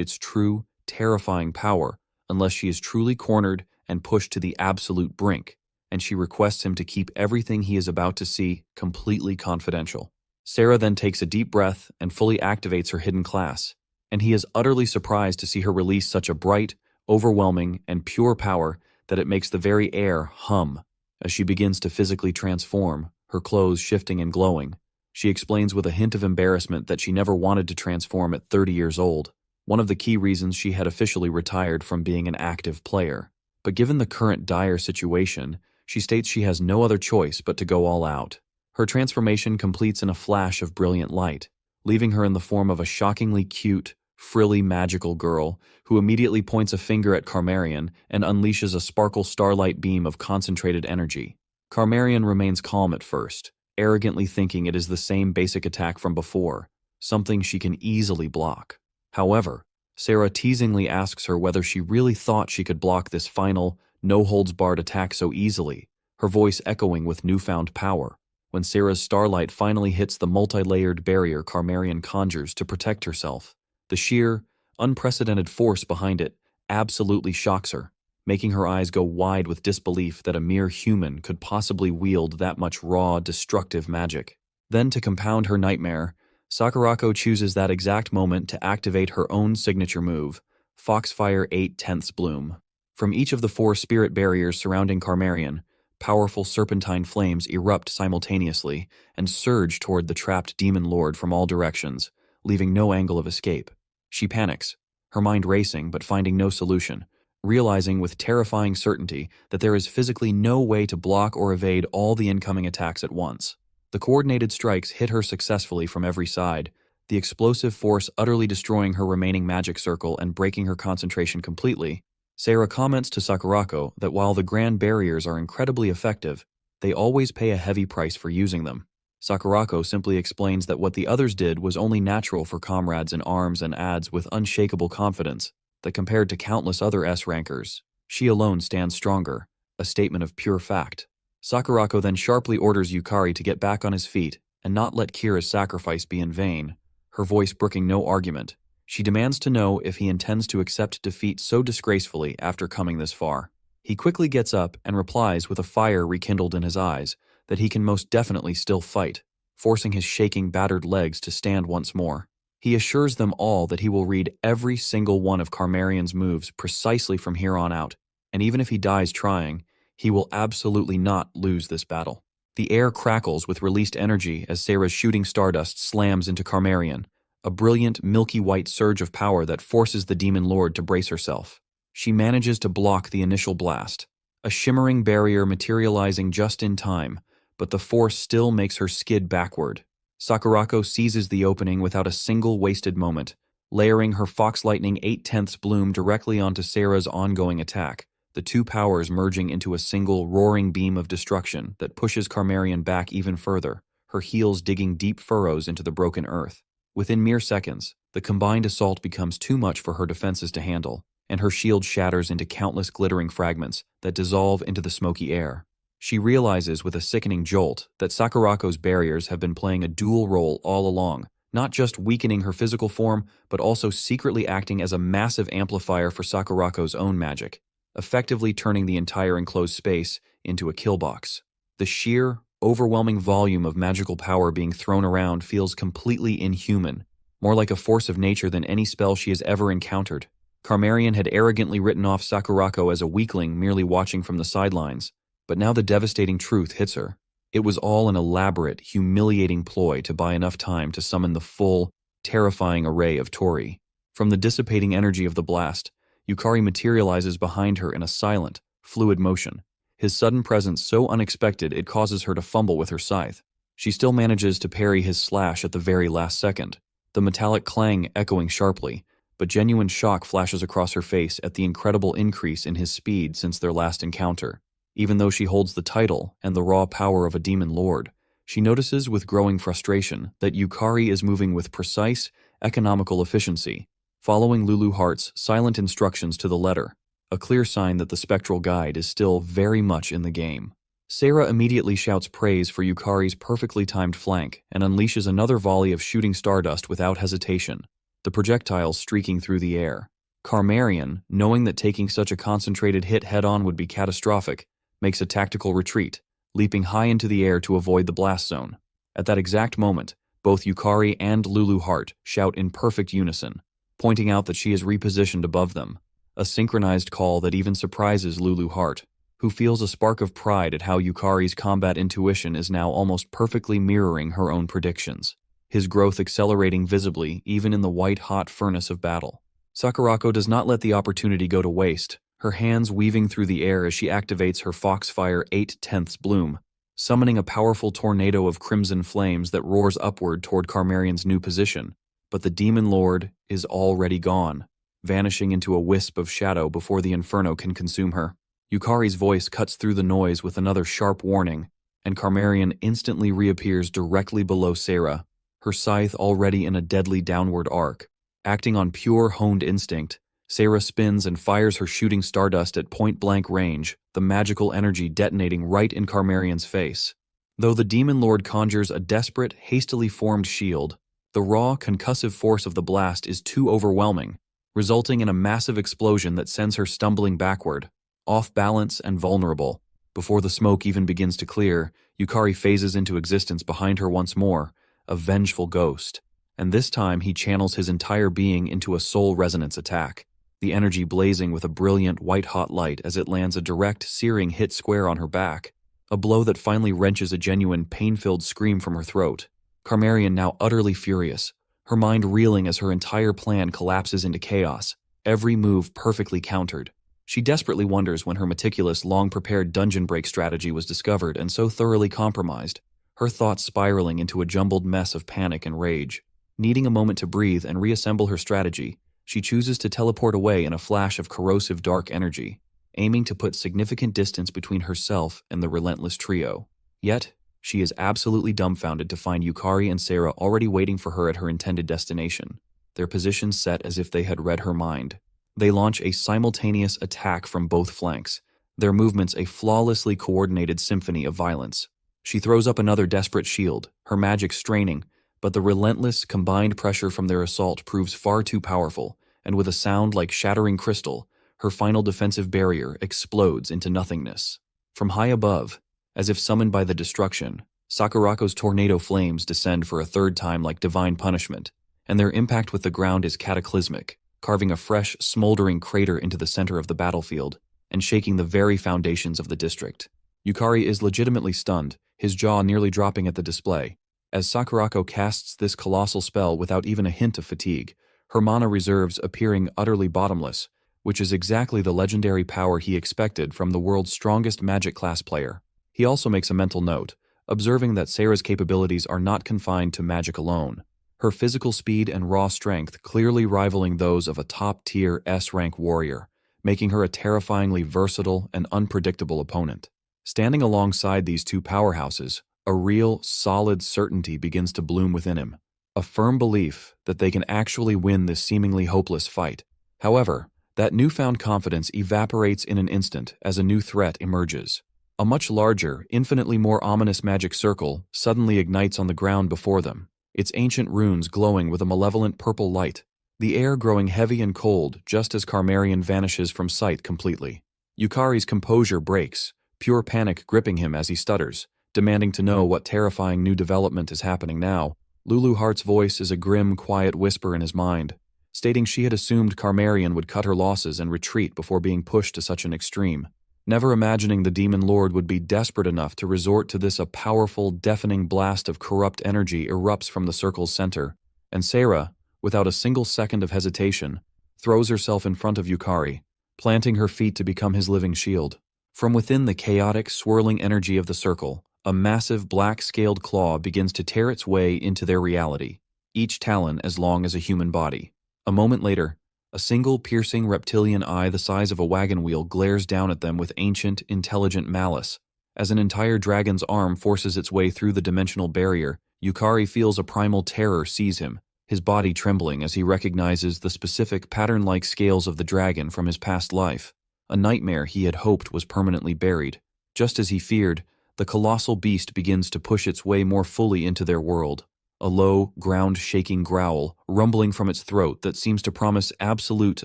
[SPEAKER 1] its true, terrifying power unless she is truly cornered and pushed to the absolute brink, and she requests him to keep everything he is about to see completely confidential. Sarah then takes a deep breath and fully activates her hidden class, and he is utterly surprised to see her release such a bright, overwhelming, and pure power that it makes the very air hum. As she begins to physically transform, her clothes shifting and glowing, she explains with a hint of embarrassment that she never wanted to transform at 30 years old, one of the key reasons she had officially retired from being an active player. But given the current dire situation, she states she has no other choice but to go all out. Her transformation completes in a flash of brilliant light, leaving her in the form of a shockingly cute, frilly magical girl who immediately points a finger at Carmarian and unleashes a sparkle starlight beam of concentrated energy. Carmarian remains calm at first, arrogantly thinking it is the same basic attack from before, something she can easily block. However, Sarah teasingly asks her whether she really thought she could block this final, no-holds-barred attack so easily, her voice echoing with newfound power. When Sarah's starlight finally hits the multi-layered barrier Carmarian conjures to protect herself, the sheer, unprecedented force behind it absolutely shocks her, making her eyes go wide with disbelief that a mere human could possibly wield that much raw, destructive magic. Then, to compound her nightmare, Sakurako chooses that exact moment to activate her own signature move, Foxfire 8/10 Bloom. From each of the 4 spirit barriers surrounding Carmarian, powerful serpentine flames erupt simultaneously and surge toward the trapped demon lord from all directions, leaving no angle of escape. She panics, her mind racing but finding no solution, realizing with terrifying certainty that there is physically no way to block or evade all the incoming attacks at once. The coordinated strikes hit her successfully from every side, the explosive force utterly destroying her remaining magic circle and breaking her concentration completely. Sarah comments to Sakurako that while the grand barriers are incredibly effective, they always pay a heavy price for using them. Sakurako simply explains that what the others did was only natural for comrades in arms and adds with unshakable confidence that compared to countless other S-rankers, she alone stands stronger, a statement of pure fact. Sakurako then sharply orders Yukari to get back on his feet and not let Kira's sacrifice be in vain, her voice brooking no argument. She demands to know if he intends to accept defeat so disgracefully after coming this far. He quickly gets up and replies with a fire rekindled in his eyes that he can most definitely still fight, forcing his shaking, battered legs to stand once more. He assures them all that he will read every single one of Carmarion's moves precisely from here on out, and even if he dies trying, he will absolutely not lose this battle. The air crackles with released energy as Sarah's shooting stardust slams into Carmarion, a brilliant, milky white surge of power that forces the Demon Lord to brace herself. She manages to block the initial blast, a shimmering barrier materializing just in time, but the force still makes her skid backward. Sakurako seizes the opening without a single wasted moment, layering her Fox Lightning 8/10 bloom directly onto Sarah's ongoing attack, the two powers merging into a single roaring beam of destruction that pushes Carmarion back even further, her heels digging deep furrows into the broken earth. Within mere seconds, the combined assault becomes too much for her defenses to handle, and her shield shatters into countless glittering fragments that dissolve into the smoky air. She realizes with a sickening jolt that Sakurako's barriers have been playing a dual role all along, not just weakening her physical form, but also secretly acting as a massive amplifier for Sakurako's own magic, effectively turning the entire enclosed space into a kill box. The sheer, overwhelming volume of magical power being thrown around feels completely inhuman, more like a force of nature than any spell she has ever encountered. Carmarion had arrogantly written off Sakurako as a weakling merely watching from the sidelines, but now the devastating truth hits her. It was all an elaborate, humiliating ploy to buy enough time to summon the full, terrifying array of Tori. From the dissipating energy of the blast, Yukari materializes behind her in a silent, fluid motion, his sudden presence so unexpected it causes her to fumble with her scythe. She still manages to parry his slash at the very last second, the metallic clang echoing sharply, but genuine shock flashes across her face at the incredible increase in his speed since their last encounter. Even though she holds the title and the raw power of a demon lord, she notices with growing frustration that Yukari is moving with precise, economical efficiency, following Lulu Hart's silent instructions to the letter, a clear sign that the spectral guide is still very much in the game. Sarah immediately shouts praise for Yukari's perfectly timed flank and unleashes another volley of shooting stardust without hesitation, the projectiles streaking through the air. Carmarion, knowing that taking such a concentrated hit head-on would be catastrophic, makes a tactical retreat, leaping high into the air to avoid the blast zone. At that exact moment, both Yukari and Lulu Hart shout in perfect unison, pointing out that she is repositioned above them, a synchronized call that even surprises Lulu Hart, who feels a spark of pride at how Yukari's combat intuition is now almost perfectly mirroring her own predictions, his growth accelerating visibly even in the white-hot furnace of battle. Sakurako does not let the opportunity go to waste, her hands weaving through the air as she activates her Foxfire 8/10 bloom, summoning a powerful tornado of crimson flames that roars upward toward Carmarion's new position. But the Demon Lord is already gone, vanishing into a wisp of shadow before the inferno can consume her. Yukari's voice cuts through the noise with another sharp warning, and Carmarion instantly reappears directly below Sarah, her scythe already in a deadly downward arc. Acting on pure honed instinct, Sarah spins and fires her shooting stardust at point-blank range, the magical energy detonating right in Carmarion's face. Though the Demon Lord conjures a desperate, hastily formed shield, the raw, concussive force of the blast is too overwhelming, resulting in a massive explosion that sends her stumbling backward, off balance and vulnerable. Before the smoke even begins to clear, Yukari phases into existence behind her once more, a vengeful ghost, and this time he channels his entire being into a soul resonance attack, the energy blazing with a brilliant white-hot light as it lands a direct, searing hit square on her back, a blow that finally wrenches a genuine, pain-filled scream from her throat. Carmarion now utterly furious, her mind reeling as her entire plan collapses into chaos, every move perfectly countered. She desperately wonders when her meticulous, long-prepared dungeon break strategy was discovered and so thoroughly compromised, her thoughts spiraling into a jumbled mess of panic and rage. Needing a moment to breathe and reassemble her strategy, she chooses to teleport away in a flash of corrosive dark energy, aiming to put significant distance between herself and the relentless trio. Yet, she is absolutely dumbfounded to find Yukari and Sarah already waiting for her at her intended destination, their positions set as if they had read her mind. They launch a simultaneous attack from both flanks, their movements a flawlessly coordinated symphony of violence. She throws up another desperate shield, her magic straining, but the relentless, combined pressure from their assault proves far too powerful, and with a sound like shattering crystal, her final defensive barrier explodes into nothingness. From high above, As if summoned by the destruction, Sakurako's tornado flames descend for a third time like divine punishment, and their impact with the ground is cataclysmic, carving a fresh, smoldering crater into the center of the battlefield and shaking the very foundations of the district. Yukari is legitimately stunned, his jaw nearly dropping at the display. As Sakurako casts this colossal spell without even a hint of fatigue, her mana reserves appearing utterly bottomless, which is exactly the legendary power he expected from the world's strongest magic class player. He also makes a mental note, observing that Sarah's capabilities are not confined to magic alone. Her physical speed and raw strength clearly rivaling those of a top-tier S-rank warrior, making her a terrifyingly versatile and unpredictable opponent. Standing alongside these two powerhouses, a real, solid certainty begins to bloom within him, a firm belief that they can actually win this seemingly hopeless fight. However, that newfound confidence evaporates in an instant as a new threat emerges. A much larger, infinitely more ominous magic circle suddenly ignites on the ground before them, its ancient runes glowing with a malevolent purple light, the air growing heavy and cold just as Carmarian vanishes from sight completely. Yukari's composure breaks, pure panic gripping him as he stutters, demanding to know what terrifying new development is happening now. Lulu Hart's voice is a grim, quiet whisper in his mind, stating she had assumed Carmarian would cut her losses and retreat before being pushed to such an extreme, never imagining the Demon Lord would be desperate enough to resort to this. A powerful, deafening blast of corrupt energy erupts from the circle's center, and Sarah, without a single second of hesitation, throws herself in front of Yukari, planting her feet to become his living shield. From within the chaotic, swirling energy of the circle, a massive black-scaled claw begins to tear its way into their reality, each talon as long as a human body. A moment later, a single piercing reptilian eye the size of a wagon wheel glares down at them with ancient, intelligent malice. As an entire dragon's arm forces its way through the dimensional barrier, Yukari feels a primal terror seize him, his body trembling as he recognizes the specific pattern-like scales of the dragon from his past life, a nightmare he had hoped was permanently buried. Just as he feared, the colossal beast begins to push its way more fully into their world, a low, ground-shaking growl rumbling from its throat that seems to promise absolute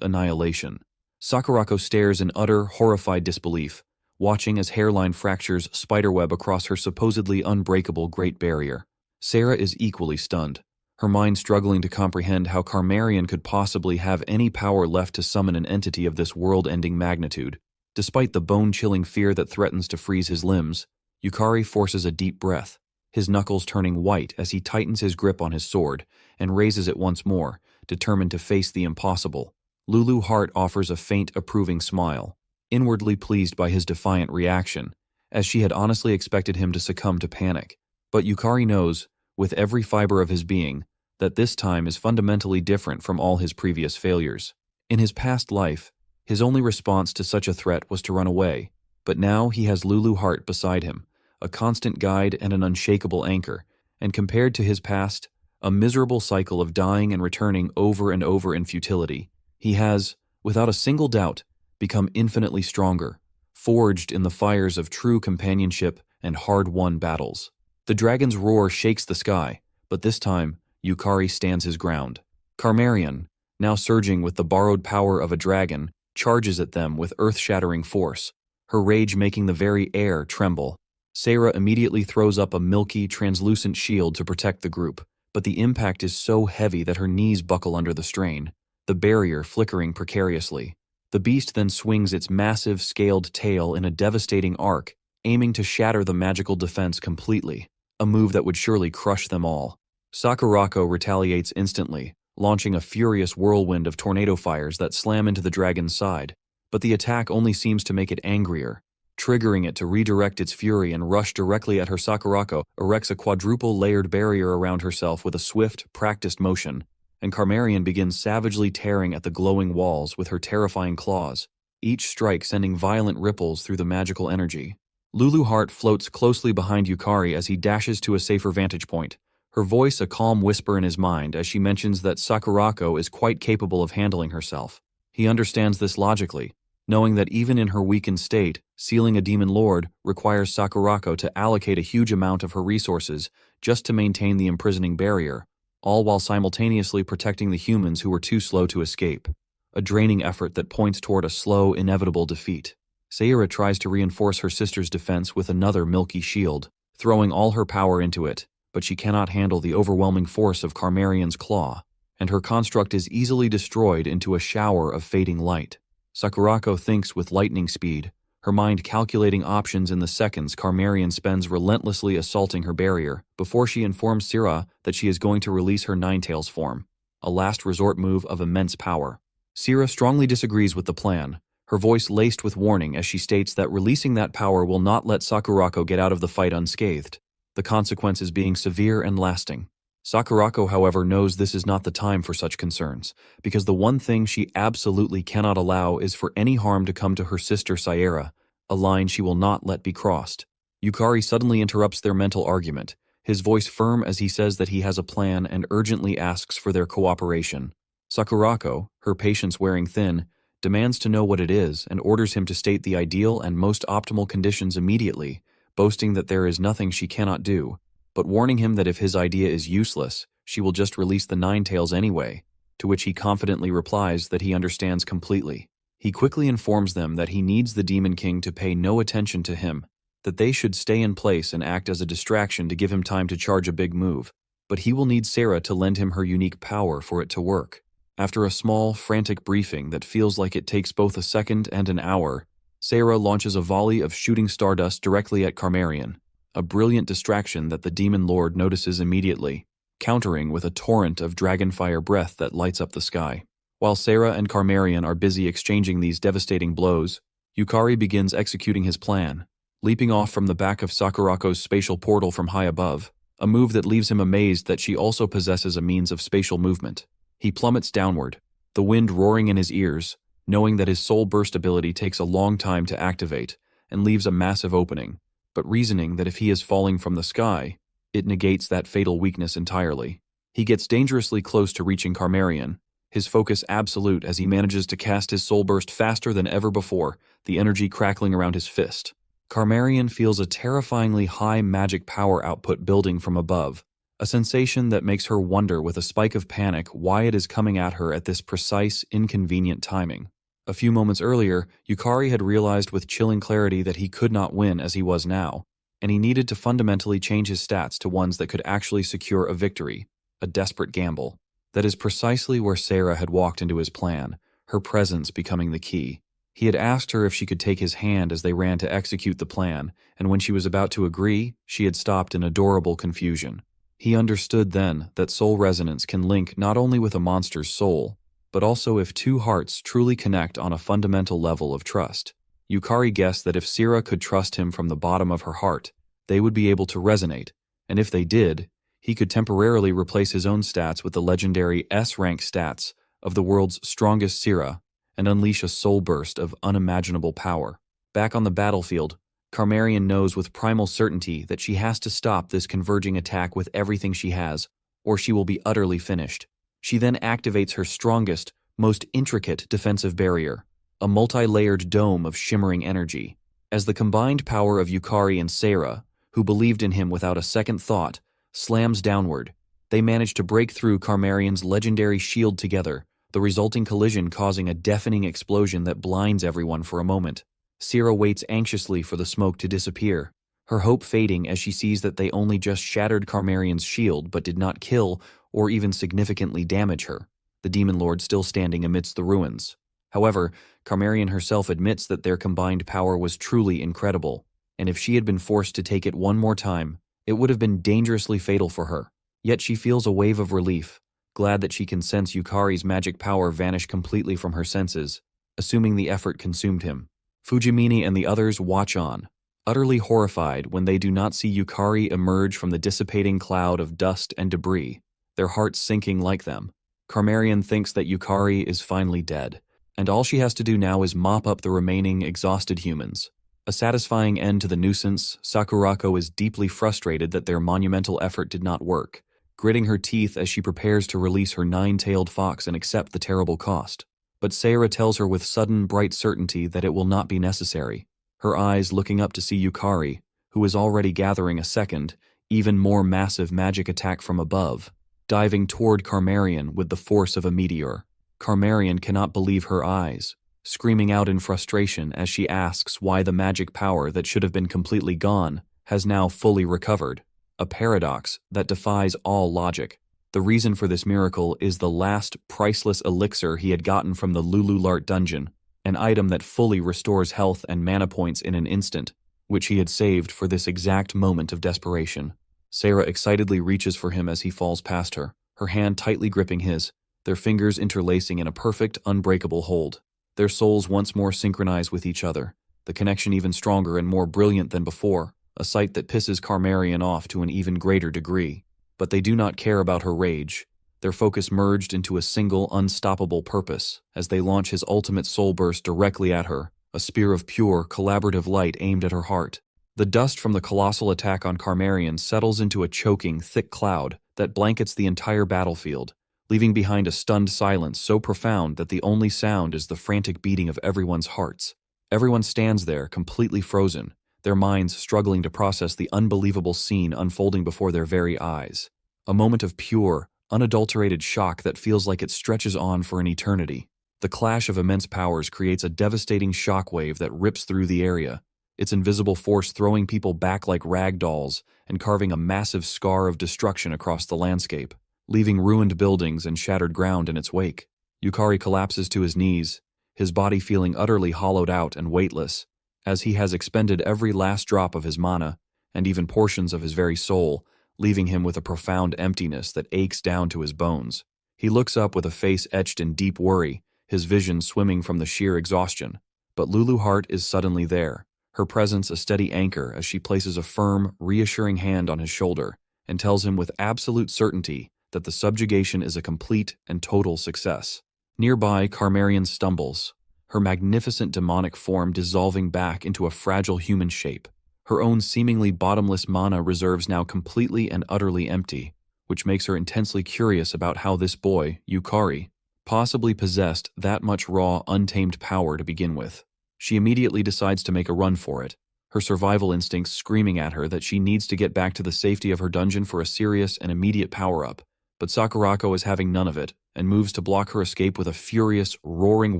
[SPEAKER 1] annihilation. Sakurako stares in utter, horrified disbelief, watching as hairline fractures spiderweb across her supposedly unbreakable Great Barrier. Sarah is equally stunned, her mind struggling to comprehend how Carmarian could possibly have any power left to summon an entity of this world-ending magnitude. Despite the bone-chilling fear that threatens to freeze his limbs, Yukari forces a deep breath, his knuckles turning white as he tightens his grip on his sword and raises it once more, determined to face the impossible. Lulu Hart offers a faint, approving smile, inwardly pleased by his defiant reaction, as she had honestly expected him to succumb to panic. But Yukari knows, with every fiber of his being, that this time is fundamentally different from all his previous failures. In his past life, his only response to such a threat was to run away, but now he has Lulu Hart beside him, a constant guide and an unshakable anchor, and compared to his past, a miserable cycle of dying and returning over and over in futility, he has, without a single doubt, become infinitely stronger, forged in the fires of true companionship and hard-won battles. The dragon's roar shakes the sky, but this time, Yukari stands his ground. Carmarian, now surging with the borrowed power of a dragon, charges at them with earth-shattering force, her rage making the very air tremble. Sarah immediately throws up a milky, translucent shield to protect the group, but the impact is so heavy that her knees buckle under the strain, the barrier flickering precariously. The beast then swings its massive, scaled tail in a devastating arc, aiming to shatter the magical defense completely, a move that would surely crush them all. Sakurako retaliates instantly, launching a furious whirlwind of tornado fires that slam into the dragon's side, but the attack only seems to make it angrier. Triggering it to redirect its fury and rush directly at her, Sakurako erects a quadruple-layered barrier around herself with a swift, practiced motion, and Carmarian begins savagely tearing at the glowing walls with her terrifying claws, each strike sending violent ripples through the magical energy. Lulu Hart floats closely behind Yukari as he dashes to a safer vantage point, her voice a calm whisper in his mind as she mentions that Sakurako is quite capable of handling herself. He understands this logically, knowing that even in her weakened state, sealing a demon lord requires Sakurako to allocate a huge amount of her resources just to maintain the imprisoning barrier, all while simultaneously protecting the humans who were too slow to escape. A draining effort that points toward a slow, inevitable defeat. Sayura tries to reinforce her sister's defense with another milky shield, throwing all her power into it, but she cannot handle the overwhelming force of Carmarian's claw, and her construct is easily destroyed into a shower of fading light. Sakurako thinks with lightning speed, her mind calculating options in the seconds Carmarian spends relentlessly assaulting her barrier before she informs Sira that she is going to release her Ninetails form, a last resort move of immense power. Sira strongly disagrees with the plan, her voice laced with warning as she states that releasing that power will not let Sakurako get out of the fight unscathed, the consequences being severe and lasting. Sakurako, however, knows this is not the time for such concerns, because the one thing she absolutely cannot allow is for any harm to come to her sister Sayera, a line she will not let be crossed. Yukari suddenly interrupts their mental argument, his voice firm as he says that he has a plan and urgently asks for their cooperation. Sakurako, her patience wearing thin, demands to know what it is and orders him to state the ideal and most optimal conditions immediately, boasting that there is nothing she cannot do, but warning him that if his idea is useless, she will just release the Ninetails anyway, to which he confidently replies that he understands completely. He quickly informs them that he needs the Demon King to pay no attention to him, that they should stay in place and act as a distraction to give him time to charge a big move, but he will need Sarah to lend him her unique power for it to work. After a small, frantic briefing that feels like it takes both a second and an hour, Sarah launches a volley of shooting stardust directly at Carmarian, a brilliant distraction that the Demon Lord notices immediately, countering with a torrent of dragonfire breath that lights up the sky. While Sarah and Carmarian are busy exchanging these devastating blows, Yukari begins executing his plan, leaping off from the back of Sakurako's spatial portal from high above, a move that leaves him amazed that she also possesses a means of spatial movement. He plummets downward, the wind roaring in his ears, knowing that his soul burst ability takes a long time to activate and leaves a massive opening, but reasoning that if he is falling from the sky, it negates that fatal weakness entirely. He gets dangerously close to reaching Carmarian, his focus absolute as he manages to cast his soul burst faster than ever before, the energy crackling around his fist. Carmarian feels a terrifyingly high magic power output building from above, a sensation that makes her wonder with a spike of panic why it is coming at her at this precise, inconvenient timing. A few moments earlier, Yukari had realized with chilling clarity that he could not win as he was now, and he needed to fundamentally change his stats to ones that could actually secure a victory, a desperate gamble. That is precisely where Sarah had walked into his plan, her presence becoming the key. He had asked her if she could take his hand as they ran to execute the plan, and when she was about to agree, she had stopped in adorable confusion. He understood then that soul resonance can link not only with a monster's soul, but also if two hearts truly connect on a fundamental level of trust. Yukari guessed that if Sira could trust him from the bottom of her heart, they would be able to resonate, and if they did, he could temporarily replace his own stats with the legendary S-rank stats of the world's strongest Sira and unleash a soul burst of unimaginable power. Back on the battlefield, Carmarian knows with primal certainty that she has to stop this converging attack with everything she has, or she will be utterly finished. She then activates her strongest, most intricate defensive barrier, a multi-layered dome of shimmering energy. As the combined power of Yukari and Sarah, who believed in him without a second thought, slams downward, they manage to break through Carmarian's legendary shield together, the resulting collision causing a deafening explosion that blinds everyone for a moment. Sira waits anxiously for the smoke to disappear, her hope fading as she sees that they only just shattered Carmarian's shield but did not kill or even significantly damage her, the Demon Lord still standing amidst the ruins. However, Carmarian herself admits that their combined power was truly incredible, and if she had been forced to take it one more time, it would have been dangerously fatal for her. Yet she feels a wave of relief, glad that she can sense Yukari's magic power vanish completely from her senses, assuming the effort consumed him. Fujimini and the others watch on, utterly horrified when they do not see Yukari emerge from the dissipating cloud of dust and debris, their hearts sinking like them. Carmarian thinks that Yukari is finally dead, and all she has to do now is mop up the remaining exhausted humans. A satisfying end to the nuisance, Sakurako is deeply frustrated that their monumental effort did not work, gritting her teeth as she prepares to release her nine-tailed fox and accept the terrible cost. But Sarah tells her with sudden, bright certainty that it will not be necessary, her eyes looking up to see Yukari, who is already gathering a second, even more massive magic attack from above, diving toward Carmarian with the force of a meteor. Carmarian cannot believe her eyes. screaming out in frustration as she asks why the magic power that should have been completely gone has now fully recovered. A paradox that defies all logic. The reason for this miracle is the last priceless elixir he had gotten from the Lululart dungeon, an item that fully restores health and mana points in an instant, which he had saved for this exact moment of desperation. Sarah excitedly reaches for him as he falls past her, her hand tightly gripping his, their fingers interlacing in a perfect, unbreakable hold. Their souls once more synchronize with each other, the connection even stronger and more brilliant than before, a sight that pisses Carmarian off to an even greater degree. But they do not care about her rage. Their focus merged into a single, unstoppable purpose as they launch his ultimate soul burst directly at her, a spear of pure, collaborative light aimed at her heart. The dust from the colossal attack on Carmarian settles into a choking, thick cloud that blankets the entire battlefield, leaving behind a stunned silence so profound that the only sound is the frantic beating of everyone's hearts. Everyone stands there, completely frozen, their minds struggling to process the unbelievable scene unfolding before their very eyes. A moment of pure, unadulterated shock that feels like it stretches on for an eternity. The clash of immense powers creates a devastating shockwave that rips through the area, its invisible force throwing people back like rag dolls and carving a massive scar of destruction across the landscape, leaving ruined buildings and shattered ground in its wake. Yukari collapses to his knees, his body feeling utterly hollowed out and weightless, as he has expended every last drop of his mana, and even portions of his very soul, leaving him with a profound emptiness that aches down to his bones. He looks up with a face etched in deep worry, his vision swimming from the sheer exhaustion. But Lulu Hart is suddenly there, her presence a steady anchor as she places a firm, reassuring hand on his shoulder and tells him with absolute certainty that the subjugation is a complete and total success. Nearby, Carmarian stumbles, her magnificent demonic form dissolving back into a fragile human shape. Her own seemingly bottomless mana reserves now completely and utterly empty, which makes her intensely curious about how this boy, Yukari, possibly possessed that much raw, untamed power to begin with. She immediately decides to make a run for it, her survival instincts screaming at her that she needs to get back to the safety of her dungeon for a serious and immediate power-up. But Sakurako is having none of it, and moves to block her escape with a furious, roaring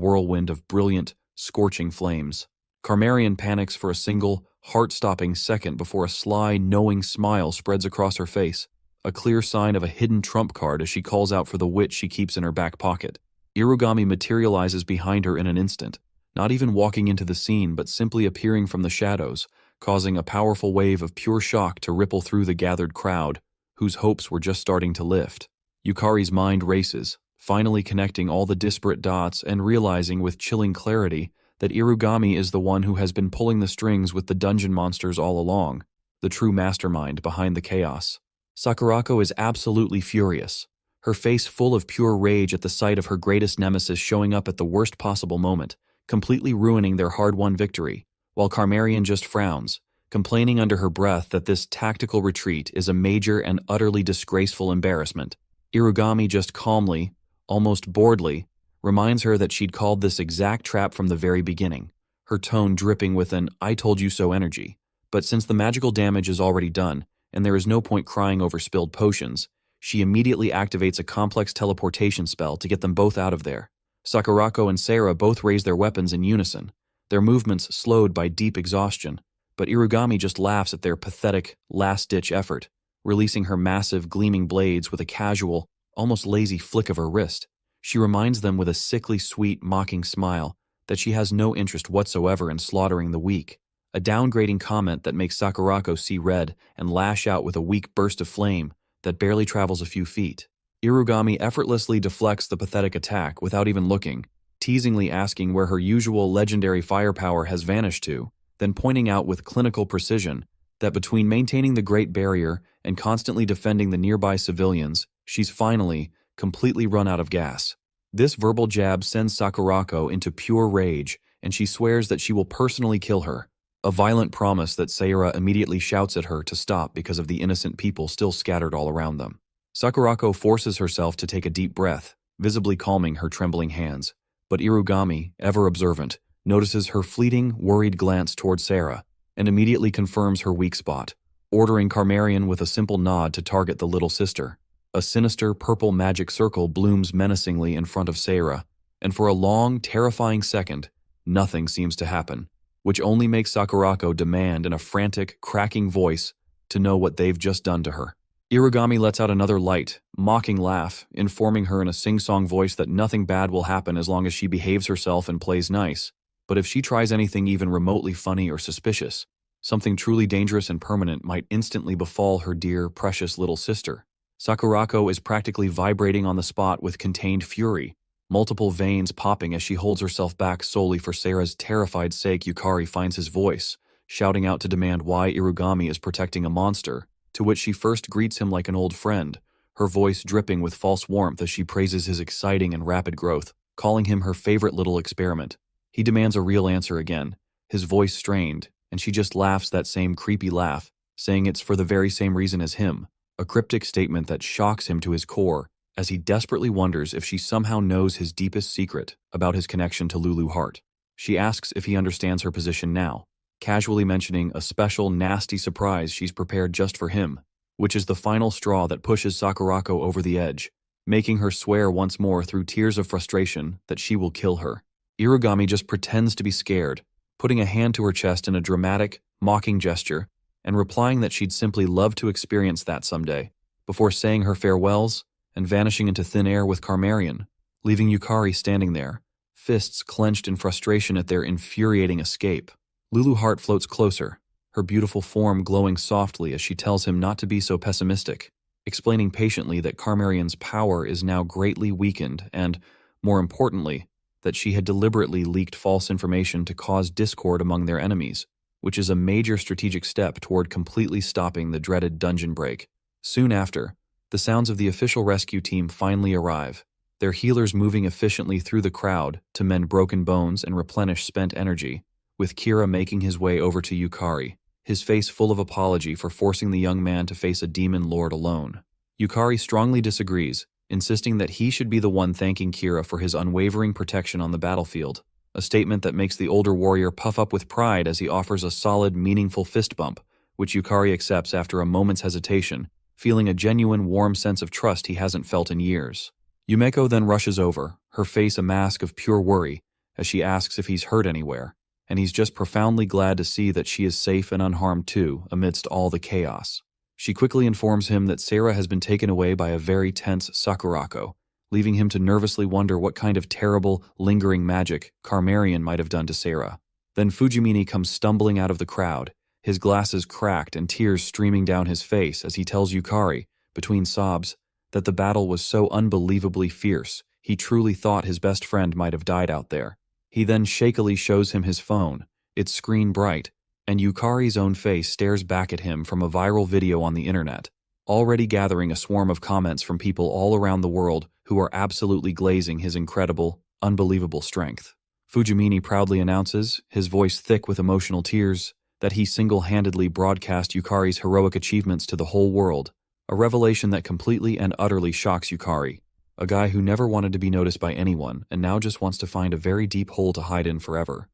[SPEAKER 1] whirlwind of brilliant, scorching flames. Carmarian panics for a single, heart-stopping second before a sly, knowing smile spreads across her face, a clear sign of a hidden trump card as she calls out for the witch she keeps in her back pocket. Irugami materializes behind her in an instant, not even walking into the scene but simply appearing from the shadows, causing a powerful wave of pure shock to ripple through the gathered crowd, whose hopes were just starting to lift. Yukari's mind races, finally connecting all the disparate dots and realizing with chilling clarity that Irugami is the one who has been pulling the strings with the dungeon monsters all along, the true mastermind behind the chaos. Sakurako is absolutely furious, her face full of pure rage at the sight of her greatest nemesis showing up at the worst possible moment, completely ruining their hard-won victory, while Carmarian just frowns, complaining under her breath that this tactical retreat is a major and utterly disgraceful embarrassment. Irugami just calmly, almost boredly, reminds her that she'd called this exact trap from the very beginning, her tone dripping with an "I told you so" energy. But since the magical damage is already done, and there is no point crying over spilled potions, she immediately activates a complex teleportation spell to get them both out of there. Sakurako and Sarah both raise their weapons in unison, their movements slowed by deep exhaustion, but Irugami just laughs at their pathetic, last-ditch effort, releasing her massive, gleaming blades with a casual, almost lazy flick of her wrist. She reminds them with a sickly sweet, mocking smile that she has no interest whatsoever in slaughtering the weak, a downgrading comment that makes Sakurako see red and lash out with a weak burst of flame that barely travels a few feet. Irugami effortlessly deflects the pathetic attack without even looking, teasingly asking where her usual legendary firepower has vanished to, then pointing out with clinical precision that between maintaining the Great Barrier and constantly defending the nearby civilians, she's finally, completely run out of gas. This verbal jab sends Sakurako into pure rage, and she swears that she will personally kill her, a violent promise that Sayura immediately shouts at her to stop because of the innocent people still scattered all around them. Sakurako forces herself to take a deep breath, visibly calming her trembling hands, but Irugami, ever observant, notices her fleeting, worried glance toward Sarah, and immediately confirms her weak spot, ordering Carmarian with a simple nod to target the little sister. A sinister purple magic circle blooms menacingly in front of Sarah, and for a long, terrifying second, nothing seems to happen, which only makes Sakurako demand in a frantic, cracking voice to know what they've just done to her. Irigami lets out another light, mocking laugh, informing her in a sing-song voice that nothing bad will happen as long as she behaves herself and plays nice. But if she tries anything even remotely funny or suspicious, something truly dangerous and permanent might instantly befall her dear, precious little sister. Sakurako is practically vibrating on the spot with contained fury, multiple veins popping as she holds herself back solely for Sarah's terrified sake. Yukari finds his voice, shouting out to demand why Irigami is protecting a monster, to which she first greets him like an old friend, her voice dripping with false warmth as she praises his exciting and rapid growth, calling him her favorite little experiment. He demands a real answer again, his voice strained, and she just laughs that same creepy laugh, saying it's for the very same reason as him, a cryptic statement that shocks him to his core as he desperately wonders if she somehow knows his deepest secret about his connection to Lulu Hart. She asks if he understands her position now, casually mentioning a special nasty surprise she's prepared just for him, which is the final straw that pushes Sakurako over the edge, making her swear once more through tears of frustration that she will kill her. Irigami just pretends to be scared, putting a hand to her chest in a dramatic, mocking gesture, and replying that she'd simply love to experience that someday, before saying her farewells and vanishing into thin air with Carmarian, leaving Yukari standing there, fists clenched in frustration at their infuriating escape. Lulu Hart floats closer, her beautiful form glowing softly as she tells him not to be so pessimistic, explaining patiently that Carmarian's power is now greatly weakened and, more importantly, that she had deliberately leaked false information to cause discord among their enemies, which is a major strategic step toward completely stopping the dreaded dungeon break. Soon after, the sounds of the official rescue team finally arrive, their healers moving efficiently through the crowd to mend broken bones and replenish spent energy, with Kira making his way over to Yukari, his face full of apology for forcing the young man to face a demon lord alone. Yukari strongly disagrees, insisting that he should be the one thanking Kira for his unwavering protection on the battlefield, a statement that makes the older warrior puff up with pride as he offers a solid, meaningful fist bump, which Yukari accepts after a moment's hesitation, feeling a genuine, warm sense of trust he hasn't felt in years. Yumeko then rushes over, her face a mask of pure worry, as she asks if he's hurt anywhere, and he's just profoundly glad to see that she is safe and unharmed too, amidst all the chaos. She quickly informs him that Sarah has been taken away by a very tense Sakurako, leaving him to nervously wonder what kind of terrible, lingering magic Carmarian might have done to Sarah. Then Fujimini comes stumbling out of the crowd, his glasses cracked and tears streaming down his face as he tells Yukari, between sobs, that the battle was so unbelievably fierce, he truly thought his best friend might have died out there. He then shakily shows him his phone, its screen bright, and Yukari's own face stares back at him from a viral video on the internet, already gathering a swarm of comments from people all around the world who are absolutely glazing his incredible, unbelievable strength. Fujimini proudly announces, his voice thick with emotional tears, that he single-handedly broadcast Yukari's heroic achievements to the whole world, a revelation that completely and utterly shocks Yukari, a guy who never wanted to be noticed by anyone and now just wants to find a very deep hole to hide in forever.